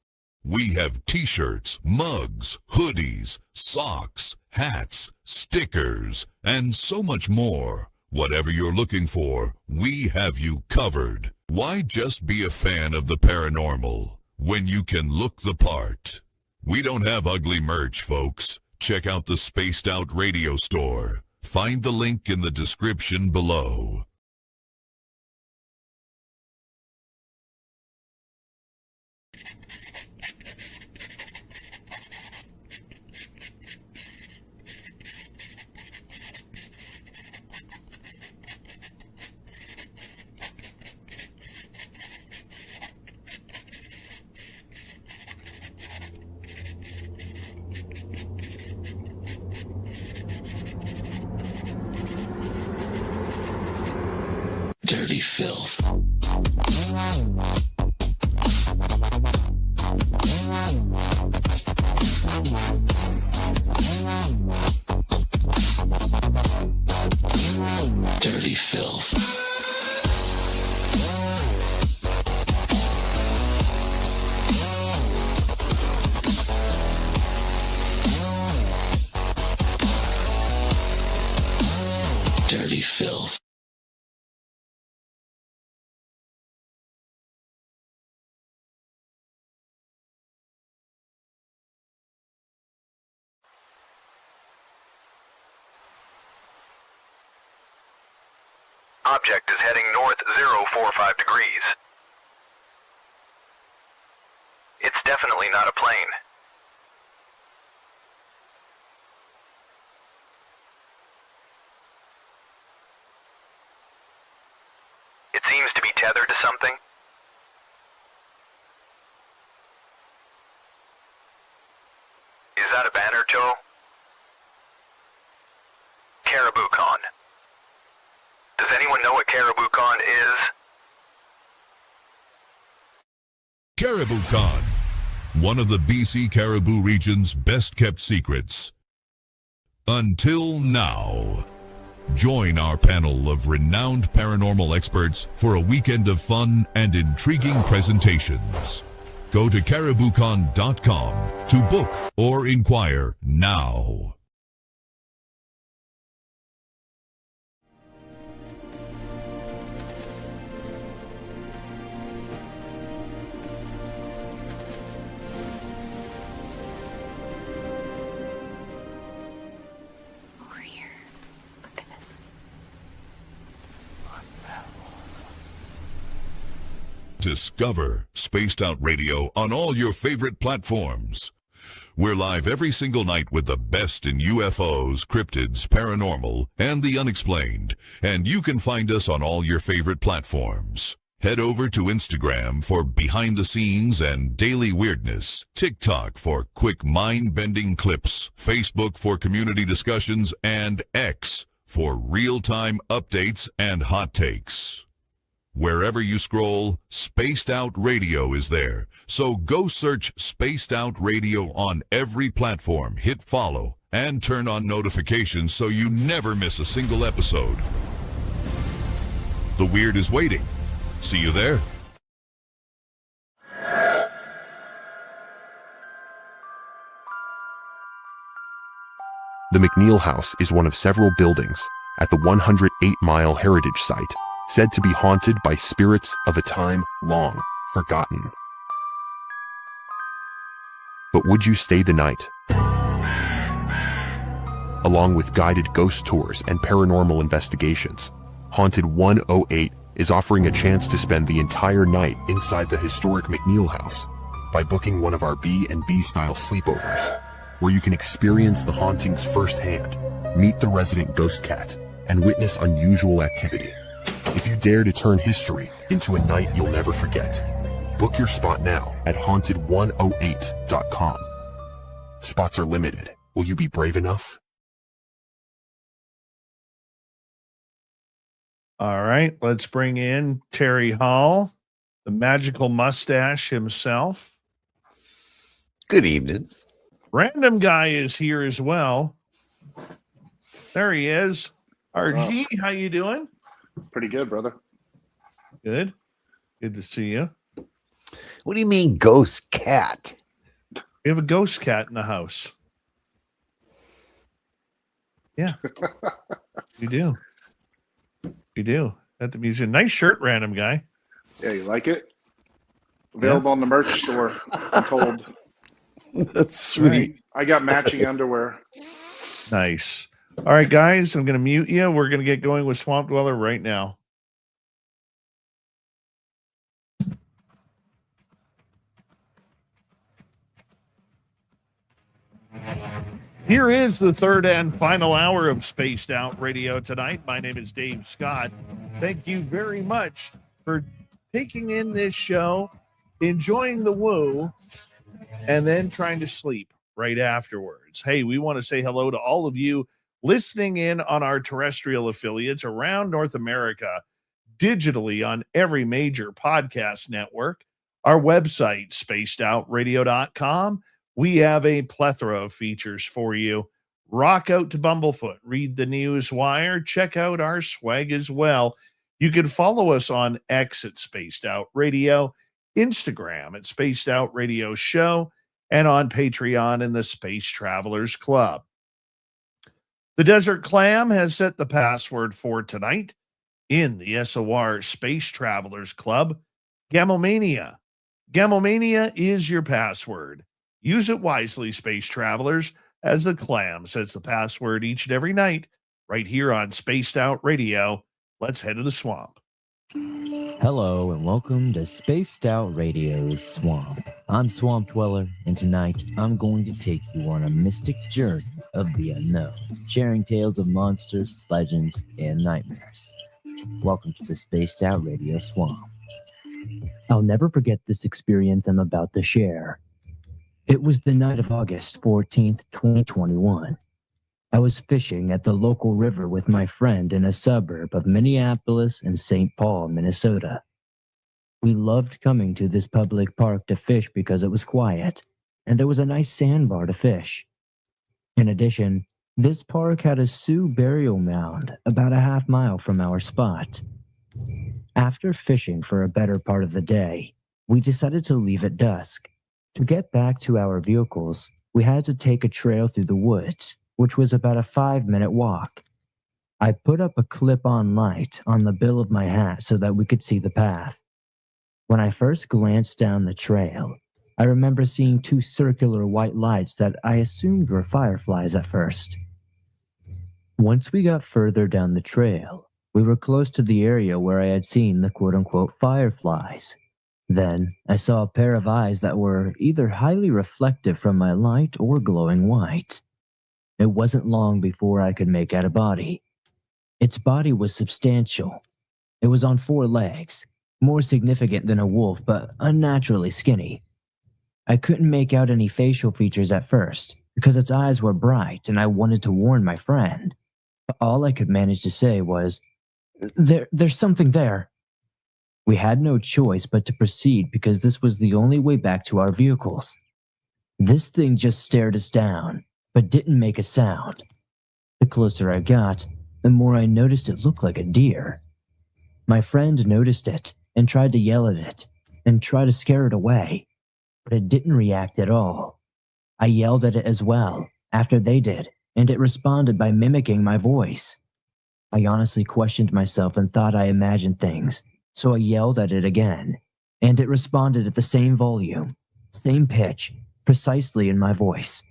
We have t-shirts, mugs, hoodies, socks, hats, stickers, and so much more. Whatever you're looking for, we have you covered. Why just be a fan of the paranormal when you can look the part? We don't have ugly merch, folks. Check out the Spaced Out Radio store. Find the link in the description below. Dirty filth. Dirty filth. Dirty filth. Object is heading north 045 degrees. It's definitely not a plane. It seems to be tethered to something. Is that a banner, Joe? Caribou Con. Does anyone know what Caribou Con is? Caribou Con, one of the BC Caribou region's best-kept secrets. Until now. Join our panel of renowned paranormal experts for a weekend of fun and intriguing presentations. Go to cariboucon.com to book or inquire now. Over here. Look at this. Discover Spaced Out Radio on all your favorite platforms. We're live every single night with the best in UFOs, cryptids, paranormal, and the unexplained. And you can find us on all your favorite platforms. Head over to Instagram for behind the scenes and daily weirdness, TikTok for quick mind-bending clips, Facebook for community discussions, and X for real-time updates and hot takes. Wherever you scroll, Spaced Out Radio is there. So go search Spaced Out Radio on every platform, hit follow, and turn on notifications so you never miss a single episode. The weird is waiting. See you there. The McNeil House is one of several buildings at the 108-mile heritage site said to be haunted by spirits of a time long forgotten. But would you stay the night? Along with guided ghost tours and paranormal investigations, Haunted 108 is offering a chance to spend the entire night inside the historic McNeil House by booking one of our B&B style sleepovers, where you can experience the hauntings firsthand, meet the resident ghost cat, and witness unusual activity. If you dare to turn history into a night you'll never forget, book your spot now at haunted108.com. Spots are limited. Will you be brave enough? All right, let's bring in Terry Hall, the magical mustache himself. Good evening. Random Guy is here as well. There he is. RG, how you doing? Pretty good, brother. Good. Good to see you. What do you mean ghost cat? We have a ghost cat in the house. Yeah. We do. We do. At the museum. Nice shirt, Random Guy. Yeah, you like it? Available on the merch store, I'm told. That's sweet. I got matching underwear. Nice. All right, guys, I'm going to mute you. We're going to get going with Swamp Dweller right now. Here is the third and final hour of Spaced Out Radio tonight. My name is Dave Scott. Thank you very much for taking in this show, enjoying the woo, and then trying to sleep right afterwards. Hey, we want to say hello to all of you listening in on our terrestrial affiliates around North America, digitally on every major podcast network. Our website, spacedoutradio.com. We have a plethora of features for you. Rock out to Bumblefoot, read the news wire, check out our swag as well. You can follow us on X at Spaced Out Radio, Instagram at Spaced Out Radio Show, and on Patreon in the Space Travelers Club. The Desert Clam has set the password for tonight in the SOR Space Travelers Club. Gamomania. Gamomania is your password. Use it wisely, Space Travelers, as the Clam sets the password each and every night right here on Spaced Out Radio. Let's head to the swamp. Hello and welcome to Spaced Out Radio's Swamp. I'm Swamp Dweller, and tonight I'm going to take you on a mystic journey of the unknown, sharing tales of monsters, legends, and nightmares. Welcome to the Spaced Out Radio Swamp. I'll never forget this experience I'm about to share. It was the night of August 14th, 2021. I was fishing at the local river with my friend in a suburb of Minneapolis and St. Paul, Minnesota. We loved coming to this public park to fish because it was quiet, and there was a nice sandbar to fish. In addition, this park had a Sioux burial mound about a half-mile from our spot. After fishing for a better part of the day, we decided to leave at dusk. To get back to our vehicles, we had to take a trail through the woods, which was about a 5-minute walk. I put up a clip-on light on the bill of my hat so that we could see the path. When I first glanced down the trail, I remember seeing 2 circular white lights that I assumed were fireflies at first. Once we got further down the trail, we were close to the area where I had seen the quote-unquote fireflies. Then I saw a pair of eyes that were either highly reflective from my light or glowing white. It wasn't long before I could make out a body. Its body was substantial. It was on 4 legs, more significant than a wolf, but unnaturally skinny. I couldn't make out any facial features at first, because its eyes were bright and I wanted to warn my friend. But all I could manage to say was, There's something there. We had no choice but to proceed because this was the only way back to our vehicles. This thing just stared us down, but didn't make a sound. The closer I got, the more I noticed it looked like a deer. My friend noticed it and tried to yell at it and try to scare it away, but it didn't react at all. I yelled at it as well after they did, and it responded by mimicking my voice. I honestly questioned myself and thought I imagined things, so I yelled at it again, and it responded at the same volume, same pitch, precisely in my voice.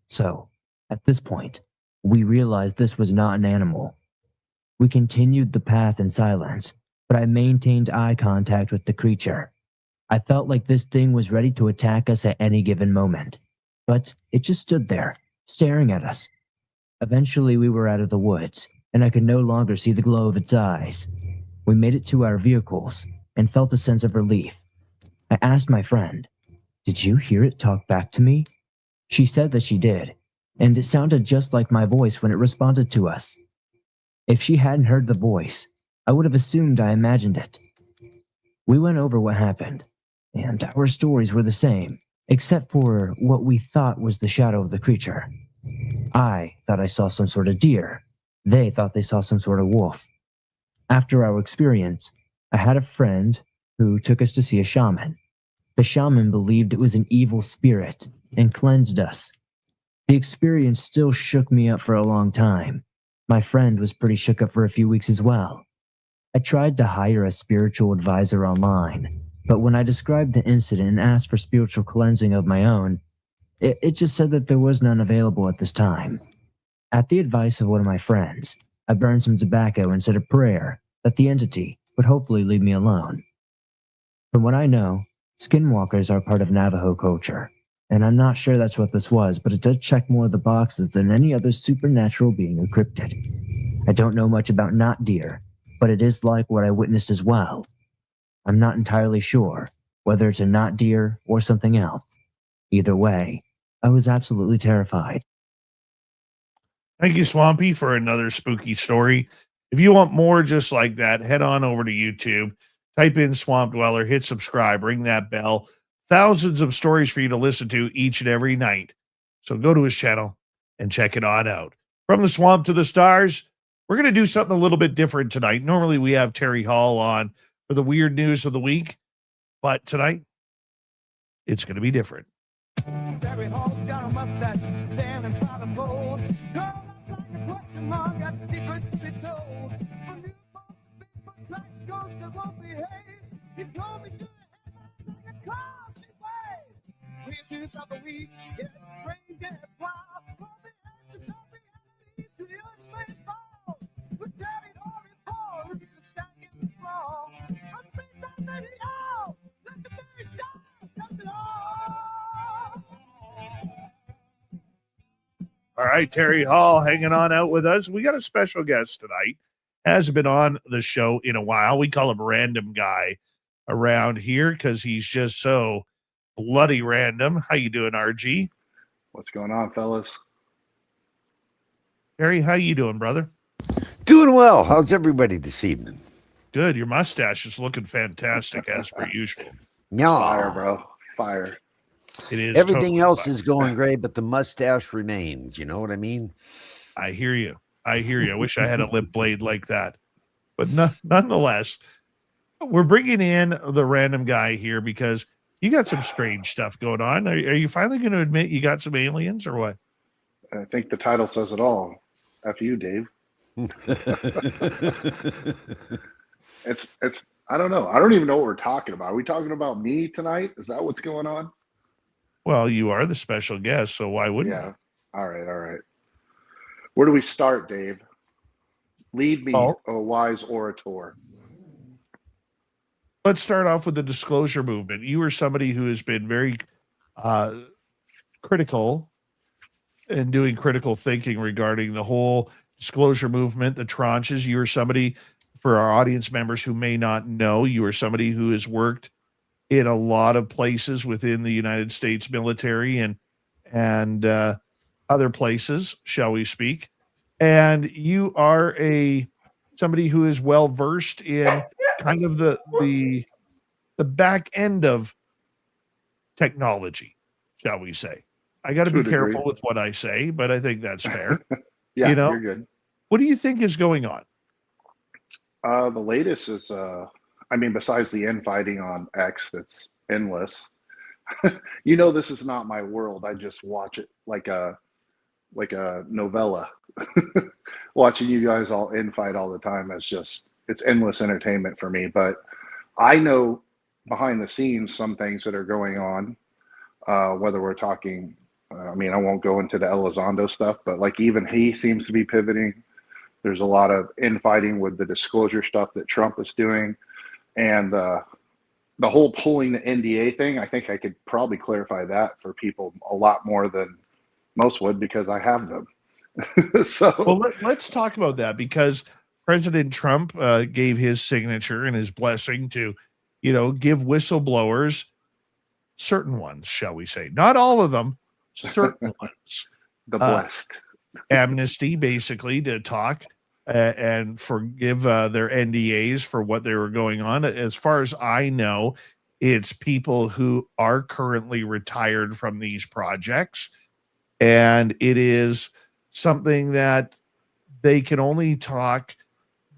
So, at this point, we realized this was not an animal. We continued the path in silence, but I maintained eye contact with the creature. I felt like this thing was ready to attack us at any given moment, but it just stood there, staring at us. Eventually, we were out of the woods, and I could no longer see the glow of its eyes. We made it to our vehicles and felt a sense of relief. I asked my friend, "Did you hear it talk back to me?" She said that she did, and it sounded just like my voice when it responded to us. If she hadn't heard the voice, I would have assumed I imagined it. We went over what happened, and our stories were the same, except for what we thought was the shadow of the creature. I thought I saw some sort of deer. They thought they saw some sort of wolf. After our experience, I had a friend who took us to see a shaman. The shaman believed it was an evil spirit and cleansed us. The experience still shook me up for a long time. My friend was pretty shook up for a few weeks as well. I tried to hire a spiritual advisor online, but when I described the incident and asked for spiritual cleansing of my own, it just said that there was none available at this time. At the advice of one of my friends, I burned some tobacco and said a prayer that the entity would hopefully leave me alone. From what I know, skinwalkers are part of Navajo culture, and I'm not sure that's what this was, but it does check more of the boxes than any other supernatural being or cryptid. I don't know much about not deer, but it is like what I witnessed as well. I'm not entirely sure whether it's a not deer or something else. Either way, I was absolutely terrified. Thank you, Swampy, for another spooky story. If you want more just like that, head on over to YouTube, type in Swamp Dweller, hit subscribe, ring that bell. Thousands of stories for you to listen to each and every night. So go to his channel and check it on out. From the swamp to the stars, we're going to do something a little bit different tonight. Normally we have Terry Hall on for the weird news of the week, but tonight it's going to be different. Terry Hall's got a mustache, standing by the pole. Curled up like a question mark, got secrets to be told. When you folks Bigfoot tracks ghosts that won't behave, he's going to the headlines like a costly wave. Weird news of the week, yes, strange, yes, wild. For the answers of reality to the unexplained falls. With Terry Hall and Paul, looking to stack in the small. I'm spaced out radio, let the very stars touch it all. All right, Terry Hall hanging on out with us. We got a special guest tonight. Hasn't been on the show in a while. We call him Random Guy around here because he's just so bloody random. How you doing, RG? What's going on, fellas? Terry, how you doing, brother? Doing well. How's everybody this evening? Good. Your mustache is looking fantastic as per usual. Yeah. Fire, bro. Fire. It is. Everything totally else fine. is going great, but the mustache remains. You know what I mean? I hear you. I hear you. I wish I had a lip blade like that. But nonetheless, we're bringing in the Random Guy here because you got some strange stuff going on. Are you finally going to admit you got some aliens or what? I think the title says it all. F you, Dave. It's I don't know. I don't even know what we're talking about. Are we talking about me tonight? Is that what's going on? Well, you are the special guest, so why wouldn't Yeah. All right. Where do we start, Dave? Lead me, Oh. O wise orator. let's start off with the disclosure movement. You are somebody who has been very critical and doing critical thinking regarding the whole disclosure movement, the tranches. You are somebody, for our audience members who may not know, you are somebody who has worked in a lot of places within the United States military and other places, shall we speak. And you are somebody who is well versed in kind of the back end of technology, shall we say. I got to be careful with what I say, but I think that's fair. Yeah, you know, you're good. What do you think is going on? The latest is, besides the infighting on X that's endless, this is not my world. I just watch it like a novella. Watching you guys all infight all the time it's endless entertainment for me. But I know behind the scenes some things that are going on, whether we're talking, I won't go into the Elizondo stuff, but like even he seems to be pivoting. There's a lot of infighting with the disclosure stuff that Trump is doing. And the whole pulling the NDA thing, I think I could probably clarify that for people a lot more than most would, because I have them. Well, let's talk about that, because President Trump gave his signature and his blessing to, give whistleblowers, certain ones, shall we say, not all of them, certain ones, the blessed amnesty, basically, to talk and forgive their NDAs for what they were going on. As far as I know, it's people who are currently retired from these projects, and it is something that they can only talk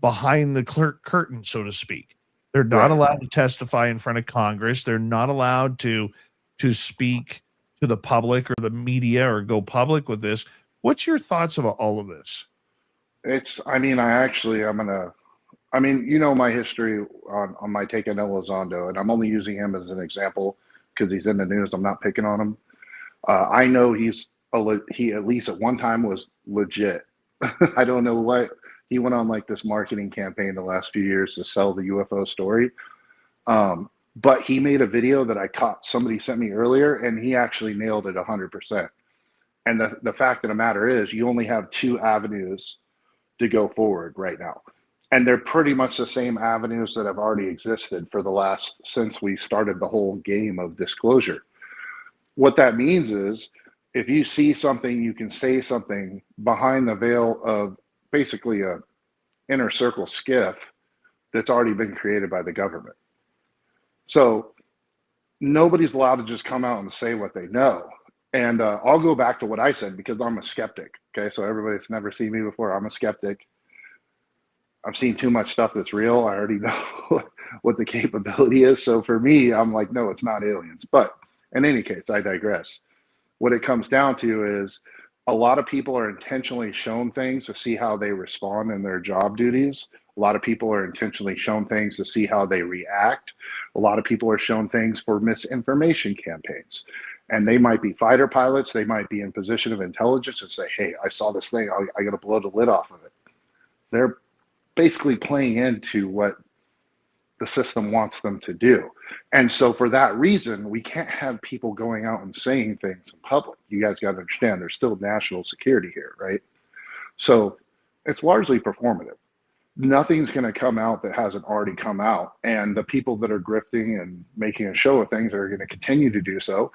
behind the curtain, so to speak. They're not allowed to testify in front of Congress. They're not allowed to speak to the public or the media or go public with this. What's your thoughts about all of this? My history on my take on Elizondo, and I'm only using him as an example because he's in the news. I'm not picking on him. I know he at least at one time was legit. I don't know what he went on, like this marketing campaign the last few years to sell the UFO story. But he made a video that I caught, somebody sent me earlier, and he actually nailed it 100%. And the fact of the matter is, you only have two avenues to go forward right now. And they're pretty much the same avenues that have already existed since we started the whole game of disclosure. What that means is, if you see something, you can say something behind the veil of basically a inner circle skiff that's already been created by the government. So nobody's allowed to just come out and say what they know. And I'll go back to what I said, because I'm a skeptic. Okay, so everybody that's never seen me before, I'm a skeptic. I've seen too much stuff that's real. I already know what the capability is. So for me, I'm like, no, it's not aliens. But in any case, I digress. What it comes down to is a lot of people are intentionally shown things to see how they respond in their job duties. A lot of people are intentionally shown things to see how they react. A lot of people are shown things for misinformation campaigns. And they might be fighter pilots. They might be in position of intelligence and say, hey, I saw this thing. I got to blow the lid off of it. They're basically playing into what the system wants them to do. And so for that reason, we can't have people going out and saying things in public. You guys got to understand, there's still national security here, right? So it's largely performative. Nothing's going to come out that hasn't already come out. And the people that are grifting and making a show of things are going to continue to do so.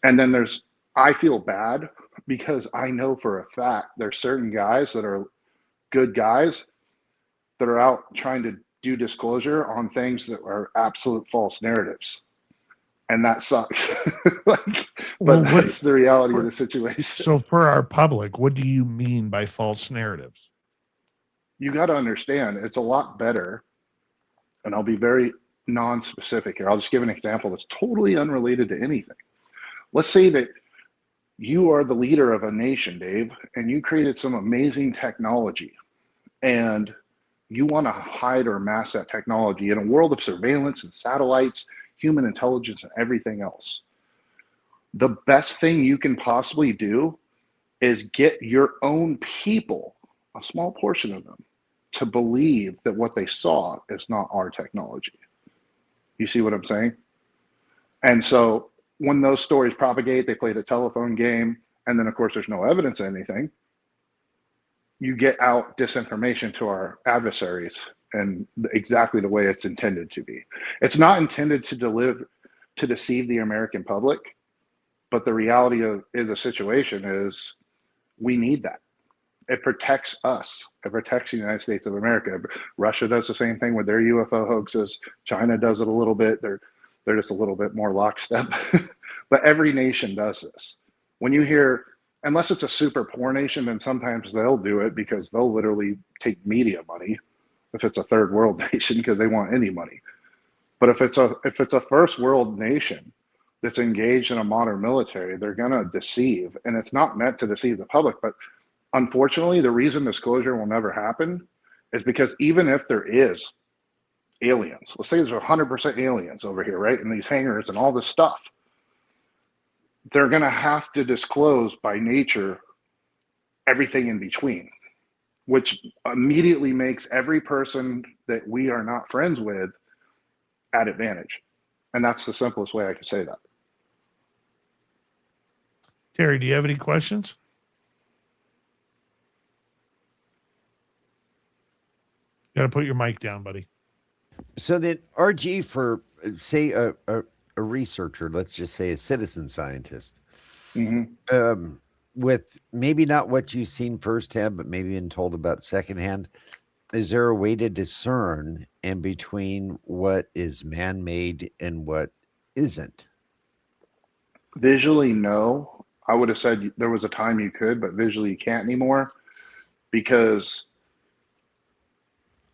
And then I feel bad because I know for a fact there's certain guys that are good guys that are out trying to do disclosure on things that are absolute false narratives. And that sucks. That's the reality of the situation. So for our public, what do you mean by false narratives? You got to understand, it's a lot better, and I'll be very non-specific here. I'll just give an example that's totally unrelated to anything. Let's say that you are the leader of a nation, Dave, and you created some amazing technology, and you want to hide or mask that technology in a world of surveillance and satellites, human intelligence, and everything else. The best thing you can possibly do is get your own people, a small portion of them, to believe that what they saw is not our technology. You see what I'm saying? And so when those stories propagate, they play the telephone game, and then of course there's no evidence of anything. You get out disinformation to our adversaries and exactly the way it's intended to be. It's not intended to deceive the American public, but the reality of the situation is we need that. It protects us. It protects the United States of America. Russia does the same thing with their UFO hoaxes. China does it a little bit. They're just a little bit more lockstep. But every nation does this. When you hear, unless it's a super poor nation, then sometimes they'll do it because they'll literally take media money if it's a third world nation because they want any money. But if it's a first world nation that's engaged in a modern military, they're gonna deceive, and it's not meant to deceive the public. But unfortunately, the reason disclosure will never happen is because even if there is aliens, let's say there's 100% aliens over here, right, in these hangars and all this stuff, they're going to have to disclose by nature everything in between, which immediately makes every person that we are not friends with at advantage. And that's the simplest way I can say that. Terry, do you have any questions? Got to put your mic down, buddy. So then RG, for say a researcher, let's just say a citizen scientist, with maybe not what you've seen firsthand, but maybe been told about secondhand, is there a way to discern in between what is man-made and what isn't? Visually, no. I would have said there was a time you could, but visually you can't anymore, because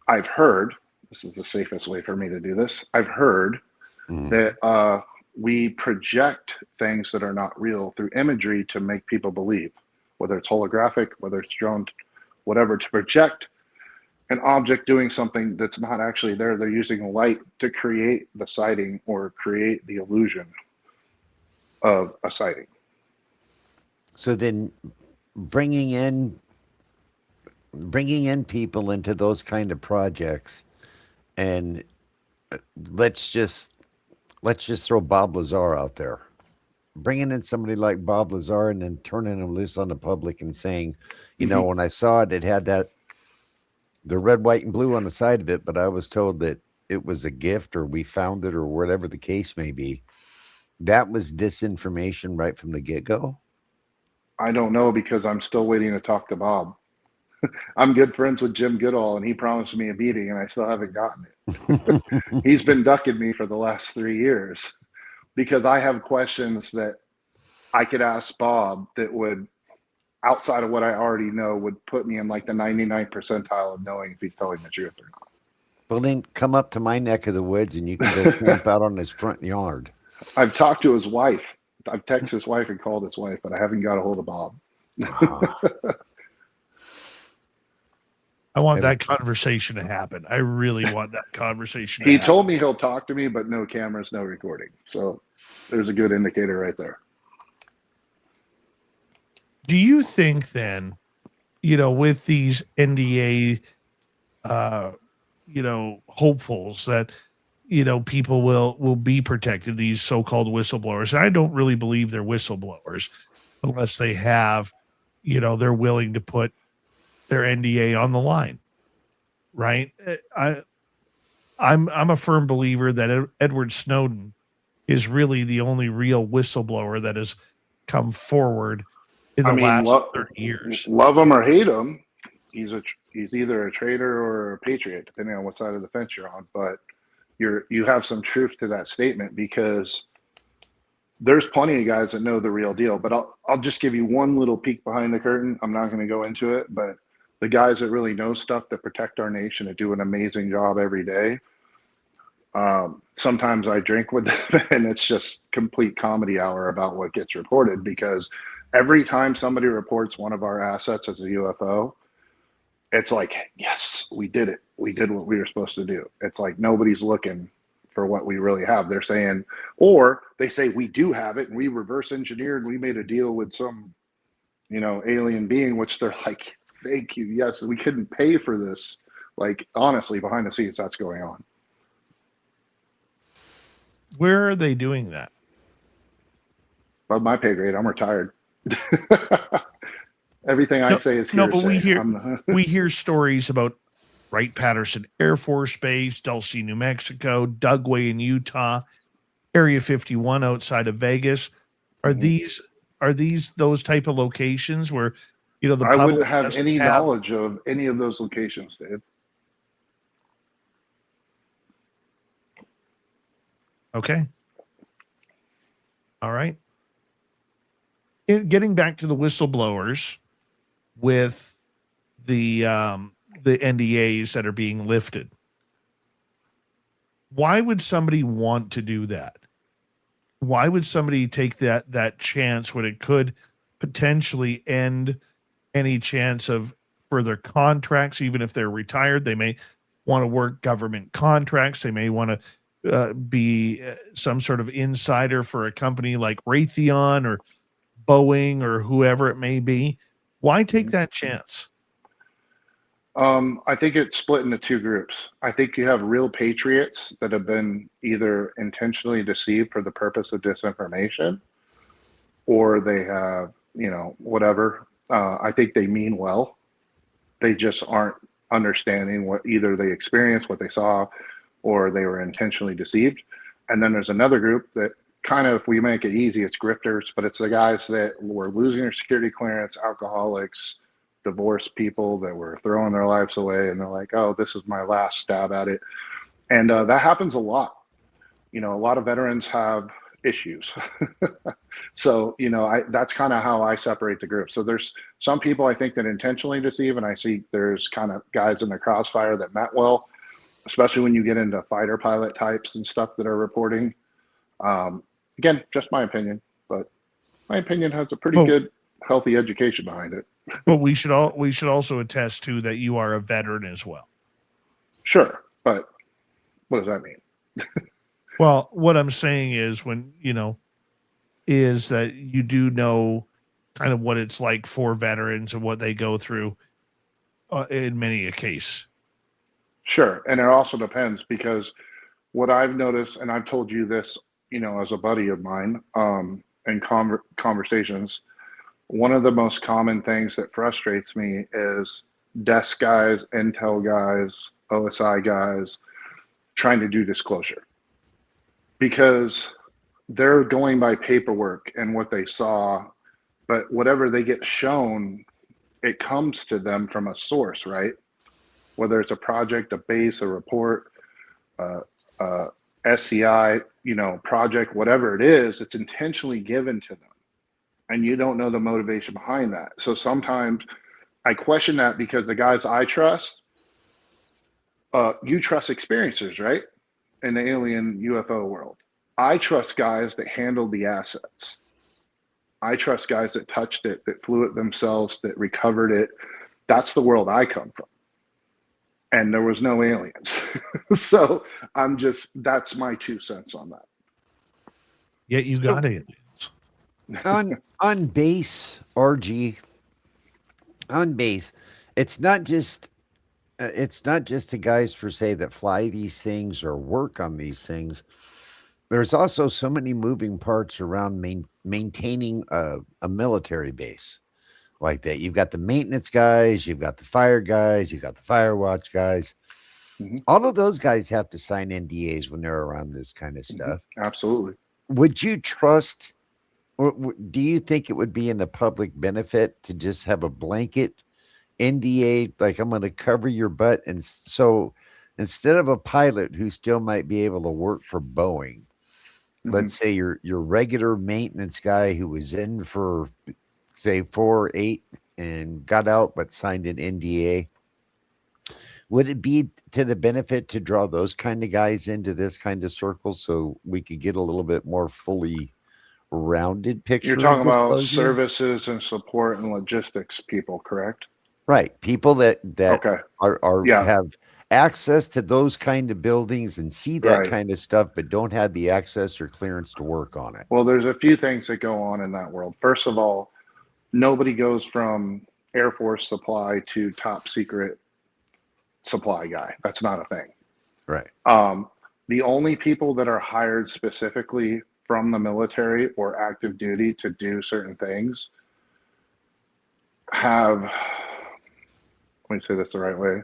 I've heard, this is the safest way for me to do this, I've heard that we project things that are not real through imagery to make people believe, whether it's holographic, whether it's drone, whatever, to project an object doing something that's not actually there. They're using light to create the sighting or create the illusion of a sighting. So then bringing in people into those kind of projects, and let's just throw Bob Lazar out there. Bringing in somebody like Bob Lazar and then turning him loose on the public and saying, you know, when I saw it, it had the red, white, and blue on the side of it, but I was told that it was a gift, or we found it, or whatever the case may be. That was disinformation right from the get-go? I don't know, because I'm still waiting to talk to Bob. I'm good friends with Jim Goodall, and he promised me a meeting, and I still haven't gotten it. He's been ducking me for the last 3 years because I have questions that I could ask Bob that would, outside of what I already know, would put me in like the 99th percentile of knowing if he's telling the truth or not. Well, then come up to my neck of the woods and you can go camp out on his front yard. I've talked to his wife. I've texted his wife and called his wife, but I haven't got a hold of Bob. I want that conversation to happen. I really want that conversation to He happen. told me he'll talk to me, but no cameras, no recording. So there's a good indicator right there. Do you think then, you know, with these NDA, you know, hopefuls that, you know, people will be protected, these so-called whistleblowers? And I don't really believe they're whistleblowers unless they have, you know, they're willing to put their NDA on the line, right? I'm a firm believer that Edward Snowden is really the only real whistleblower that has come forward in the last 30 years. Love him or hate him, he's either a traitor or a patriot, depending on what side of the fence you're on. But you have some truth to that statement, because there's plenty of guys that know the real deal. But I'll just give you one little peek behind the curtain. I'm not going to go into it, but the guys that really know stuff, that protect our nation, that do an amazing job every day. Sometimes I drink with them and it's just complete comedy hour about what gets reported, because every time somebody reports one of our assets as a UFO, it's like, yes, we did it. We did what we were supposed to do. It's like nobody's looking for what we really have. They're saying, or they say we do have it and we reverse engineered and we made a deal with some, you know, alien being, which they're like, thank you. Yes, we couldn't pay for this. Like, honestly, behind the scenes, that's going on. Where are they doing that? Above my pay grade. I'm retired. Everything I say is no, hearsay. but we hear I'm we hear stories about Wright-Patterson Air Force Base, Dulce, New Mexico, Dugway in Utah, Area 51 outside of Vegas. Are these those type of locations where, you know, the I public wouldn't have doesn't any have- knowledge of any of those locations, Dave. Okay. All right. Getting back to the whistleblowers with the NDAs that are being lifted. Why would somebody want to do that? Why would somebody take that chance when it could potentially end any chance of further contracts? Even if they're retired, they may want to work government contracts. They may want to be some sort of insider for a company like Raytheon or Boeing or whoever it may be. Why take that chance? I think it's split into two groups. I think you have real patriots that have been either intentionally deceived for the purpose of disinformation, or they have, you know, whatever. I think they mean well. They just aren't understanding what either they experienced, what they saw, or they were intentionally deceived. And then there's another group that kind of, if we make it easy, it's grifters, but it's the guys that were losing their security clearance, alcoholics, divorced people that were throwing their lives away, and they're like, oh, this is my last stab at it. And that happens a lot. You know, a lot of veterans have issues. So, you know, that's kind of how I separate the group. So there's some people I think that intentionally deceive, and I see there's kind of guys in the crossfire that meant well, especially when you get into fighter pilot types and stuff that are reporting. Again, just my opinion, but my opinion has a pretty good, healthy education behind it. But we should also attest to that you are a veteran as well. Sure, but what does that mean? Well, what I'm saying is is that you do know kind of what it's like for veterans and what they go through in many a case. Sure, and it also depends, because what I've noticed, and I've told you this, you know, as a buddy of mine, in conversations, one of the most common things that frustrates me is desk guys, intel guys, OSI guys trying to do disclosure, because they're going by paperwork and what they saw, but whatever they get shown, it comes to them from a source, right? Whether it's a project, a base, a report, SCI, you know, project, whatever it is, it's intentionally given to them. And you don't know the motivation behind that. So sometimes I question that, because the guys I trust, you trust experiencers, right? In the alien UFO world. I trust guys that handled the assets. I trust guys that touched it, that flew it themselves, that recovered it. That's the world I come from. And there was no aliens. So that's my 2 cents on that. Yet you got aliens. On base, RG, on base, it's not just the guys per se that fly these things or work on these things. There's also so many moving parts around maintaining a military base like that. You've got the maintenance guys, you've got the fire guys, you've got the fire watch guys. All of those guys have to sign NDAs when they're around this kind of stuff. Absolutely. Would you trust, or do you think it would be in the public benefit to just have a blanket NDA, like, I'm going to cover your butt? And so instead of a pilot who still might be able to work for Boeing, let's say your regular maintenance guy who was in for, say, 4 or 8 and got out but signed an NDA, would it be to the benefit to draw those kind of guys into this kind of circle so we could get a little bit more fully rounded picture? You're talking about services and support and logistics people, correct? Right. People that Okay. have access to those kind of buildings and see that kind of stuff, but don't have the access or clearance to work on it. Well, there's a few things that go on in that world. First of all, nobody goes from Air Force supply to top secret supply guy. That's not a thing. Right. the only people that are hired specifically from the military or active duty to do certain things have, let me say this the right way,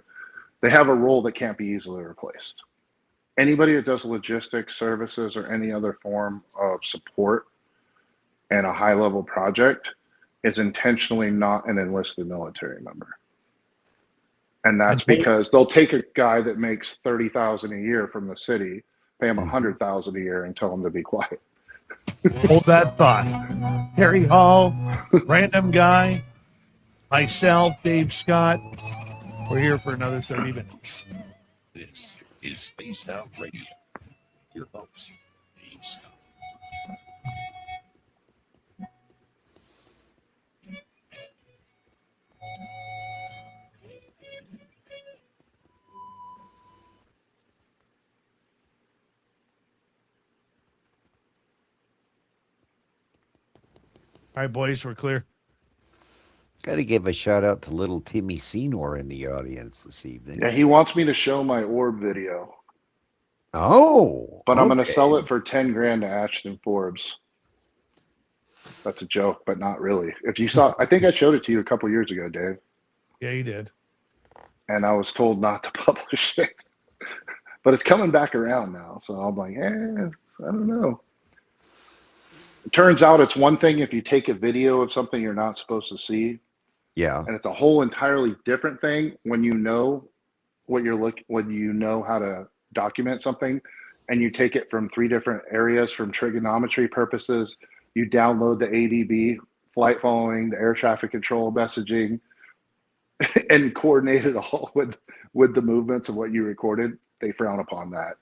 they have a role that can't be easily replaced. Anybody that does logistics, services, or any other form of support in a high-level project is intentionally not an enlisted military member. And that's because they'll take a guy that makes $30,000 a year from the city, pay him $100,000 a year, and tell him to be quiet. Hold that thought. Terry Hall, random guy, myself, Dave Scott. We're here for another 30 minutes. This is Spaced Out Radio. Your host, Dave Scott. All right, boys, we're clear. Got to give a shout out to little Timmy Senor in the audience this evening. Yeah, he wants me to show my orb video. Oh, but I'm going to sell it for 10 grand to Ashton Forbes. That's a joke, but not really. If you saw, I think I showed it to you a couple years ago, Dave. Yeah, you did. And I was told not to publish it, but it's coming back around now. So I'm like, I don't know. It turns out it's one thing if you take a video of something you're not supposed to see. Yeah. And it's a whole entirely different thing when you know what you're when you know how to document something and you take it from 3 different areas from trigonometry purposes. You download the ADB, flight following, the air traffic control messaging, and coordinate it all with the movements of what you recorded. They frown upon that.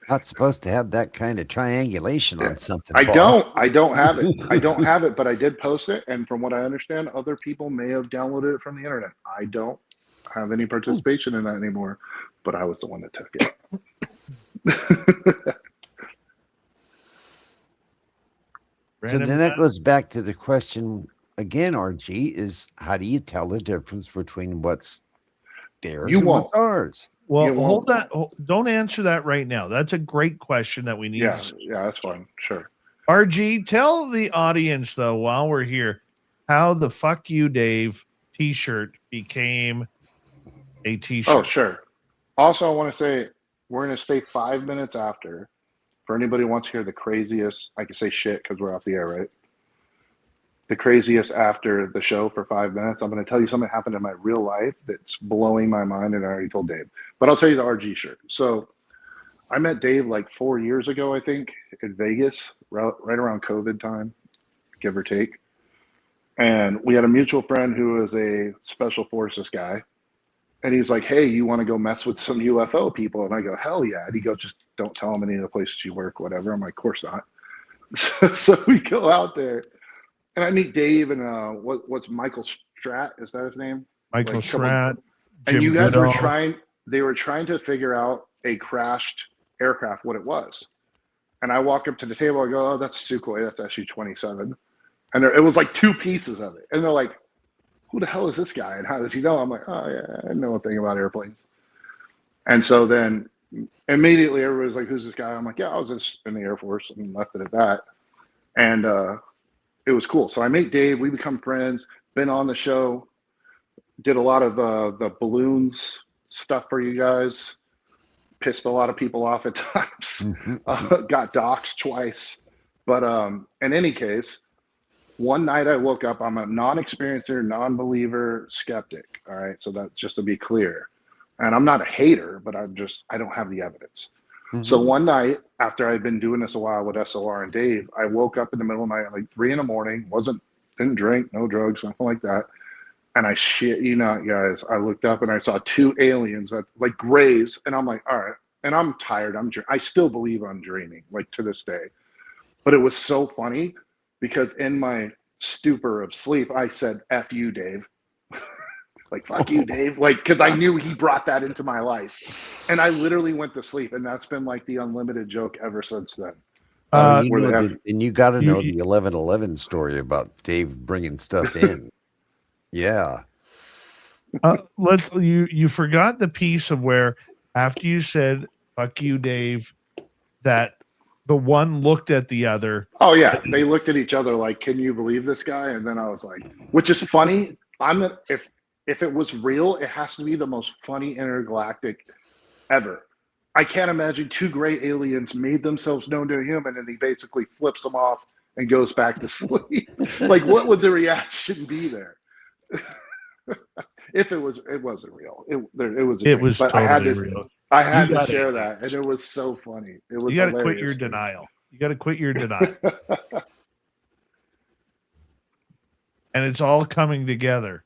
Not supposed to have that kind of triangulation on something. I don't have it. I don't have it, but I did post it. And from what I understand, other people may have downloaded it from the internet. I don't have any participation in that anymore, but I was the one that took it. So then that goes back to the question again, RG, is how do you tell the difference between what's theirs and what's ours? Well, hold that. Don't answer that right now. That's a great question that we need. Yeah, that's fine. Sure. RG, tell the audience, though, while we're here, how the Fuck You, Dave t-shirt became a t-shirt. Oh, sure. Also, I want to say we're going to stay 5 minutes after. For anybody who wants to hear the craziest, I can say shit because we're off the air, right? The craziest after the show for 5 minutes. I'm going to tell you something that happened in my real life that's blowing my mind, and I already told Dave. But I'll tell you the RG shirt. So I met Dave like 4 years ago, I think, in Vegas, right around COVID time, give or take. And we had a mutual friend who was a special forces guy. And he's like, hey, you want to go mess with some UFO people? And I go, hell yeah. And he goes, just don't tell them any of the places you work, whatever. I'm like, of course not. So we go out there. And I meet Dave and what's Michael Stratt? Is that his name? Michael Stratt. And you guys were they were trying to figure out a crashed aircraft, what it was. And I walk up to the table, I go, oh, that's a Sukhoi, that's actually 27. And it was like 2 pieces of it. And they're like, who the hell is this guy? And how does he know? I'm like, oh yeah, I know a thing about airplanes. And so then immediately everybody's like, who's this guy? I'm like, yeah, I was just in the Air Force and left it at that. And it was cool. So I meet Dave, we become friends, been on the show, did a lot of the balloons stuff for you guys, pissed a lot of people off at times, got doxxed twice. But in any case, one night I woke up, I'm a non-experiencer, non-believer, skeptic. All right. So that's just to be clear. And I'm not a hater, but I don't have the evidence. So one night after I'd been doing this a while with SOR and Dave, I woke up in the middle of the night, like 3 a.m, didn't drink, no drugs, nothing like that. And I shit you not, guys, I looked up and I saw 2 aliens that like grays. And I'm like, all right. And I'm tired. I still believe I'm dreaming, like to this day. But it was so funny because in my stupor of sleep, I said, F you, Dave. Like, fuck you, Dave. Like, because I knew he brought that into my life. And I literally went to sleep. And that's been like the unlimited joke ever since then. And you got to know the 11/11 story about Dave bringing stuff in. Yeah. You forgot the piece of where after you said "fuck you, Dave," that the one looked at the other. Oh yeah, they looked at each other like, "Can you believe this guy?" And then I was like, which is funny. If it was real, it has to be the most funny intergalactic ever. I can't imagine two gray aliens made themselves known to a human, and he basically flips them off and goes back to sleep. Like, what would the reaction be there? If it wasn't real. It was. It was but totally real. I had You to gotta- share that, and it was so funny. It was. You got to hilarious. quit your denial. You got to quit your denial. And it's all coming together.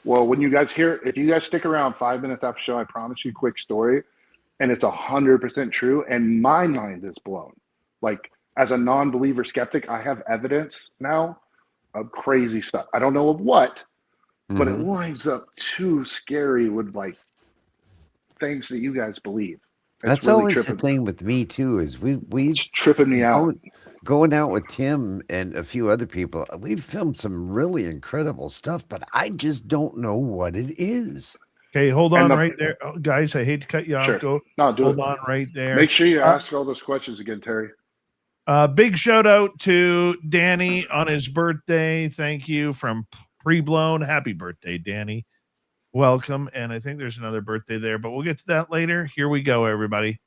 Well, when you guys hear, if you guys stick around 5 minutes after the show, I promise you a quick story, and it's 100% true, and my mind is blown. Like, as a non-believer skeptic, I have evidence now of crazy stuff. I don't know of what, but it lines up too scary with like things that you guys believe. That's really always tripping. the thing with me too. Is we It's tripping me out. Going out with Tim and a few other people. We've filmed some really incredible stuff, but I just don't know what it is. Okay, hold on right there, guys. I hate to cut you off. Sure. Go. No, do hold it. on right there. Make sure you ask all those questions again, Terry. Big shout out to Danny on his birthday. Thank you from Pre-Blown. Happy birthday, Danny. Welcome. And I think there's another birthday there, but we'll get to that later. Here we go, everybody.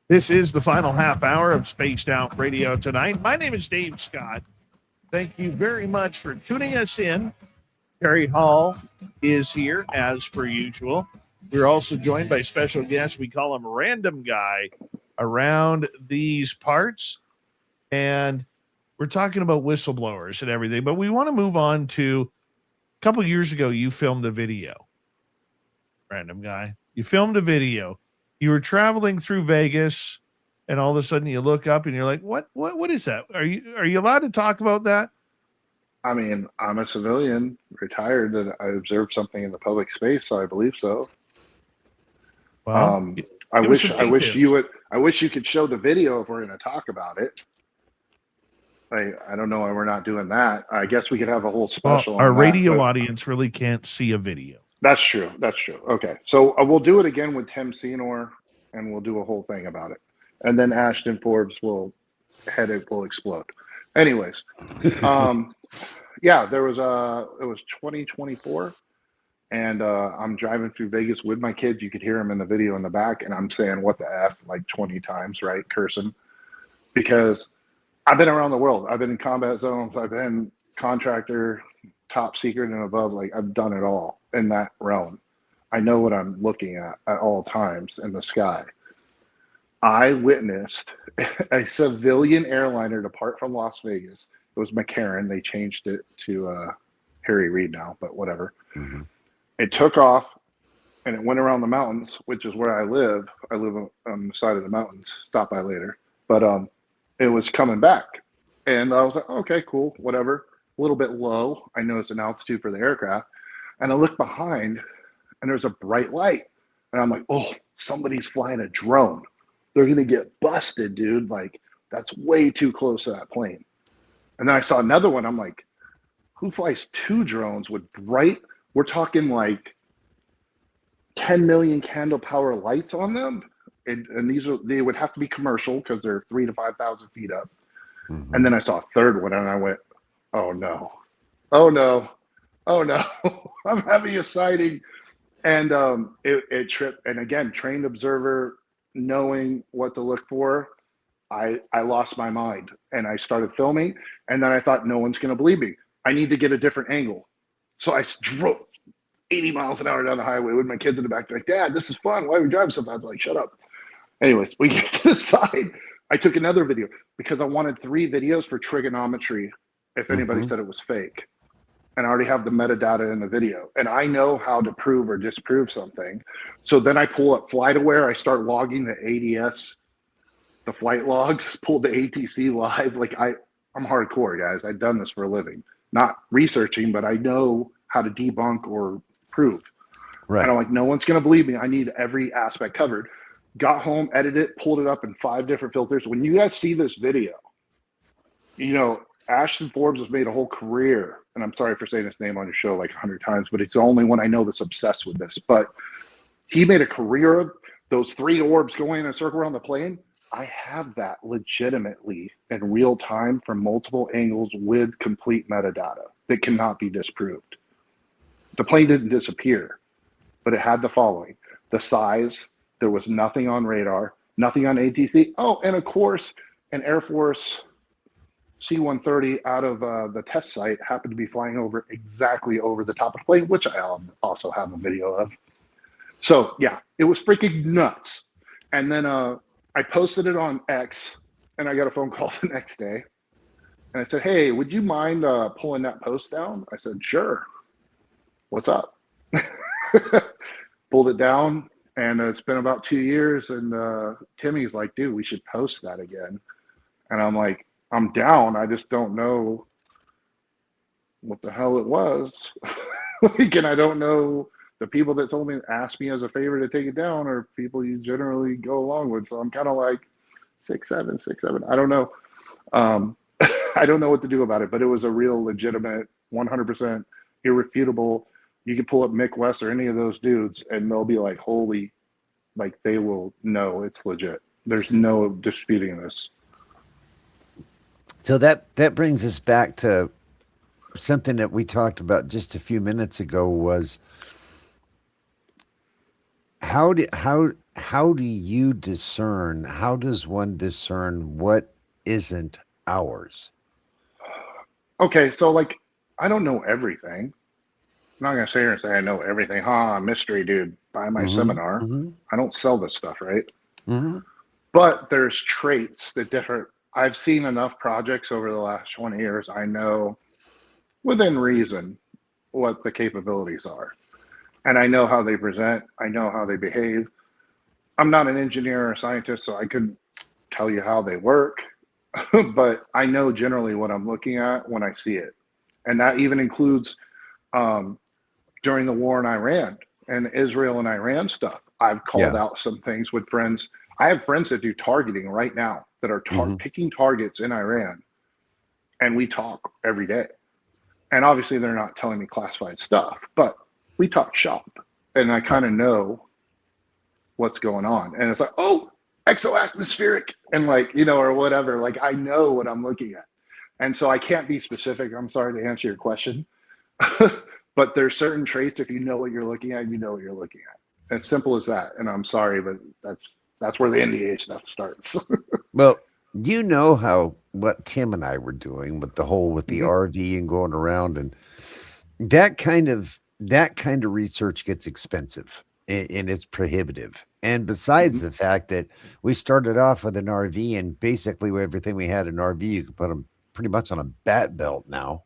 This is the final half hour of Spaced Out Radio tonight. My name is Dave Scott. Thank you very much for tuning us in. Terry Hall is here as per usual. We're also joined by special guest. We call him Random Guy around these parts. And we're talking about whistleblowers and everything, but we want to move on to a couple years ago. You filmed a video, Random Guy. You filmed a video. You were traveling through Vegas, and all of a sudden you look up and you're like, what is that? Are you allowed to talk about that? I mean, I'm a civilian, retired, that I observed something in the public space, so I believe so. Well, I wish you could show the video if we're going to talk about it. I don't know why we're not doing that. I guess we could have a whole special. Our on radio that, audience really can't see a video. That's true. That's true. Okay. So we'll do it again with Tim Senor, and we'll do a whole thing about it. And then Ashton Forbes will explode. Anyways, yeah, it was 2024, and I'm driving through Vegas with my kids. You could hear them in the video in the back, and I'm saying "what the F" like 20 times, right? Cursing, because I've been around the world. I've been in combat zones. I've been contractor, top secret and above. Like, I've done it all in that realm. I know what I'm looking at all times in the sky. I witnessed a civilian airliner depart from Las Vegas. It was McCarran. They changed it to Harry Reid now, but whatever. Mm-hmm. It took off, and it went around the mountains, which is where I live. I live on the side of the mountains. Stop by later. But it was coming back. And I was like, okay, cool, whatever. A little bit low. I noticed an altitude for the aircraft. And I looked behind, and there's a bright light. And I'm like, oh, somebody's flying a drone. They're going to get busted, dude. Like, that's way too close to that plane. And then I saw another one. I'm like, who flies two drones with bright, we're talking like 10 million candle power lights on them? And they would have to be commercial because they're 3,000 to 5,000 feet up. Mm-hmm. And then I saw a third one, and I went, oh no, oh no, oh no. I'm having a sighting. And it tripped. And again, trained observer, knowing what to look for, I lost my mind, and I started filming. And then I thought, no one's going to believe me. I need to get a different angle. So I drove 80 miles an hour down the highway with my kids in the back. They're like, Dad, this is fun. Why are we driving so fast? I'm like, shut up. Anyways, we get to the side. I took another video because I wanted 3 videos for trigonometry if anybody said it was fake. And I already have the metadata in the video. And I know how to prove or disprove something. So then I pull up FlightAware. I start logging the ADS, the flight logs, pull the ATC live. Like, I'm hardcore, guys. I've done this for a living. Not researching, but I know how to debunk or disprove. Right. And I'm like, no one's going to believe me. I need every aspect covered. Got home, edited it, pulled it up in 5 different filters. When you guys see this video, you know, Ashton Forbes has made a whole career, and I'm sorry for saying his name on your show like 100 times, but it's the only one I know that's obsessed with this. But he made a career of those 3 orbs going in a circle around the plane. I have that legitimately in real time from multiple angles with complete metadata that cannot be disproved. The plane didn't disappear, but it had the following: the size, there was nothing on radar, nothing on ATC. Oh, and of course, an Air Force C-130 out of the test site happened to be flying over exactly over the top of the plane, which I also have a video of. So yeah, it was freaking nuts. And then I posted it on X, and I got a phone call the next day. And I said, hey, would you mind pulling that post down? I said, sure. What's up? Pulled it down, and it's been about 2 years. And Timmy's like, dude, we should post that again. And I'm like, I'm down. I just don't know what the hell it was. And I don't know the people that told me, asked me as a favor to take it down, are people you generally go along with. So I'm kind of like 6'7", 6'7". I don't know. I don't know what to do about it, but it was a real legitimate, 100% irrefutable. You can pull up Mick West or any of those dudes, and they'll be like, holy, like they will know it's legit. There's no disputing this. So that brings us back to something that we talked about just a few minutes ago, was how do you discern, how does one discern what isn't ours? Okay, so like, I don't know everything. I'm not going to sit here and say I know everything. Mystery dude, buy my seminar. I don't sell this stuff, right? But there's traits that differ. I've seen enough projects over the last 20 years. I know within reason what the capabilities are. And I know how they present. I know how they behave. I'm not an engineer or a scientist, so I couldn't tell you how they work. But I know generally what I'm looking at when I see it. And that even includes during the war in Iran and Israel and Iran stuff. I've called out some things with friends. I have friends that do targeting right now that are picking targets in Iran, and we talk every day. And obviously they're not telling me classified stuff, but we talk shop, and I kind of know what's going on. And it's like, oh, exo-atmospheric, and like, you know, or whatever. Like, I know what I'm looking at. And so I can't be specific. I'm sorry to answer your question. But there's certain traits, if you know what you're looking at, you know what you're looking at. As simple as that. And I'm sorry, but that's where the NDA stuff starts. Well, you know what Tim and I were doing with the RV and going around, and that kind of research gets expensive, and it's prohibitive. And besides the fact that we started off with an RV, and basically everything we had in an RV, you could put them pretty much on a bat belt now,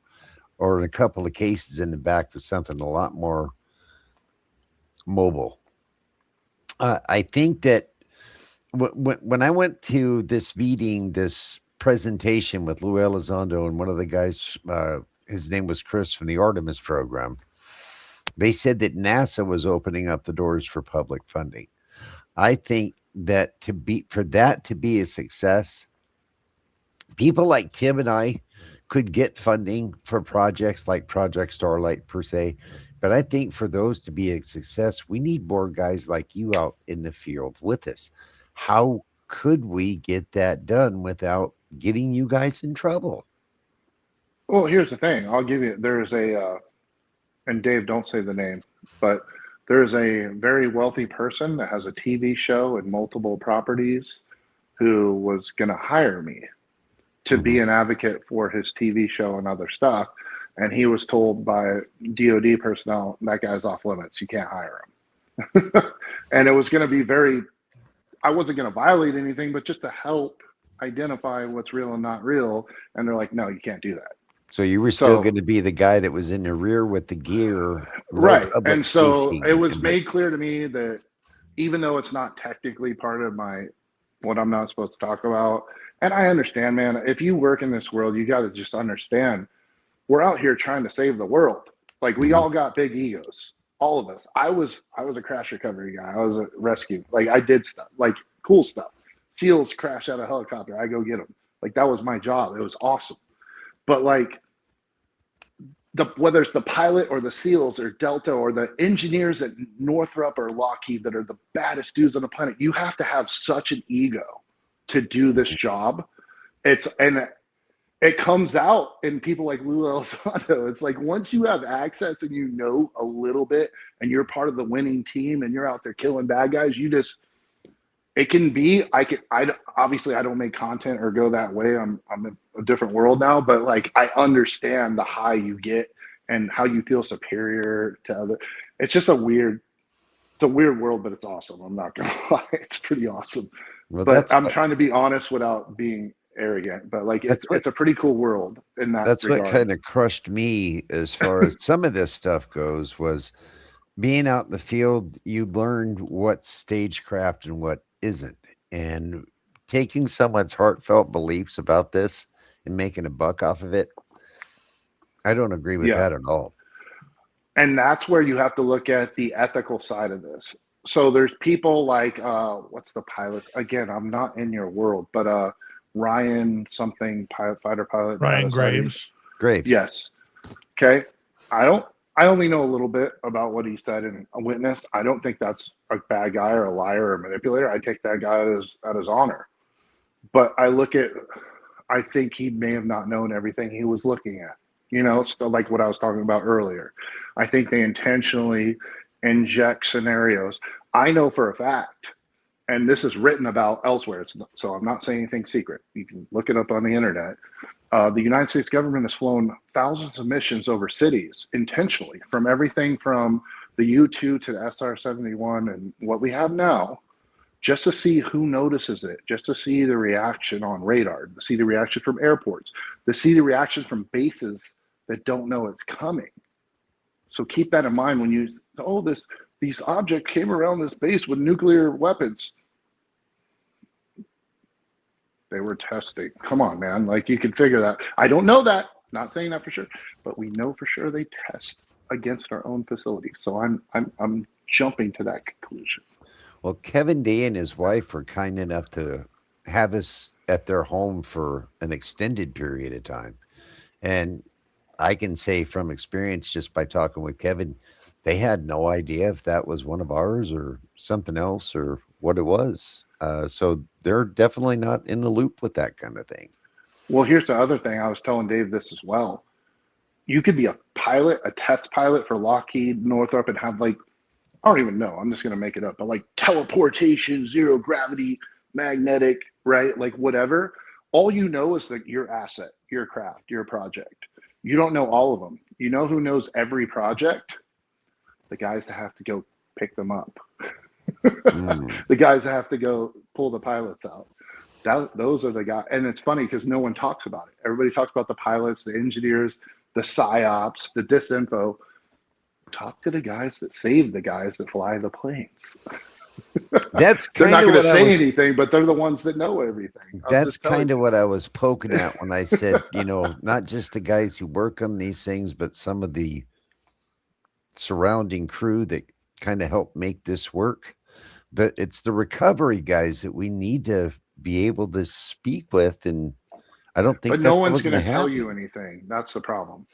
or in a couple of cases in the back for something a lot more mobile. I think that when I went to this meeting, this presentation with Lou Elizondo and one of the guys, his name was Chris from the Artemis program, they said that NASA was opening up the doors for public funding. I think that for that to be a success, people like Tim and I could get funding for projects like Project Starlight per se. But I think for those to be a success, we need more guys like you out in the field with us. How could we get that done without getting you guys in trouble? Well, here's the thing. I'll give you, there's and Dave, don't say the name, but there's a very wealthy person that has a TV show and multiple properties who was going to hire me to be an advocate for his TV show and other stuff. And he was told by DOD personnel, that guy's off limits. You can't hire him. And it was going to be I wasn't going to violate anything, but just to help identify what's real and not real. And they're like, no, you can't do that. So you were still going to be the guy that was in the rear with the gear. Right. And so it was made clear to me that even though it's not technically part of what I'm not supposed to talk about, and I understand, man, if you work in this world, you got to just understand we're out here trying to save the world. Like, we all got big egos. all of us. I was a crash recovery guy. I was a rescue. Like I did stuff, like cool stuff. SEALs crash out of a helicopter. I go get them. Like that was my job. It was awesome. But like whether it's the pilot or the SEALs or Delta or the engineers at Northrop or Lockheed that are the baddest dudes on the planet, you have to have such an ego to do this job. It comes out in people like Lou Elizondo. It's like once you have access and you know a little bit and you're part of the winning team and you're out there killing bad guys, it can be, obviously I don't make content or go that way. I'm in a different world now, but like I understand the high you get and how you feel superior to other. It's just a weird world, but it's awesome. I'm not gonna lie. It's pretty awesome. Well, but I'm trying to be honest without being arrogant, but like it's a pretty cool world in that That's regard. what kind of crushed me as far as some of this stuff goes, was being out in the field. You learned what's stagecraft and what isn't, and taking someone's heartfelt beliefs about this and making a buck off of it. I don't agree with that at all. And that's where you have to look at the ethical side of this. So there's people like what's the pilot again? I'm not in your world, but Ryan something fighter pilot. Ryan Graves. Yes. Okay. I only know a little bit about what he said in a witness. I don't think that's a bad guy or a liar or a manipulator. I take that guy at his honor. But I think he may have not known everything he was looking at. You know, so like what I was talking about earlier. I think they intentionally inject scenarios. I know for a fact, and this is written about elsewhere, so I'm not saying anything secret. You can look it up on the internet. The United States government has flown thousands of missions over cities intentionally, from everything from the U-2 to the SR-71 and what we have now, just to see who notices it, just to see the reaction on radar, to see the reaction from airports, to see the reaction from bases that don't know it's coming. So keep that in mind when these objects came around this base with nuclear weapons. They were testing. Come on, man. Like you can figure that. I don't know that. Not saying that for sure, but we know for sure they test against our own facilities. So I'm jumping to that conclusion. Well, Kevin Day and his wife were kind enough to have us at their home for an extended period of time. And I can say from experience, just by talking with Kevin, they had no idea if that was one of ours or something else or what it was. So they're definitely not in the loop with that kind of thing. Well, here's the other thing. I was telling Dave this as well. You could be a pilot, a test pilot for Lockheed, Northrop, and have like, I don't even know. I'm just going to make it up, but like teleportation, zero gravity, magnetic, right? Like whatever. All you know is that your asset, your craft, your project. You don't know all of them. You know who knows every project? The guys that have to go pick them up. The guys that have to go pull the pilots out. Those are the guys. And it's funny because no one talks about it. Everybody talks about the pilots, the engineers, the psyops, the disinfo. Talk to the guys that save the guys that fly the planes. That's they're not kind of going to what say I was, anything, but they're the ones that know everything. that's kind of what I was poking at when I said, you know, not just the guys who work on these things, but some of the surrounding crew that kind of help make this work. But it's the recovery guys that we need to be able to speak with, and I don't think But that's no one's going going to tell you anything. That's the problem.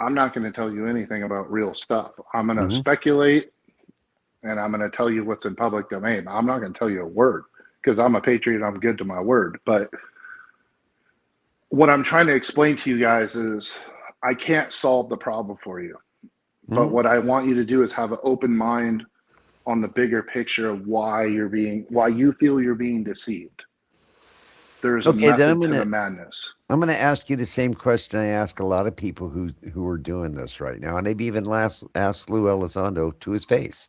I'm not going to tell you anything about real stuff. I'm going to speculate, and I'm going to tell you what's in public domain. I'm not going to tell you a word because I'm a patriot. I'm good to my word. But what I'm trying to explain to you guys is I can't solve the problem for you. But what I want you to do is have an open mind on the bigger picture of why you feel you're being deceived. There's a method to the madness. I'm going to ask you the same question I ask a lot of people who are doing this right now. And they've even asked Lou Elizondo to his face.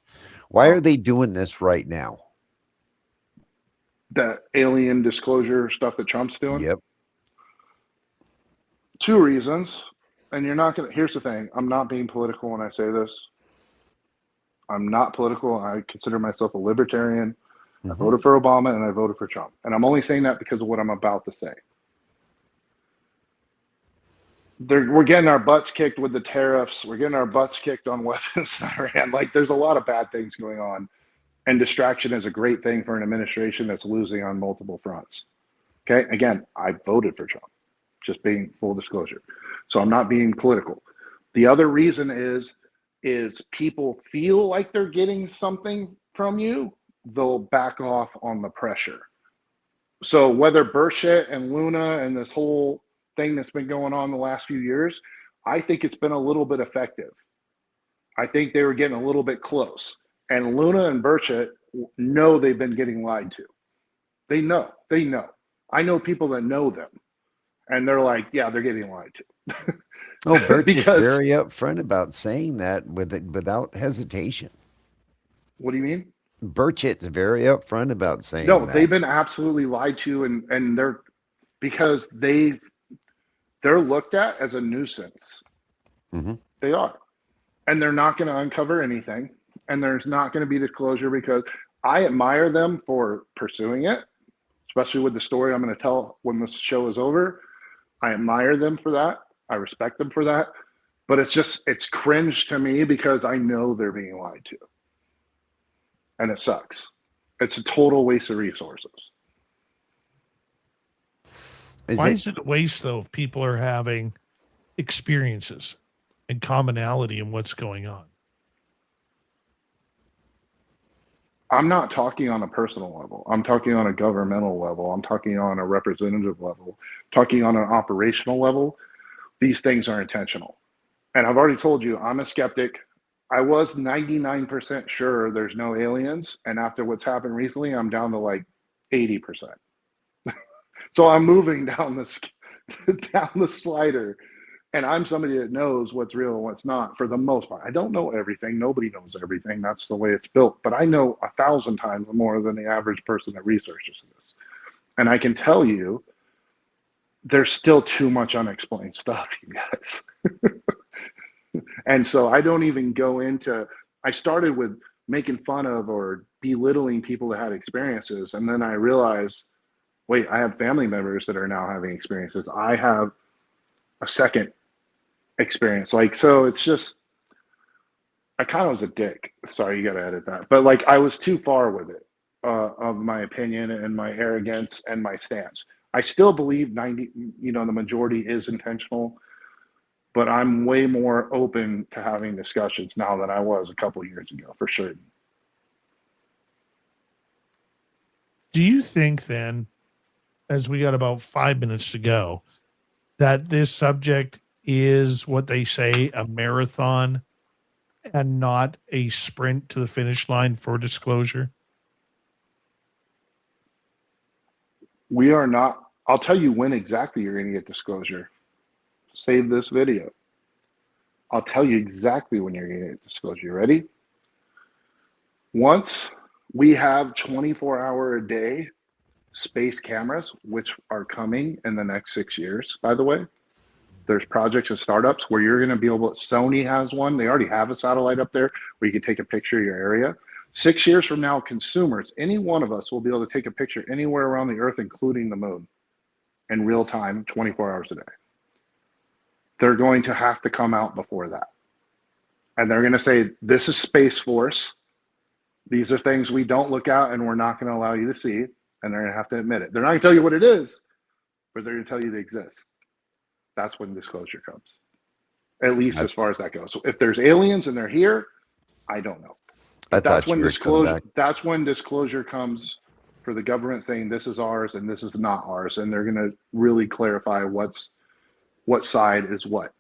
Why are they doing this right now? The alien disclosure stuff that Trump's doing? Yep. 2 reasons. And you're not going to, here's the thing. I'm not being political when I say this. I'm not political. I consider myself a libertarian. I voted for Obama and I voted for Trump. And I'm only saying that because of what I'm about to say. we're getting our butts kicked with the tariffs. We're getting our butts kicked on weapons in Iran. Like, there's a lot of bad things going on, and distraction is a great thing for an administration that's losing on multiple fronts. Okay, again, I voted for Trump, just being full disclosure, so I'm not being political. The other reason is people feel like they're getting something from you, they'll back off on the pressure. So whether Burchett and Luna and this whole thing that's been going on the last few years, I think it's been a little bit effective. I think they were getting a little bit close. And Luna and Burchett know they've been getting lied to. They know. I know people that know them. And they're like, yeah, they're getting lied to. Oh, Burchett's very upfront about saying that without hesitation. What do you mean? Burchett's very upfront about saying No, that. they've been absolutely lied to, and they're because they're looked at as a nuisance. Mm-hmm. They are, and they're not going to uncover anything, and there's not going to be disclosure because I admire them for pursuing it, especially with the story I'm going to tell when this show is over. I admire them for that. I respect them for that, but it's cringe to me because I know they're being lied to. And it sucks. It's a total waste of resources. Why is it a waste, though, if people are having experiences and commonality in what's going on? I'm not talking on a personal level. I'm talking on a governmental level. I'm talking on a representative level, talking on an operational level. These things are intentional. And I've already told you, I'm a skeptic. I was 99% sure there's no aliens. And after what's happened recently, I'm down to like 80%. So I'm moving down the slider. And I'm somebody that knows what's real and what's not for the most part. I don't know everything. Nobody knows everything. That's the way it's built. But I know 1,000 times more than the average person that researches this. And I can tell you, there's still too much unexplained stuff, you guys. And so I don't even go into, I started with making fun of or belittling people that had experiences. And then I realized, wait, I have family members that are now having experiences. I have a second experience. Like, so it's just, I kind of was a dick. Sorry, you got to edit that. But like, I was too far with it, of my opinion and my arrogance and my stance. I still believe the majority is intentional, but I'm way more open to having discussions now than I was a couple of years ago, for sure. Do you think then, as we got about 5 minutes to go, that this subject is what they say, a marathon and not a sprint to the finish line for disclosure? We are not. I'll tell you when exactly you're going to get disclosure. Save this video. I'll tell you exactly when you're going to get disclosure. You ready? Once we have 24-hour-a-day space cameras, which are coming in the next 6 years, by the way. There's projects and startups where you're going to be able to, Sony has one. They already have a satellite up there where you can take a picture of your area. 6 years from now, consumers, any one of us will be able to take a picture anywhere around the earth, including the moon, in real time, 24 hours a day. They're going to have to come out before that. And they're going to say, this is Space Force. These are things we don't look at and we're not going to allow you to see. And they're going to have to admit it. They're not going to tell you what it is, but they're going to tell you they exist. That's when disclosure comes, at least as far as that goes. So if there's aliens and they're here, I don't know. That's when disclosure comes for the government saying this is ours and this is not ours, and they're going to really clarify what side is what.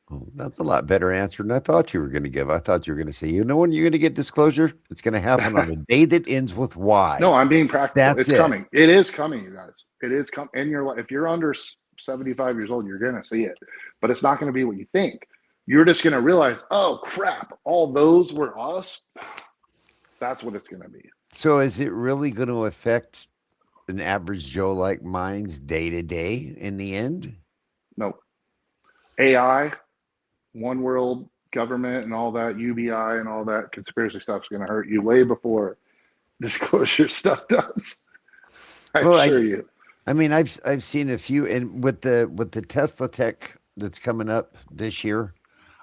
Oh, that's a lot better answer than I thought you were going to give. I thought you were going to say, you know when you're going to get disclosure? It's going to happen on the day that ends with Y. No, I'm being practical. That's it's coming. It is coming, you guys. It is coming. If you're under 75 years old, you're going to see it. But it's not going to be what you think. You're just going to realize, oh, crap, all those were us. That's what it's going to be. So is it really going to affect an average Joe like mine's day to day in the end? No. AI, one world government and all that, UBI and all that conspiracy stuff is going to hurt you way before disclosure stuff does. I assure you. I mean, I've seen a few, and with the Tesla Tech that's coming up this year,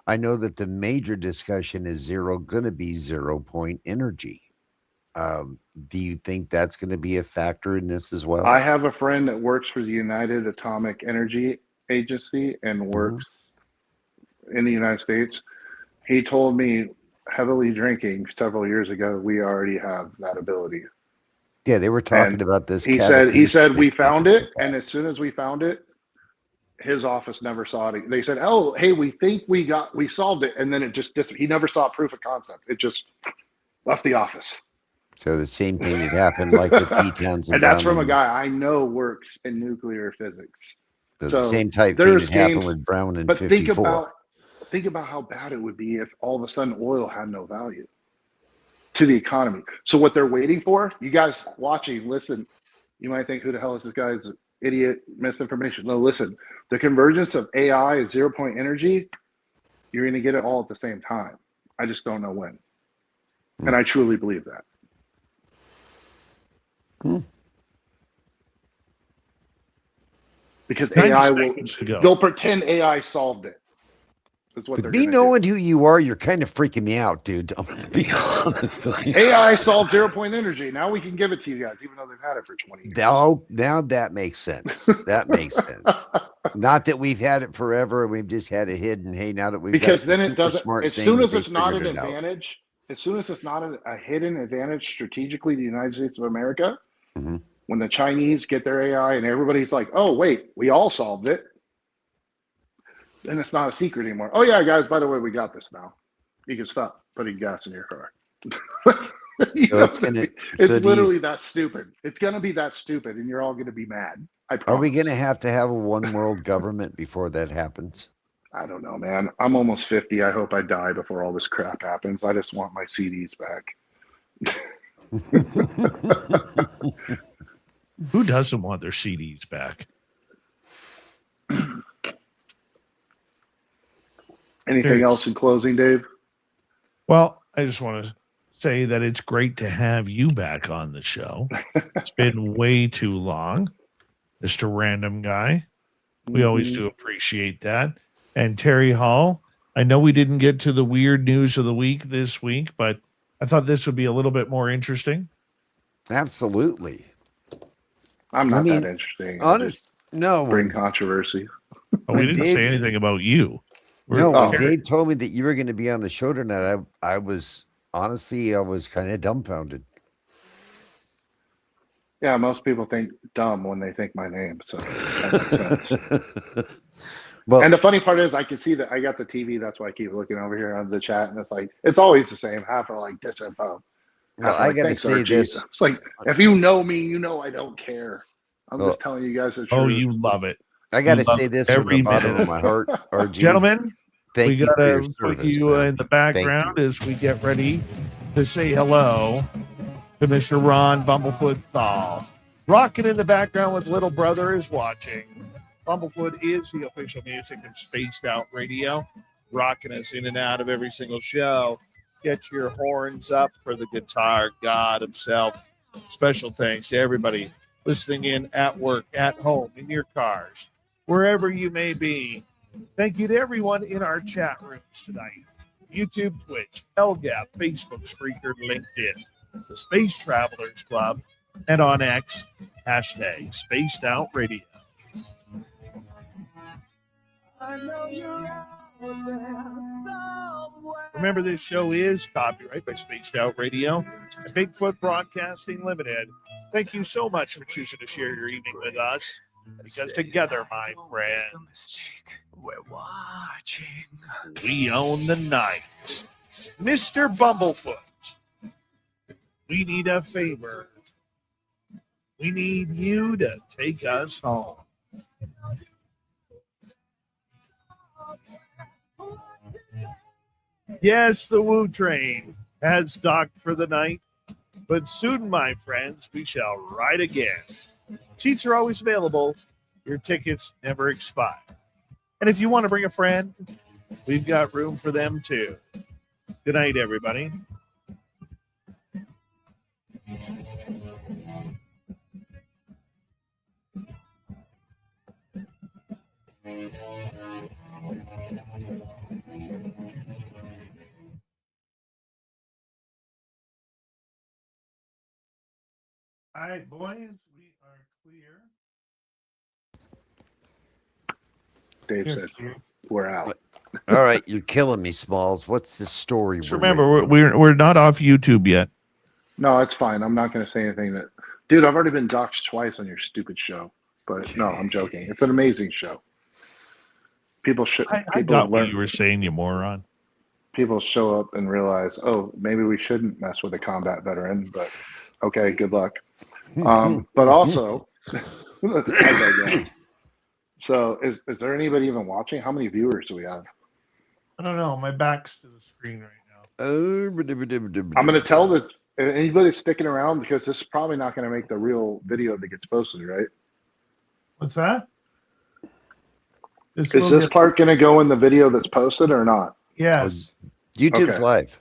I know that the major discussion is going to be 0 point energy. Do you think that's going to be a factor in this as well? I have a friend that works for the United Atomic Energy Agency and works in the United States. He told me, heavily drinking several years ago, we already have that ability. Yeah, they were talking And about this. he said we found it, and as soon as we found it, his office never saw it. They said, "Oh, hey, we think we solved it," and then it just he never saw proof of concept. It just left the office. So the same thing that happened like with Tetons and that's from a guy I know works in nuclear physics. So the same type thing that happened with Brown in 54. Think about how bad it would be if all of a sudden oil had no value to the economy. So what they're waiting for, you guys watching, listen, you might think, who the hell is this guy's idiot misinformation? No, listen, the convergence of AI and 0 point energy, you're going to get it all at the same time. I just don't know when. And I truly believe that. Because AI they'll pretend AI solved it. That's what they're me knowing who you are, you're kind of freaking me out, dude. I'm going to be honest with you. AI solved 0 point energy. Now we can give it to you guys, even though they've had it for 20 years. Now that makes sense. That makes sense. Not that we've had it forever and we've just had it hidden. Hey, now that we've because got then it doesn't. As soon as it's not an advantage, as soon as it's not a hidden advantage strategically, the United States of America, when the Chinese get their AI and everybody's like, "Oh, wait, we all solved it," then it's not a secret anymore. Oh yeah, guys, by the way, we got this now. You can stop putting gas in your car. It's literally that stupid. It's gonna be that stupid, and you're all gonna be mad. I promise. Are we gonna have a one world government before that happens? I don't know, man. I'm almost 50. I hope I die before all this crap happens. I just want my CDs back. Who doesn't want their CDs back? Anything else in closing, Dave? Well, I just want to say that it's great to have you back on the show. It's been way too long, Mr. Random Guy. We always do appreciate that. And Terry Hall, I know we didn't get to the weird news of the week this week, but I thought this would be a little bit more interesting. Absolutely. I'm not that interesting. No. Bring controversy. Oh, we didn't say anything about you. When Dave told me that you were going to be on the show tonight, I was honestly, I was kind of dumbfounded. Yeah, most people think dumb when they think my name, so that makes sense. Well, and the funny part is, I can see that I got the TV. That's why I keep looking over here on the chat, and it's like it's always the same. Half are like disinfo. Well, I got to say this. It's like if you know me, you know I don't care. I'm just telling you guys the truth. Oh, you love it. I got to say this from the bottom of my heart, RG. Gentlemen, we got to put you in the background as we get ready to say hello to Mr. Ron Bumblefoot Thal. Rocking in the background with Little Brother is watching. Bumblefoot is the official music of Spaced Out Radio, rocking us in and out of every single show. Get your horns up for the guitar god himself. Special thanks to everybody listening in at work, at home, in your cars, wherever you may be. Thank you to everyone in our chat rooms tonight. YouTube, Twitch, LGAP, Facebook, Spreaker, LinkedIn, the Space Travelers Club, and on X, hashtag Spaced Out Radio. Remember, this show is copyright by Spaced Out Radio and Bigfoot Broadcasting Limited. Thank you so much for choosing to share your evening with us, because together, my friends, we're watching. We own the night. Mr. Bumblefoot, we need a favor. We need you to take us home. Yes, the Woo Train has docked for the night, but soon, my friends, we shall ride again. Seats are always available. Your tickets never expire. And if you want to bring a friend, we've got room for them too. Good night, everybody. All right, boys, we are clear. Dave Here, said, Dave. we're out. All right, you're killing me, Smalls. What's the story? Just remember, we're not off YouTube yet. No, it's fine. I'm not going to say anything that... Dude, I've already been doxxed twice on your stupid show. But no, I'm joking. It's an amazing show. People should... I got what you were saying, you moron. People show up and realize, oh, maybe we shouldn't mess with a combat veteran, but okay, good luck. But also, I digress. So is there anybody even watching? How many viewers do we have? I don't know. My back's to the screen right now. I'm going to tell that anybody sticking around, because this is probably not going to make the real video that gets posted, right? What's that? Is this part going to go in the video that's posted or not? Yes. YouTube's live.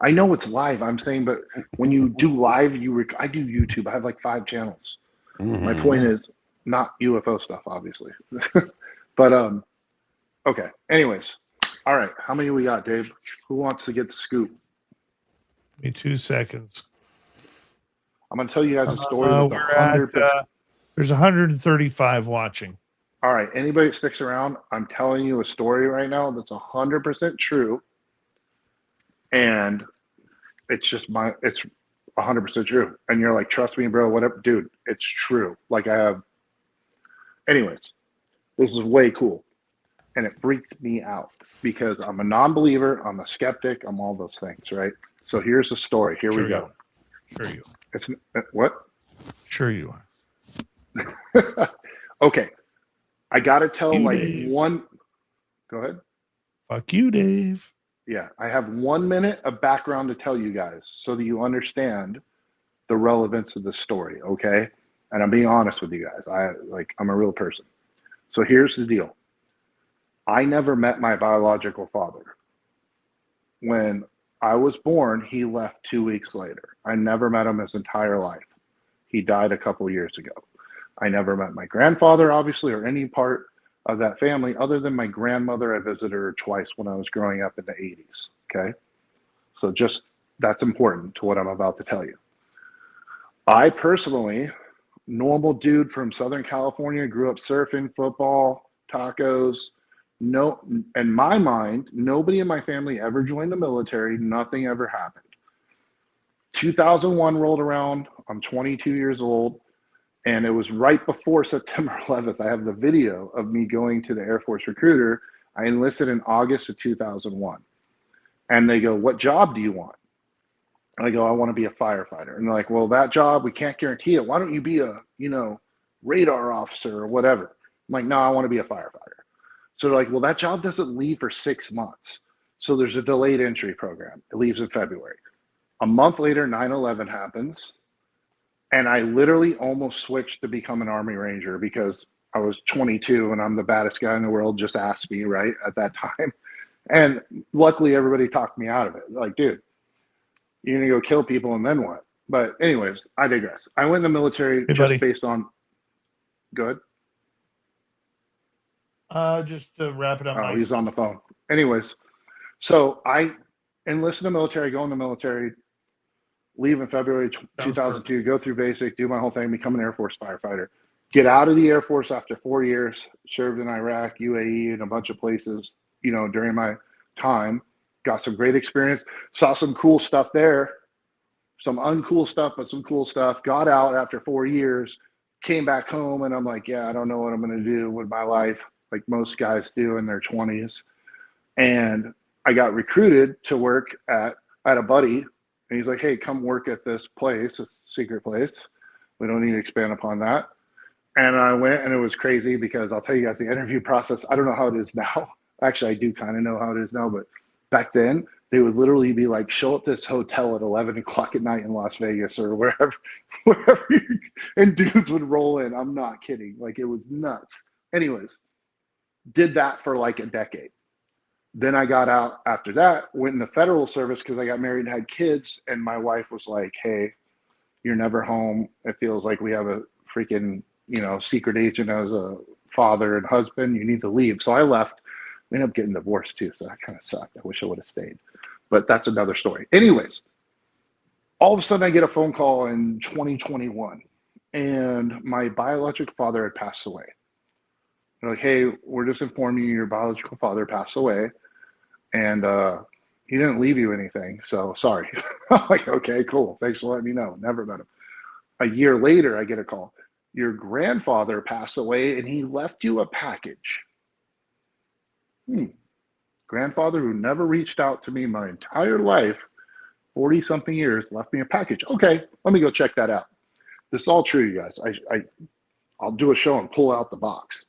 I know it's live. I'm saying, but when you do live, I do YouTube. I have like 5 channels. My point is not UFO stuff, obviously. But okay. Anyways, all right. How many we got, Dave? Who wants to get the scoop? Give me 2 seconds. I'm going to tell you guys a story. With there's 135 watching. All right. Anybody that sticks around, I'm telling you a story right now that's 100% true. And it's just it's 100% true. And you're like, trust me, bro, whatever. Dude, it's true. Like anyways, this is way cool. And it freaked me out because I'm a non-believer. I'm a skeptic. I'm all those things, right? So here's the story. Here we go. Sure you are. It's what? Sure you are. Okay. I got to tell Dave. Go ahead. Fuck you, Dave. Yeah. I have 1 minute of background to tell you guys so that you understand the relevance of the story. Okay. And I'm being honest with you guys. I'm a real person. So here's the deal. I never met my biological father. When I was born, he left 2 weeks later. I never met him his entire life. He died a couple years ago. I never met my grandfather, obviously, or any part of that family other than my grandmother. I visited her twice when I was growing up in the 80s. Okay. So just that's important to what I'm about to tell you. I personally, normal dude from Southern California, grew up surfing, football, tacos. No, in my mind, nobody in my family ever joined the military. Nothing ever happened. 2001 rolled around. I'm 22 years old. And it was right before September 11th. I have the video of me going to the Air Force recruiter. I enlisted in August of 2001. And they go, what job do you want? And I go, I want to be a firefighter. And they're like, well, that job, we can't guarantee it. Why don't you be a, radar officer or whatever? I'm like, no, I want to be a firefighter. So they're like, well, that job doesn't leave for 6 months. So there's a delayed entry program. It leaves in February. A month later, 9/11 happens. And I literally almost switched to become an Army Ranger because I was 22 and I'm the baddest guy in the world. Just ask me, right, at that time. And luckily, everybody talked me out of it. Like, dude, you're going to go kill people and then what? But anyways, I digress. I went in the military based on... Good. Just to wrap it up. Oh, he's on the phone. Anyways, so I enlisted in the military, go in the military, leave in February 2002, go through basic, do my whole thing, become an Air Force firefighter. Get out of the Air Force after 4 years, served in Iraq, UAE, and a bunch of places, during my time. Got some great experience, saw some cool stuff there, some uncool stuff, but some cool stuff. Got out after 4 years, came back home, and I'm like, yeah, I don't know what I'm going to do with my life, like most guys do in their 20s. And I got recruited to work at a buddy. And he's like, hey, come work at this place, a secret place. We don't need to expand upon that. And I went, and it was crazy because I'll tell you guys the interview process. I don't know how it is now. Actually, I do kind of know how it is now. But back then, they would literally be like, show up this hotel at 11 o'clock at night in Las Vegas or wherever and dudes would roll in. I'm not kidding. Like, it was nuts. Anyways, did that for like a decade. Then I got out after that, went in the federal service because I got married and had kids. And my wife was like, hey, you're never home. It feels like we have a freaking, secret agent as a father and husband. You need to leave. So I left. We ended up getting divorced too, so that kind of sucked. I wish I would have stayed. But that's another story. Anyways, all of a sudden I get a phone call in 2021, and my biological father had passed away. They're like, hey, we're just informing you your biological father passed away, and he didn't leave you anything, so sorry. I'm like, okay, cool. Thanks for letting me know. Never met him. A year later, I get a call. Your grandfather passed away, and he left you a package. Grandfather who never reached out to me my entire life, 40-something years, left me a package. Okay, let me go check that out. This is all true, you guys. I'll do a show and pull out the box.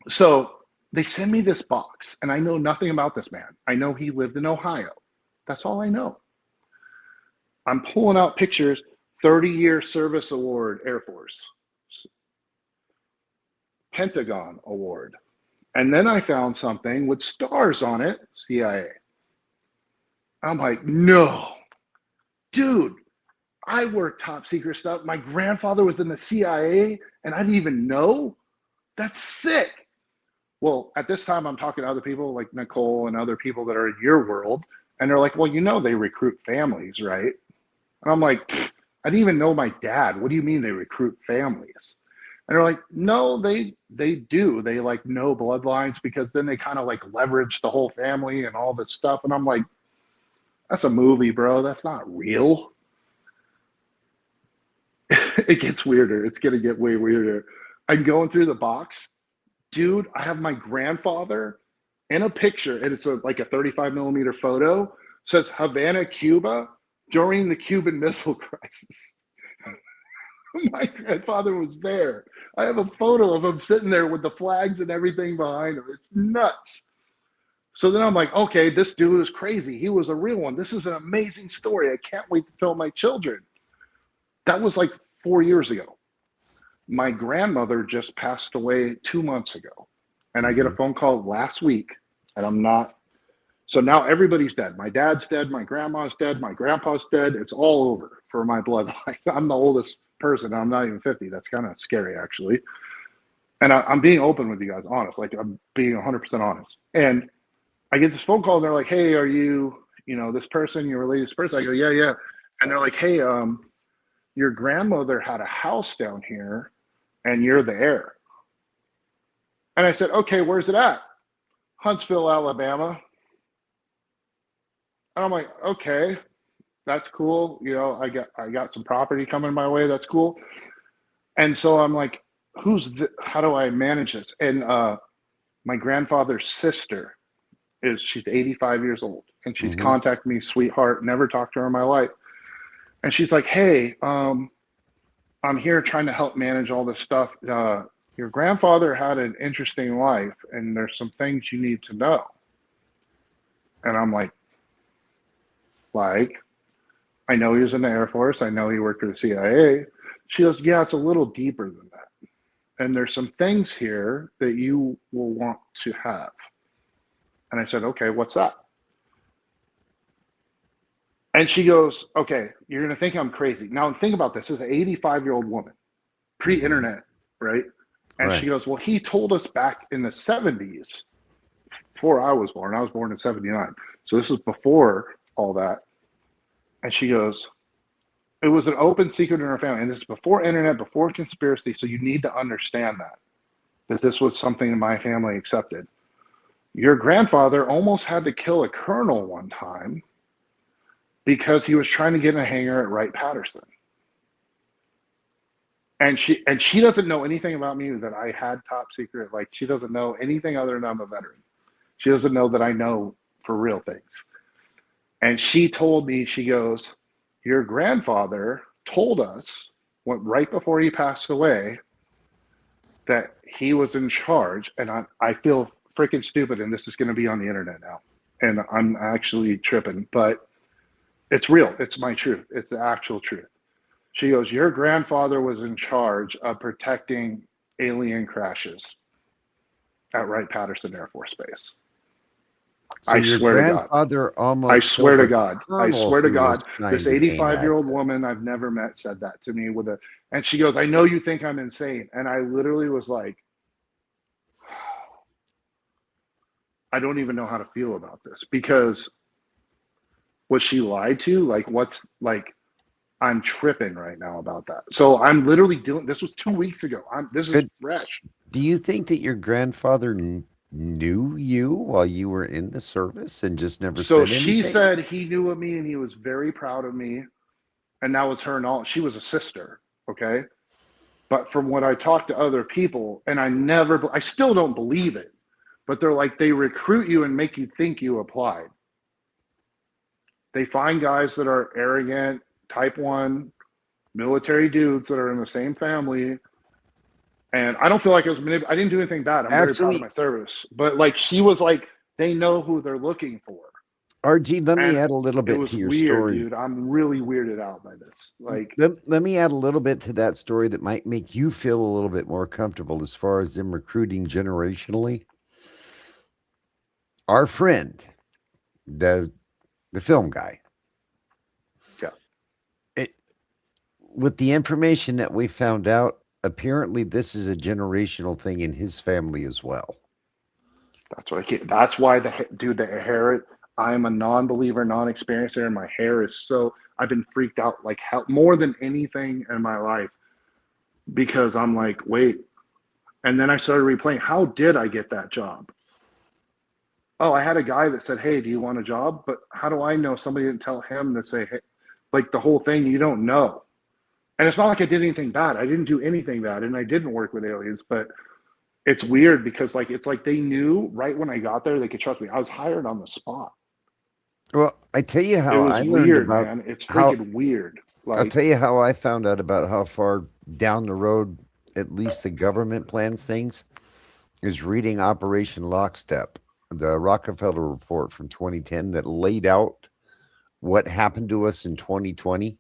So they send me this box, and I know nothing about this man. I know he lived in Ohio. That's all I know. I'm pulling out pictures, 30-year service award, Air Force, Pentagon award. And then I found something with stars on it, CIA. I'm like, no, dude, I work top secret stuff. My grandfather was in the CIA and I didn't even know? That's sick. Well, at this time, I'm talking to other people like Nicole and other people that are in your world. And they're like, well, you know, they recruit families, right? And I'm like, I didn't even know my dad. What do you mean they recruit families? And they're like, no, they do. They like know bloodlines because then they kind of like leverage the whole family and all this stuff. And I'm like, that's a movie, bro. That's not real. It gets weirder. It's going to get way weirder. I'm going through the box. Dude, I have my grandfather in a picture, and it's like a 35 millimeter photo. It says Havana, Cuba, during the Cuban Missile Crisis. My grandfather was there. I have a photo of him sitting there with the flags and everything behind him. It's nuts. So then I'm like, okay, this dude is crazy. He was a real one. This is an amazing story. I can't wait to tell my children. That was like 4 years ago. My grandmother just passed away 2 months ago. And I get a phone call last week, and I'm not. So now everybody's dead. My dad's dead. My grandma's dead. My grandpa's dead. It's all over for my bloodline. I'm the oldest person. I'm not even 50. That's kind of scary, actually. And I'm being open with you guys, honest. Like, I'm being 100% honest. And I get this phone call, and they're like, hey, are you, this person, you're related to this person? I go, yeah. And they're like, hey, your grandmother had a house down here, and you're the heir. And I said, okay, where's it at? Huntsville, Alabama. And I'm like, okay, that's cool. I got some property coming my way. That's cool. And so I'm like, how do I manage this? And my grandfather's sister she's 85 years old, and she's contacted me, sweetheart, never talked to her in my life. And she's like, hey, I'm here trying to help manage all this stuff. Your grandfather had an interesting life, and there's some things you need to know. And I'm like, I know he was in the Air Force. I know he worked for the CIA. She goes, yeah, it's a little deeper than that. And there's some things here that you will want to have. And I said, okay, what's that? And she goes, okay, you're going to think I'm crazy. Now think about this. This is an 85-year-old woman, pre-internet, right? And Right. She goes, well, he told us back in the 70s, before I was born. I was born in 79. So this is before all that. And she goes, it was an open secret in our family. And this is before internet, before conspiracy. So you need to understand that this was something my family accepted. Your grandfather almost had to kill a colonel one time because he was trying to get in a hangar at Wright-Patterson. And she doesn't know anything about me that I had top secret. Like, she doesn't know anything other than I'm a veteran. She doesn't know that I know for real things. And she told me, she goes, your grandfather told us right before he passed away that he was in charge. And I feel freaking stupid, and this is going to be on the internet now. And I'm actually tripping, but it's real. It's my truth. It's the actual truth. She goes, your grandfather was in charge of protecting alien crashes at Wright-Patterson Air Force Base. So your swear to God. grandfather I almost swear killed to a God. I colonel swear to who was God. trying This to gain 85-year-old access. woman I've never met said that to me and she goes, I know you think I'm insane. And I literally was like, I don't even know how to feel about this because was she lied to? Like, I'm tripping right now about that. So I'm literally this was 2 weeks ago. This is Good. fresh. Do you think that your grandfather knew you while you were in the service and just never So said she anything? said he knew of me and he was very proud of me. And now it's her and all. She was a sister. Okay. But from what I talked to other people, and I still don't believe it, but they're like, they recruit you and make you think you applied. They find guys that are arrogant, type 1, military dudes that are in the same family. And I don't feel like I didn't do anything bad. I'm very proud of Actually, my service. But like, she was like, they know who they're looking for. RG, let me And add a little it bit to was your weird, story. dude. I'm really weirded out by this. Like, Let me add a little bit to that story that might make you feel a little bit more comfortable as far as them recruiting generationally. Our friend, the film guy, yeah. With the information that we found out, apparently this is a generational thing in his family as well. That's what I can't. That's why the hair. I'm a non-believer, non-experiencer, and my hair is so. I've been freaked out like hell more than anything in my life because I'm like, wait. And then I started replaying. How did I get that job? Oh, I had a guy that said, "Hey, do you want a job?" But how do I know somebody didn't tell him to say, "Hey," like the whole thing? You don't know. And it's not like I did anything bad. I didn't do anything bad, and I didn't work with aliens, but. It's weird because it's like they knew right when I got there they could trust me. I was hired on the spot. Well, I tell you It how was I learned weird, about man. It's how freaking weird. I'll Like, tell you how I found out about how far down the road at least the government plans things is reading Operation Lockstep, the Rockefeller report from 2010 that laid out what happened to us in 2020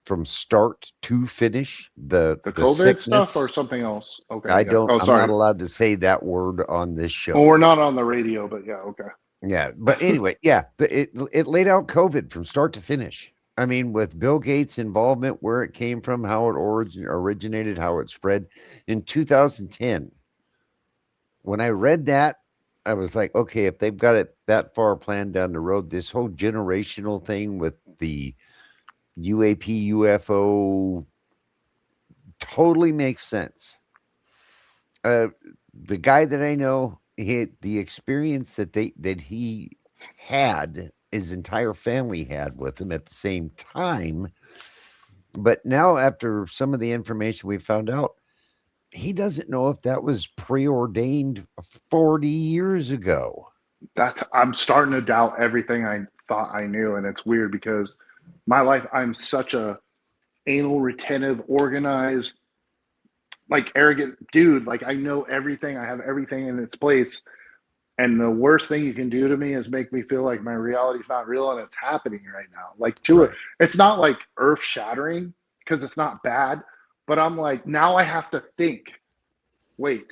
from start to finish. The COVID sickness stuff or something else. Okay, I yeah. don't. Oh, I'm not sorry. allowed to say that word on this show. Well, we're not on the radio, but yeah, okay. Yeah, but anyway, yeah, it laid out COVID from start to finish. I mean, with Bill Gates' involvement, where it came from, how it originated, how it spread. In 2010, when I read that, I was like, okay, if they've got it that far planned down the road, this whole generational thing with the UAP, UFO totally makes sense. The guy that I know, the experience that he had, his entire family had with him at the same time. But now, after some of the information we found out, he doesn't know if that was preordained 40 years ago. I'm starting to doubt everything I thought I knew, and it's weird because my life, I'm such a anal retentive, organized, like arrogant dude. Like I know everything. I have everything in its place. And the worst thing you can do to me is make me feel like my reality is not real and it's happening right now. Like it's not like earth shattering because it's not bad, but I'm like, now I have to think, wait,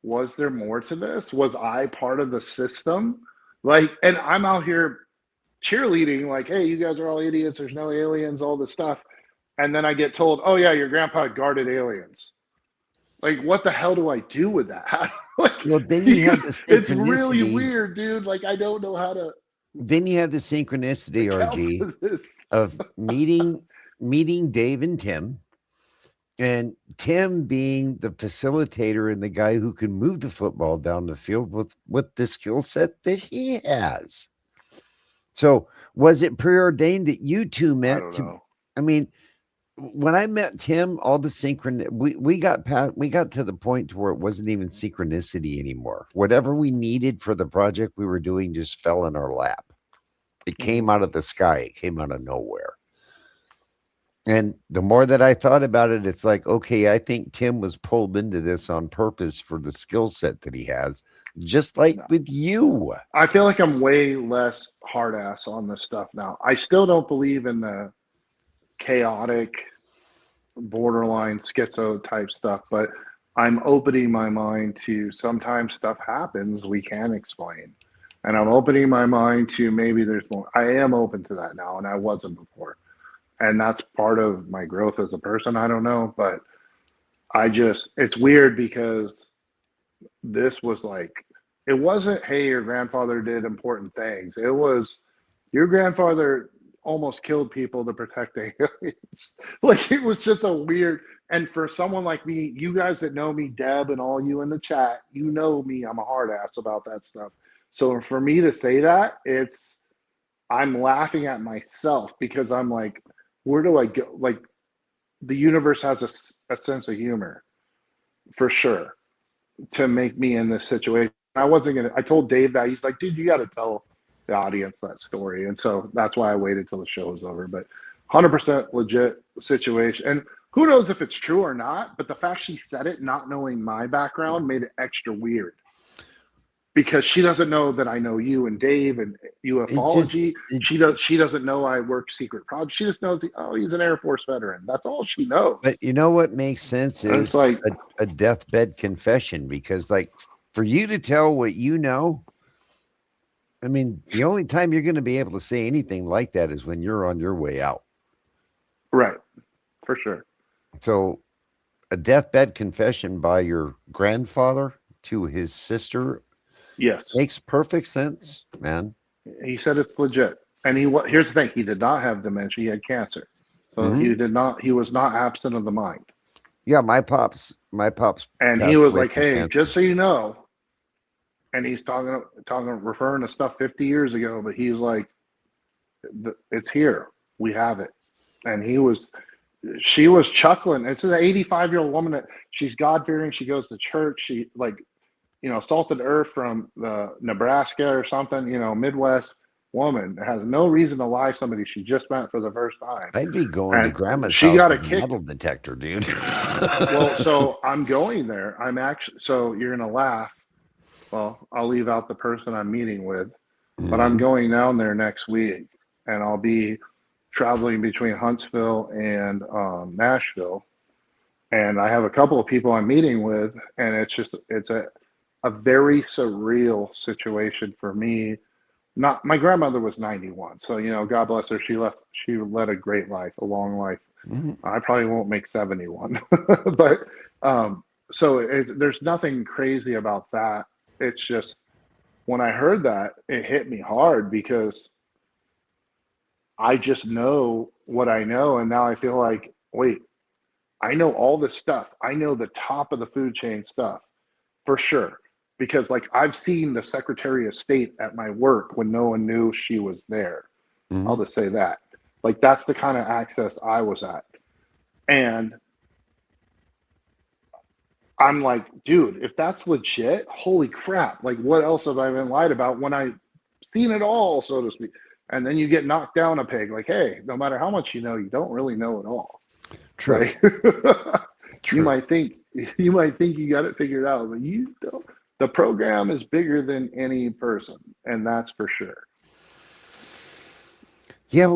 was there more to this? Was I part of the system? Like, and I'm out here cheerleading like, hey, you guys are all idiots. There's no aliens, all this stuff. And then I get told, oh yeah, your grandpa guarded aliens. Like, what the hell do I do with that? Like, well, then you have the synchronicity. It's really weird, dude. Like, I don't know how to. Then you have the synchronicity, RG, of meeting Dave and Tim, and Tim being the facilitator and the guy who can move the football down the field with the skill set that he has. So, was it preordained that you two met? I don't know. I mean, when I met Tim, all the we got to the point to where it wasn't even synchronicity anymore. Whatever we needed for the project we were doing just fell in our lap. It came out of the sky. It came out of nowhere. And the more that I thought about it, it's like, okay, I think Tim was pulled into this on purpose for the skill set that he has, just like with you. I feel like I'm way less hard ass on this stuff now. I still don't believe in the chaotic, borderline schizo type stuff, but I'm opening my mind to sometimes stuff happens we can explain. And I'm opening my mind to maybe there's more. I am open to that now, and I wasn't before. And that's part of my growth as a person. I don't know, but it's weird because this was like, it wasn't, hey, your grandfather did important things. It was, your grandfather almost killed people to protect the aliens. Like, it was just a weird, and for someone like me, you guys that know me, Deb, and all you in the chat, you know me, I'm a hard ass about that stuff. So for me to say that, I'm laughing at myself because I'm like, where do I go? Like, the universe has a sense of humor for sure to make me in this situation. I told Dave that. He's like, dude, you got to tell the audience that story. And so that's why I waited till the show was over. But 100% legit situation. And who knows if it's true or not, but the fact she said it, not knowing my background, made it extra weird. Because she doesn't know that I know you and Dave and ufology. She doesn't know I work secret projects. She just knows, he's an Air Force veteran. That's all she knows. But you know what makes sense And is it's like a deathbed confession, because like for you to tell what you know, I mean, the only time you're going to be able to say anything like that is when you're on your way out. Right. For sure. So a deathbed confession by your grandfather to his sister, yes, makes perfect sense, man. He said it's legit. And here's the thing, he did not have dementia, he had cancer. So he was not absent of the mind. Yeah, my pops and he passed was away like, from hey, cancer. just so you know, and he's referring to stuff 50 years ago, but he's like, it's here, we have it. And she was chuckling. It's an 85-year-old woman that she's God-fearing, she goes to church, she salted earth from the Nebraska or something, Midwest woman has no reason to lie somebody she just met for the first time. I'd be going to grandma's she house got a with a kick. metal detector, dude. Well, so I'm going there. So you're going to laugh. Well, I'll leave out the person I'm meeting with, but I'm going down there next week, and I'll be traveling between Huntsville and Nashville. And I have a couple of people I'm meeting with, and it's a very surreal situation for me. My grandmother was 91, so God bless her. She led a great life, a long life. I probably won't make 71, but there's nothing crazy about that. It's just when I heard that, it hit me hard because I just know what I know, and now I feel like, wait, I know all this stuff. I know the top of the food chain stuff for sure. Because I've seen the Secretary of State at my work when no one knew she was there. I'll just say that. That's the kind of access I was at. And I'm like, dude, if that's legit, holy crap. What else have I been lied about when I've seen it all, so to speak? And then you get knocked down a peg. Hey, no matter how much you know, you don't really know it all. True. Right? True. You might think you got it figured out, but you don't. The program is bigger than any person, and that's for sure. Yeah,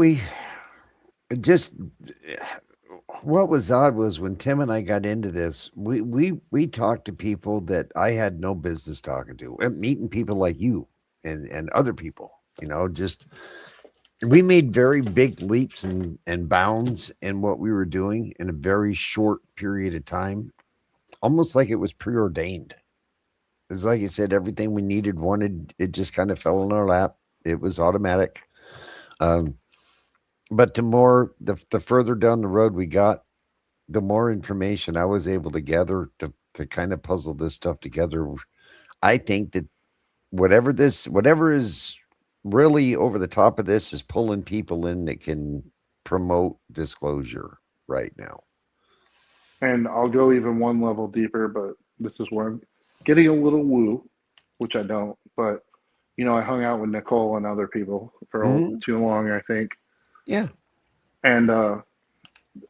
what was odd was when Tim and I got into this, we talked to people that I had no business talking to, and meeting people like you and other people, we made very big leaps and bounds in what we were doing in a very short period of time, almost like it was preordained. It's like you said, everything we wanted, it just kind of fell in our lap. It was automatic. But the further down the road we got, the more information I was able to gather to kind of puzzle this stuff together. I think that whatever is really over the top of this is pulling people in that can promote disclosure right now. And I'll go even one level deeper, but this is where I'm getting a little woo, which I don't, but I hung out with Nicole and other people for too long, I think. Yeah. And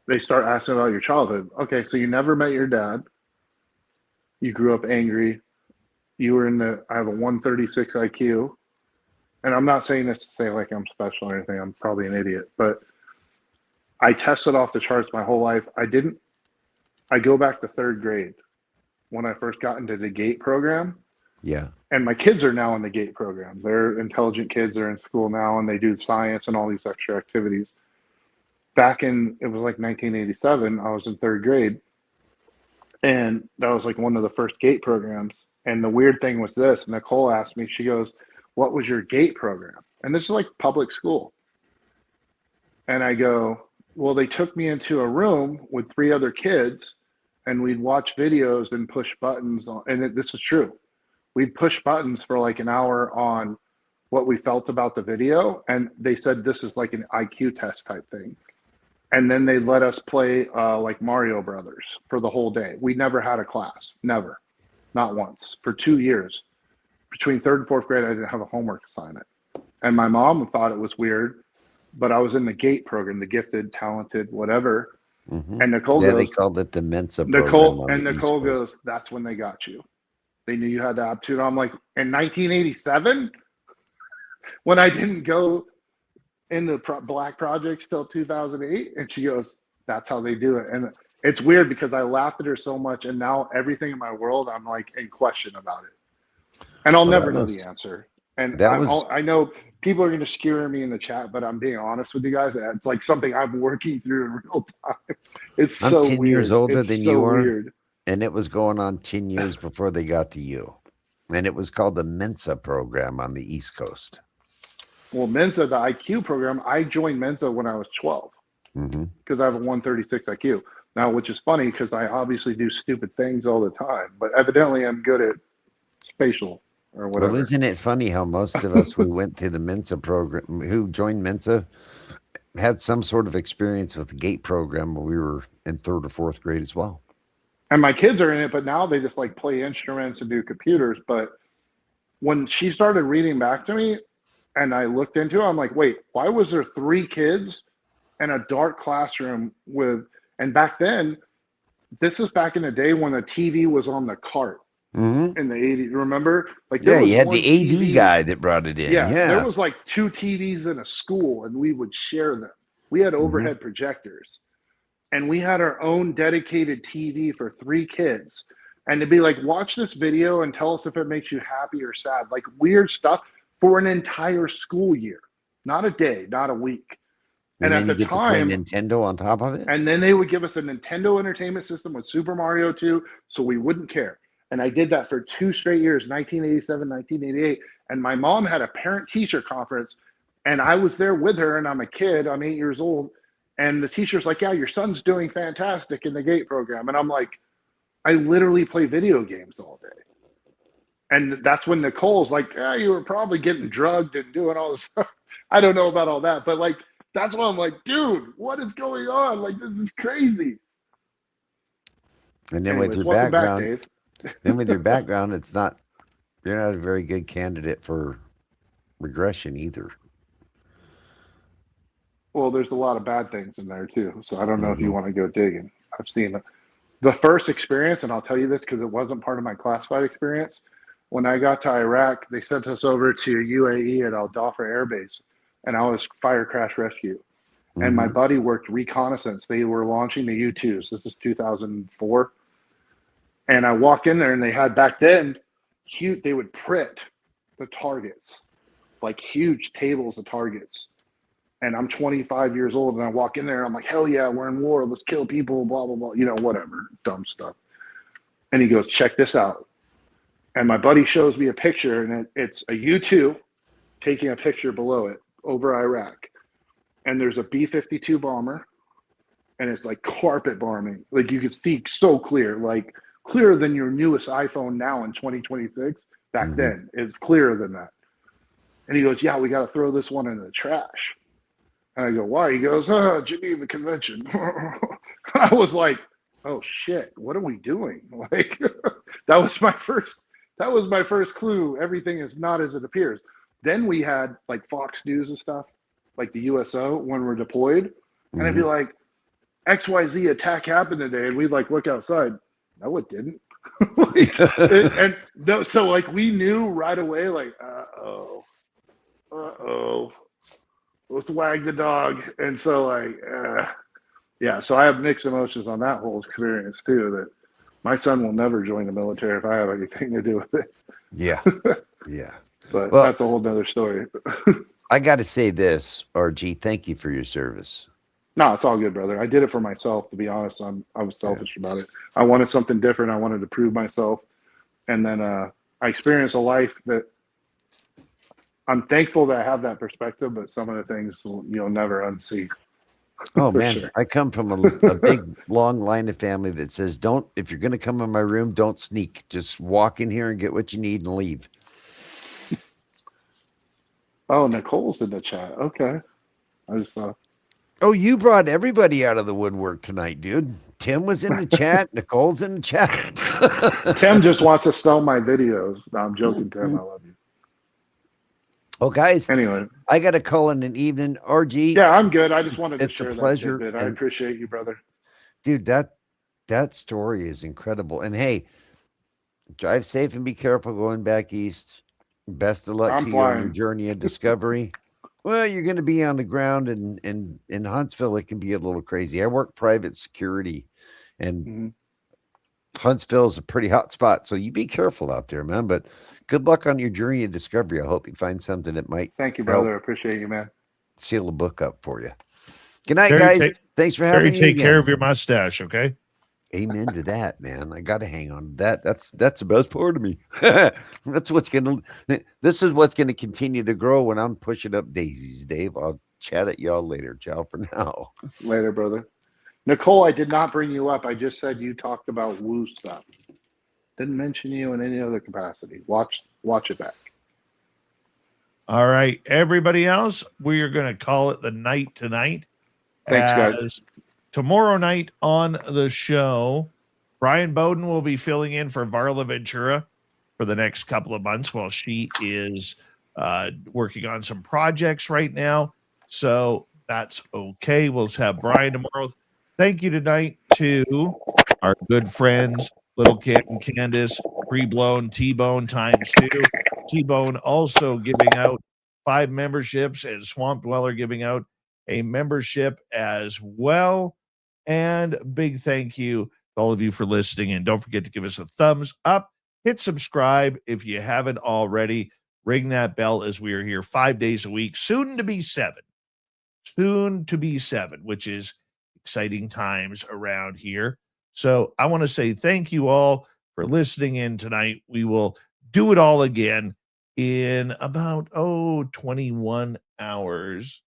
they start asking about your childhood. Okay, so you never met your dad. You grew up angry. You were I have a 136 IQ. And I'm not saying this to say I'm special or anything. I'm probably an idiot, but I tested off the charts my whole life. I go back to third grade when I first got into the GATE program. Yeah. And my kids are now in the GATE program. They're intelligent kids. They're in school now, and they do science and all these extra activities. Back in, it was like 1987, I was in 3rd grade, and that was like one of the first GATE programs. And the weird thing was this, Nicole asked me, she goes, what was your GATE program? And this is like public school. And I go, well, they took me into a room with 3 other kids, and we'd watch videos and push buttons on, and this is true. We'd push buttons for like an hour on what we felt about the video. And they said, this is like an IQ test type thing. And then they let us play like Mario Brothers for the whole day. We never had a class, never, not once, for 2 years. Between 3rd and 4th grade, I didn't have a homework assignment. And my mom thought it was weird, but I was in the GATE program, the gifted, talented, whatever. Mm-hmm. And Nicole yeah, goes, they called it the Mensa program. Nicole goes, that's when they got you. They knew you had the aptitude. I'm like, in 1987, when I didn't go in the black projects till 2008, and she goes, that's how they do it. And it's weird because I laughed at her so much, and now everything in my world, I'm like in question about it, and I'll never know the answer. And I know people are going to skewer me in the chat, but I'm being honest with you guys. It's like something I'm working through in real time. It's I'm so 10 weird. years older it's than so you are, weird. And it was going on 10 years before they got to you. And it was called the Mensa program on the East Coast. Well, Mensa, the IQ program, I joined Mensa when I was 12 because I have a 136 IQ. Now, which is funny because I obviously do stupid things all the time, but evidently I'm good at spatial or whatever. Well, isn't it funny how most of us who went to the Mensa program, who joined Mensa, had some sort of experience with the GATE program when we were in 3rd or 4th grade as well. And my kids are in it, but now they just like play instruments and do computers. But when she started reading back to me and I looked into it, I'm like, wait, why was there 3 kids in a dark classroom with, and back then, this is back in the day when the TV was on the cart in the 80s. Remember? Like, there was you had one the AD TV guy that brought it in. Yeah, Yeah. there was like 2 TVs in a school, and we would share them. We had overhead projectors, and we had our own dedicated TV for 3 kids. And to be like, watch this video and tell us if it makes you happy or sad, like weird stuff for an entire school year, not a day, not a week. And at then the you get time, to play Nintendo on top of it? and then they would give us a Nintendo Entertainment System with Super Mario 2, so we wouldn't care. And I did that for 2 straight years, 1987, 1988. And my mom had a parent-teacher conference, and I was there with her, and I'm a kid. I'm 8 years old. And the teacher's like, yeah, your son's doing fantastic in the GATE program. And I'm like, I literally play video games all day. And that's when Nicole's like, yeah, you were probably getting drugged and doing all this stuff. I don't know about all that. But, like, that's why I'm like, dude, what is going on? Like, this is crazy. And then with your background, it's not, you're not a very good candidate for regression either. Well, there's a lot of bad things in there too. So I don't know if you want to go digging. I've seen the first experience, and I'll tell you this because it wasn't part of my classified experience. When I got to Iraq, they sent us over to UAE at Al Dhafar Air Base, and I was fire crash rescue. And my buddy worked reconnaissance. They were launching the U-2s. This is 2004. And I walked in there, and they had back then, they would print the targets, like huge tables of targets. And I'm 25 years old, and I walk in there, and I'm like, hell yeah, we're in war. Let's kill people, blah, blah, blah, whatever, dumb stuff. And he goes, check this out. And my buddy shows me a picture, and it's a U-2 taking a picture below it over Iraq. And there's a B-52 bomber, and it's like carpet bombing. Like you could see so clear, like clearer than your newest iPhone now in 2026. Back then, it's clearer than that. And he goes, yeah, we got to throw this one in the trash. And I go, why? He goes, Geneva Convention. I was like, oh shit, what are we doing? Like that was my first clue. Everything is not as it appears. Then we had like Fox News and stuff, like the USO when we're deployed. And I'd be like, XYZ attack happened today. And we'd like look outside. No, it didn't. So like we knew right away, like, let's wag the dog. And so like, yeah, so I have mixed emotions on that whole experience too, that my son will never join the military if I have anything to do with it. Yeah. Yeah. But Well, that's a whole nother story. I got to say this, RG, thank you for your service. No, it's all good, brother. I did it for myself, to be honest. I was selfish about it. I wanted something different. I wanted to prove myself. And then I experienced a life that I'm thankful that I have that perspective, but some of the things you'll never unsee. Oh, For man. sure. I come from a big, long line of family that says, if you're going to come in my room, don't sneak. Just walk in here and get what you need and leave. Oh, Nicole's in the chat. Okay. I just saw. Oh, you brought everybody out of the woodwork tonight, dude. Tim was in the chat. Nicole's in the chat. Tim just wants to sell my videos. No, I'm joking, Tim. I love you. Oh, guys. Anyway, I got to call in an evening. RG. Yeah, I'm good. I just wanted to it's share a pleasure. that tidbit. I appreciate you, brother. Dude, that story is incredible. And hey, drive safe and be careful going back east. Best of luck I'm to you on your flying. journey of discovery. Well, you're going to be on the ground, and in Huntsville, it can be a little crazy. I work private security, and Huntsville is a pretty hot spot, so you be careful out there, man. But good luck on your journey of discovery. I hope you find something that might Thank you, brother. I appreciate you, man. seal the book up for you. Good night, Terry, guys. Thanks for having Terry, me. take again. care of your mustache, okay? Amen to that, man. I got to hang on to that. That's the best part of me. This is what's gonna continue to grow when I'm pushing up daisies, Dave. I'll chat at y'all later. Ciao for now. Later, brother. Nicole, I did not bring you up. I just said you talked about woo stuff. Didn't mention you in any other capacity. Watch it back. All right, everybody else, we are going to call it the night tonight. Thanks, guys. Tomorrow night on the show, Brian Bowden will be filling in for Varla Ventura for the next couple of months while she is working on some projects right now. So that's okay. We'll have Brian tomorrow. Thank you tonight to our good friends, Little Kit and Candace, Pre-Blown, T-Bone ×2. T-Bone also giving out 5 memberships, and Swamp Dweller giving out a membership as well. And big thank you to all of you for listening. And don't forget to give us a thumbs up. Hit subscribe if you haven't already. Ring that bell, as we are here 5 days a week, soon to be 7. Soon to be 7, which is exciting times around here. So I want to say thank you all for listening in tonight. We will do it all again in about 21 hours.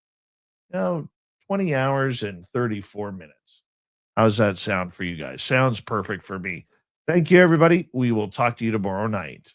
No, 20 hours and 34 minutes. How's that sound for you guys? Sounds perfect for me. Thank you, everybody. We will talk to you tomorrow night.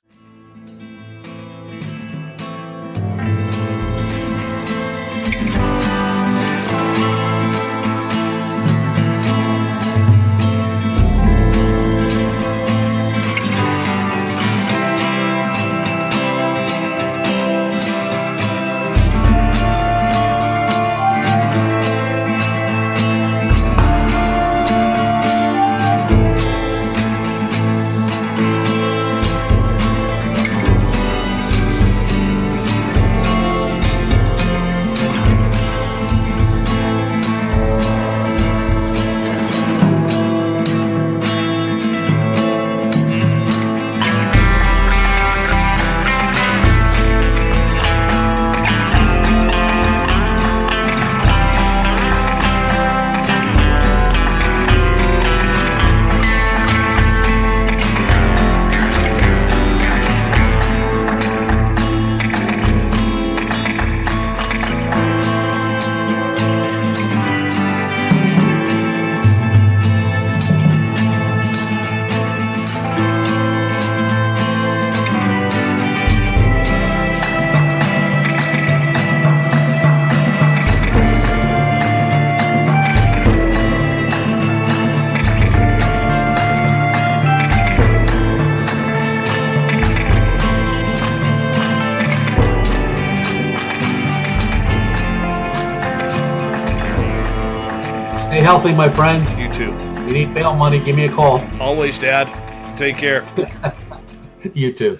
Stay healthy, my friend. You too. If you need bail money, give me a call. Always, Dad. Take care. You too.